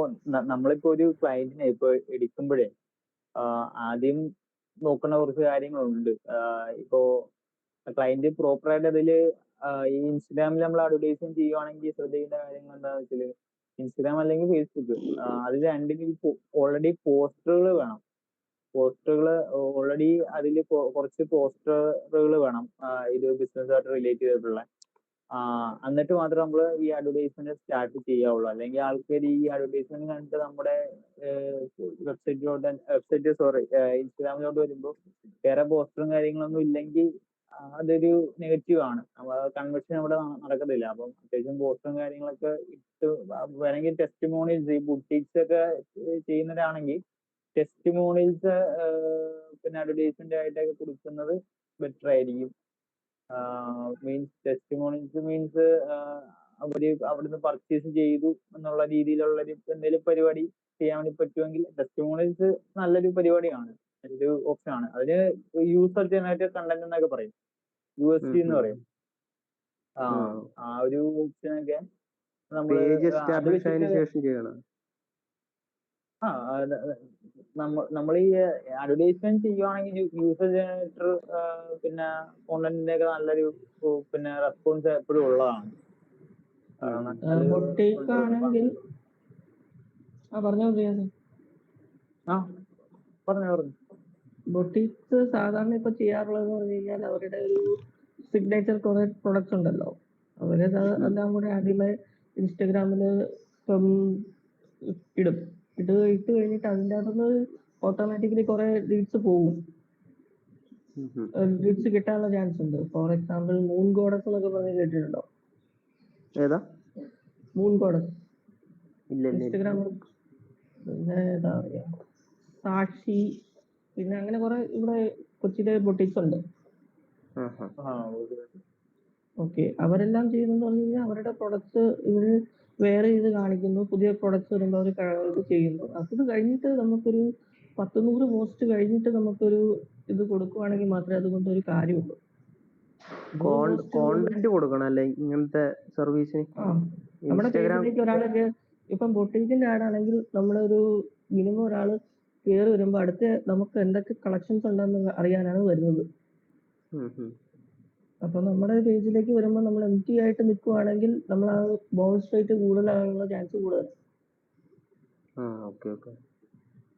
നമ്മളിപ്പോ ഒരു ക്ലയന്റിനെ ഇപ്പൊ എടുക്കുമ്പോഴേ ആദ്യം നോക്കുന്ന കുറച്ച് കാര്യങ്ങളുണ്ട്. ഇപ്പോ ക്ലയന്റ് പ്രോപ്പറായിട്ട് അതില് ഈ ഇൻസ്റ്റാഗ്രാമിൽ നമ്മൾ അഡ്വർടൈസ്മെന്റ് ചെയ്യുവാണെങ്കിൽ ശ്രദ്ധിക്കേണ്ട കാര്യങ്ങൾ എന്താണെന്ന് വെച്ചാല്, ഇൻസ്റ്റാഗ്രാം അല്ലെങ്കിൽ ഫേസ്ബുക്ക്, അതിൽ രണ്ടിനും ഓൾറെഡി പോസ്റ്ററുകൾ വേണം. പോസ്റ്ററുകൾ ഓൾറെഡി അതിൽ കുറച്ച് പോസ്റ്ററുകൾ വേണം, ഇത് ബിസിനസ്സായിട്ട് റിലേറ്റ് ചെയ്തിട്ടുള്ള. എന്നിട്ട് മാത്രം നമ്മൾ ഈ അഡ്വർടൈസ്മെന്റ് സ്റ്റാർട്ട് ചെയ്യാവുള്ളൂ. അല്ലെങ്കിൽ ആൾക്കാർ ഈ അഡ്വർടൈസ്മെന്റ് കണ്ടിട്ട് നമ്മുടെ ഇൻസ്റ്റാഗ്രാമിലോട്ട് വരുമ്പോൾ വേറെ പോസ്റ്ററും കാര്യങ്ങളൊന്നും ഇല്ലെങ്കിൽ അതൊരു നെഗറ്റീവ് ആണ്. കൺവേർഷൻ അവിടെ നടക്കത്തില്ല. അപ്പം അത്യാവശ്യം പോസ്റ്ററും കാര്യങ്ങളൊക്കെ ഇട്ട് വേണമെങ്കിൽ ടെസ്റ്റിമോണിയൽസ്, ഈ ബുട്ടീക്സ് ഒക്കെ ചെയ്യുന്നവരാണെങ്കിൽ ടെസ്റ്റിമോണിയൽസ് പിന്നെ അഡ്വർടൈസ്മെന്റ് ആയിട്ടൊക്കെ കൊടുക്കുന്നത് ബെറ്റർ ആയിരിക്കും. മീൻസ് ടെസ്റ്റിമോണിയൽസ് മീൻസ് അവര് അവിടുന്ന് പർച്ചേസ് ചെയ്തു എന്നുള്ള രീതിയിലുള്ള എന്തെങ്കിലും പരിപാടി ചെയ്യാൻ വേണ്ടി പറ്റുമെങ്കിൽ ടെസ്റ്റിമോണിയൽസ് നല്ലൊരു പരിപാടിയാണ്, നല്ലൊരു ഓപ്ഷൻ ആണ്. അതിന് യൂസർ ജനറേറ്റഡ് കണ്ടന്റ് എന്നൊക്കെ പറയും, USG എന്ന് പറയും. ആ ഒരു ഓപ്ഷനൊക്കെ നമ്മള് നമ്മൾ ഈ അഡ്വർടൈസ്മെന്റ് ചെയ്യുവാണെങ്കിൽ യൂസർ ജനറേറ്റർ പിന്നെ കോണ്ടന്റിന്റെ ഒക്കെ നല്ലൊരു പിന്നെ റെസ്പോൺസ് എപ്പോഴും ഉള്ളതാണ്. ബൊട്ടീക്സ് സാധാരണ ഇപ്പൊ ചെയ്യാറുള്ളതെന്ന് പറഞ്ഞു കഴിഞ്ഞാൽ അവരുടെ ഒരു സിഗ്നേച്ചർ കുറെ പ്രൊഡക്ട്സ് ഉണ്ടല്ലോ, അവരത് എല്ലാം കൂടെ ആദ്യമേ ഇൻസ്റ്റഗ്രാമില് ഇട്ട് കഴിഞ്ഞിട്ട് അതിൻ്റെ അകത്തുനിന്ന് ഓട്ടോമാറ്റിക്കലി കുറെ ലീഡ്സ് പോകും. ലീഡ്സ് കിട്ടാനുള്ള ചാൻസ് ഉണ്ട്. ഫോർ എക്സാമ്പിൾ മൂൺ ഗോഡസ് എന്നൊക്കെ പറഞ്ഞ് കേട്ടിട്ടുണ്ടോ? മൂൺ ഗോഡസ് ഇൻസ്റ്റഗ്രാമിൽ. പിന്നെ എന്താ പറയാ, സാക്ഷി, പിന്നെ അങ്ങനെ കുറെ ഇവിടെ കൊച്ചിയിലെ ബൊട്ടീക്സ് ഉണ്ട്. ഓക്കെ, അവരെല്ലാം ചെയ്യുന്നതെന്ന് പറഞ്ഞു കഴിഞ്ഞാൽ അവരുടെ പ്രൊഡക്ട്സ് ഇവർ വേറെ ചെയ്ത് കാണിക്കുന്നു, പുതിയ പ്രൊഡക്ട്സ് വരുമ്പോൾ അവർ ഇത് ചെയ്യുന്നു. അത് കഴിഞ്ഞിട്ട് നമുക്കൊരു 100 പോസ്റ്റ് കഴിഞ്ഞിട്ട് നമുക്കൊരു ഇത് കൊടുക്കുവാണെങ്കിൽ മാത്രമേ അതുകൊണ്ട് ഒരു കാര്യമുള്ളൂ. കോണ്ടന്റ് കൊടുക്കണം അല്ലേ ഇങ്ങനത്തെ സർവീസിന്? നമ്മുടെ ഇൻസ്റ്റാഗ്രാം പേജിലേക്ക് ഒരാളൊക്കെ ഇപ്പം ബൊട്ടീക്കിന്റെ ആഡ് ആണെങ്കിൽ നമ്മളൊരു മിനിമം ഒരാൾ കയറി വരുമ്പോൾ അടുത്ത് നമുക്ക് എന്തൊക്കെ കളക്ഷൻസ് ഉണ്ടെന്ന് അറിയാനാണ് വരുന്നത്. അപ്പൊ നമ്മുടെ പേജിലേക്ക് വരുമ്പോൾ നമ്മൾ എംറ്റി ആയിട്ട് നിൽക്കുവാണെങ്കിൽ നമ്മൾ ആ ബൗൺസ് റേറ്റ് കൂടുതലാകാനുള്ള ചാൻസ് കൂടുതലാണ്.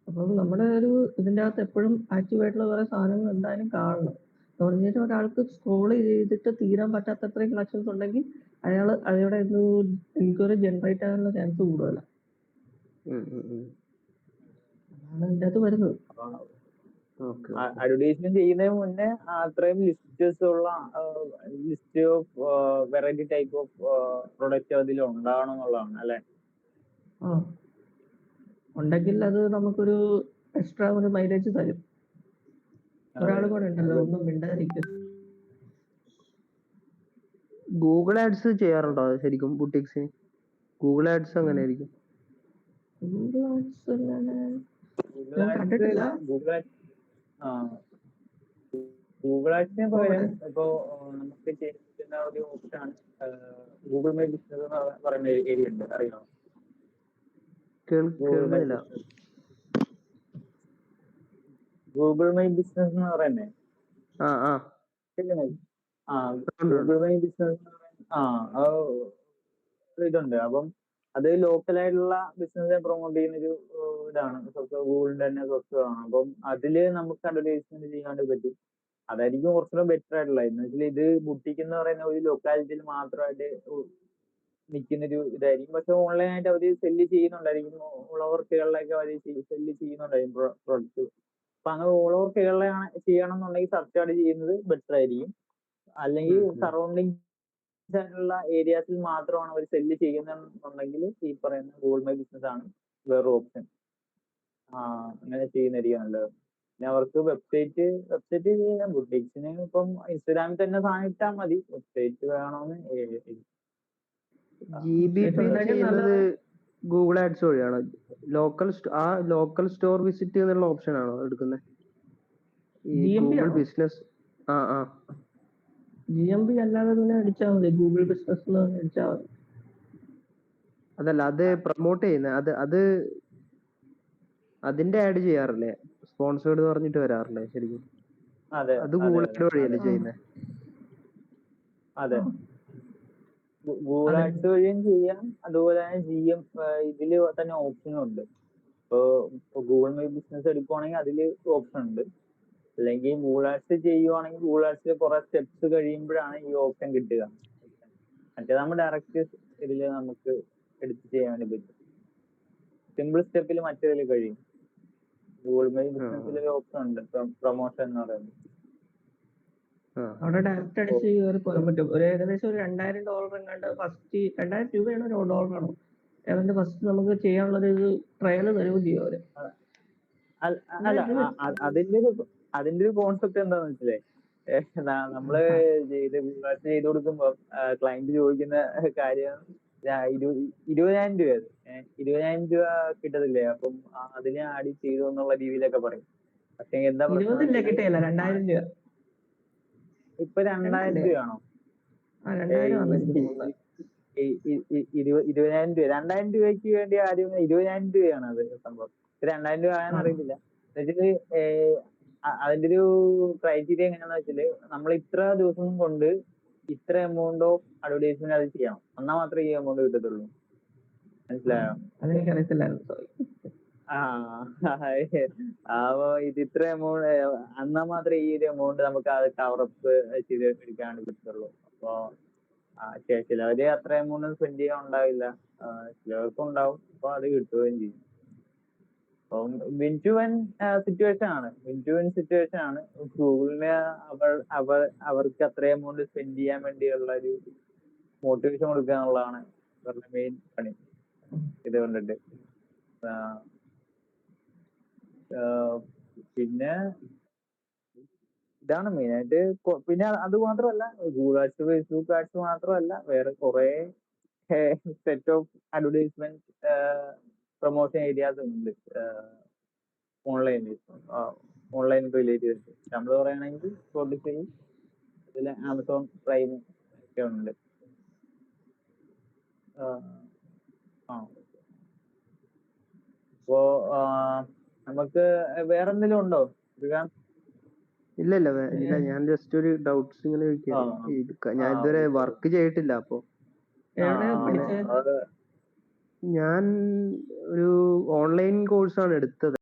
അപ്പം നമ്മുടെ ഒരു ഇതിൻ്റെ അകത്ത് എപ്പോഴും ആക്റ്റീവ് ആയിട്ടുള്ള വേറെ സാധനങ്ങൾ എന്തായാലും കാണണം. പറഞ്ഞിട്ട് ഒരാൾക്ക് സ്ക്രോൾ ചെയ്തിട്ട് തീരാൻ പറ്റാത്തത്രയും കളക്ഷൻസ് ഉണ്ടെങ്കിൽ അയാൾ അയാളുടെ എൻക്വയറി ജനറേറ്റ് ആകാനുള്ള ചാൻസ് കൂടുതലാണ്. അതാണ് ഇതിൻ്റെ അകത്ത് വരുന്നത്. അഡ്വർടൈസ്മെന്റ് ചെയ്യുന്നതിന് മുന്നേ അത്രയും list of variety type of product അതിൽ ഉണ്ടാവണം എന്നുള്ളതാണ് അല്ലെ? ഉണ്ടെങ്കിൽ അത് നമുക്കൊരു എക്സ്ട്രാ ഒരു മൈലേജ് തരും. ഒരാൾ കൂടെ ഉണ്ടല്ലോ ഒന്നും മിണ്ടാതിരിക്കും. ഗൂഗിൾ ആഡ്സ് ചെയ്യാറുണ്ടോ ശരിക്കും ബുട്ടീക്സിന്? ഗൂഗിൾ ആഡ്സ് അങ്ങനെ ആയിരിക്കും. ഗൂഗിൾ ആഡ്സിന് പകരം ഇപ്പോ നമുക്ക് ചെയ്യാൻ പറ്റുന്ന ഒരു ഓപ്ഷനാണ് ഗൂഗിൾ മൈ ബിസിനസ് എന്ന് പറയുന്ന ഏരിയ ഉണ്ട്, അറിയാമോ? ഗൂഗിൾ മൈ ബിസിനസ് എന്ന് പറയുന്നേ ഗൂഗിൾ മൈ ബിസിനസ് ഇതുണ്ട്. അപ്പം അത് ലോക്കലായിട്ടുള്ള ബിസിനസ് പ്രൊമോട്ട് ചെയ്യുന്ന ഒരു ഇതാണ്, ഗൂഗിളിന്റെ തന്നെ സോഫ്റ്റ്വെയർ ആണ്. അപ്പം അതില് നമുക്ക് അഡ്വർടൈസ്മെന്റ് ചെയ്യാൻ പറ്റും. അതായിരിക്കും കുറച്ചുകൂടെ ബെറ്റർ ആയിട്ടുള്ളത്. എന്ന് വെച്ചാൽ ഇത് ബുട്ടീക്ക് എന്ന് പറയുന്ന ഒരു ലൊക്കാലിറ്റിയിൽ മാത്രമായിട്ട് നിൽക്കുന്ന ഒരു ഇതായിരിക്കും. പക്ഷെ ഓൺലൈനായിട്ട് അവർ സെല്ല് ചെയ്യുന്നുണ്ടായിരിക്കും, ഓൾ ഓവർ കേരളയൊക്കെ അവർ സെല്ല് ചെയ്യുന്നുണ്ടായിരിക്കും പ്രൊഡക്റ്റ്. അപ്പൊ അങ്ങനെ ഓൾ ഓവർ കേരള ചെയ്യണം എന്നുണ്ടെങ്കിൽ സർച്ച് ചെയ്യുന്നത് ബെറ്റർ ആയിരിക്കും. അല്ലെങ്കിൽ സറൗണ്ടിങ് ആയിട്ടുള്ള ഏരിയാസിൽ മാത്രമാണ് അവർ സെല്ല് ചെയ്യുന്നുണ്ടെങ്കിൽ ഈ പറയുന്ന ഗൂഗിൾ മൈ ബിസിനസ് ആണ് വേറെ ഓപ്ഷൻ. അങ്ങനെ ചെയ്യുന്നതായിരിക്കും നല്ലത്. പിന്നെ അവർക്ക് വെബ്സൈറ്റ് ചെയ്യാം. ബുട്ടീക്സിന് ഇപ്പം ഇൻസ്റ്റാഗ്രാമിൽ തന്നെ സാധനം ഇട്ടാൽ മതി, വെബ്സൈറ്റ് വേണമെന്ന്. ചെയ്യുന്നത് ഗൂഗിൾ ആഡ്സ് വഴിയാണോ? ലോക്കൽ സ്റ്റോർ വിസിറ്റ് എന്നുള്ള ഓപ്ഷൻ ആണോ എടുക്കുന്നത്? ഗൂഗിൾ ബിസിനസ് GMB അല്ലാതെ തന്നെ അടിച്ചാൽ മതി, ഗൂഗിൾ ബിസിനസ് അടിച്ചാൽ മതി. അതല്ല, അത് പ്രൊമോട്ട് ചെയ്യുന്നത് അത് അതിന്റെ ആഡ് ചെയ്യാറില്ലേ? സ്പോൺസേർഡ് എന്ന് പറഞ്ഞിട്ട് വരാറില്ലേ ശരിക്കും? അത് ഗൂഗിൾ ആഡ് വഴിയല്ലേ ചെയ്യുന്നത്? അതെ, ഗൂഗിൾ ആഡ്സ് വഴിയും ചെയ്യാം. അതുപോലെ തന്നെ ഇതില് തന്നെ ഓപ്ഷനും ഉണ്ട്. ഇപ്പൊ ഗൂഗിൾ മൈ ബിസിനസ് എടുക്കുവാണെങ്കിൽ അതില് ഓപ്ഷൻ ഉണ്ട്. അല്ലെങ്കിൽ ഗൂഗിൾ ആഡ്സ് ചെയ്യുവാണെങ്കിൽ ഗൂഗിൾ ആഡ്സിൽ കുറെ സ്റ്റെപ്സ് കഴിയുമ്പോഴാണ് ഈ ഓപ്ഷൻ കിട്ടുക. മറ്റേ നമ്മൾ ഡയറക്റ്റ് ഇതില് നമുക്ക് എടുത്ത് ചെയ്യാൻ വേണ്ടി പറ്റും. സിമ്പിൾ സ്റ്റെപ്പിൽ മറ്റേതിൽ കഴിയും. ഗൂഗിൾ മൈ ബിസിനസ്സിൽ ഒരു ഓപ്ഷൻ ഉണ്ട്, പ്രൊമോഷൻ എന്ന് പറയുന്നത്. അവിടെ ഡയറക്റ്റ് അടിച്ച് കയറി പോകാൻ പറ്റും. ഒരു ഏകദേശം ഒരു $2000 എങ്ങാണ്ട് ഫസ്റ്റ്, 2000 രൂപയാണോ $100 ഏതാണ്ട് ഫസ്റ്റ് നമുക്ക് ചെയ്യാനുള്ളത് ട്രയൽ തരുകയും ചെയ്യും അവര്. അല്ല, അതിന്റെ ഒരു കോൺസെപ്റ്റ് എന്താന്ന് വെച്ചില്ലേ, നമ്മള് ഇത് ചെയ്ത് കൊടുക്കുമ്പോ ക്ലയന്റ് ചോദിക്കുന്ന കാര്യം 20,000 രൂപ 20,000 രൂപ കിട്ടത്തില്ലേ, അപ്പം അതിനെ ആഡ് ചെയ്തു എന്നുള്ള രീതിയിലൊക്കെ പറയും. പക്ഷെ എന്താ പ്രശ്നം, കിട്ടിയല്ല 2000 രൂപ. ഇപ്പൊ 2000 രൂപയാണോ? 20,000 രൂപ 2000 രൂപയ്ക്ക് വേണ്ടി ആദ്യം 20,000 രൂപയാണ് അത് സംഭവം. 2000 രൂപ ആയെന്ന് അറിയത്തില്ല. എന്നുവെച്ചാല് അതിന്റെ ഒരു ക്രൈറ്റീരിയ എങ്ങനെയാന്ന് വെച്ചാല് നമ്മൾ ഇത്ര ദിവസം കൊണ്ട് ഇത്ര എമൗണ്ട് ഓഫ് അഡ്വർടൈസ്മെന്റ് അത് ചെയ്യണം, എന്നാൽ മാത്രമേ ഈ എമൗണ്ട് കിട്ടത്തുള്ളൂ. മനസ്സിലായോ? അപ്പൊ ഇത് ഇത്ര എമൗണ്ട് എന്നാൽ മാത്രമേ ഈ ഒരു എമൗണ്ട് നമുക്ക് അത് കവറപ്പ് ചെയ്ത് എടുക്കാൻ പറ്റുള്ളൂ. അപ്പൊ ചിലവര് അത്ര എമൗണ്ട് സ്പെൻഡ് ചെയ്യാൻ ഉണ്ടാവില്ല, ചിലവർക്കും ഉണ്ടാവും. അപ്പൊ അത് കിട്ടുകയും ചെയ്യും. അപ്പം വിൻ ടു വിൻ സിറ്റുവേഷൻ ആണ്. ഗൂഗിളിന് അവർക്ക് അത്ര എമൗണ്ട് സ്പെൻഡ് ചെയ്യാൻ വേണ്ടിയുള്ള ഒരു മോട്ടിവേഷൻ കൊടുക്കുക എന്നുള്ളതാണ് അവരുടെ മെയിൻ പണി. ഇത് കൊണ്ടിട്ട് പിന്നെ ഇതാണ് മെയിനായിട്ട്. പിന്നെ അത് മാത്രമല്ല, ഗൂഗിൾ ആഡ്സ് ഫേസ്ബുക്ക് ആഡ്സ് മാത്രമല്ല, വേറെ കുറെ set of advertisement promotion areas ഉണ്ട് ഓൺലൈനിൽ. ഓൺലൈൻ റിലേറ്റ് ചെയ്തിട്ട് നമ്മൾ പറയുകയാണെങ്കിൽ സ്പോട്ടിഫൈ, ഇതിൽ ആമസോൺ പ്രൈം ഒക്കെ ഉണ്ട്. അപ്പോ നമുക്ക് വേറെ എന്തെങ്കിലും ഉണ്ടോ ശ്രീകാന്ത്? ഇല്ല ഇല്ല ഇല്ല, ഞാൻ ജസ്റ്റ് ഒരു ഡൗട്ട്സ് ഇങ്ങനെ ചോദിക്കാം. ഞാൻ ഇതുവരെ വർക്ക് ചെയ്തിട്ടില്ല, അപ്പൊ എവിടെയാ പഠിച്ചത്? ഞാൻ ഒരു ഓൺലൈൻ കോഴ്സാണ് എടുത്തത്.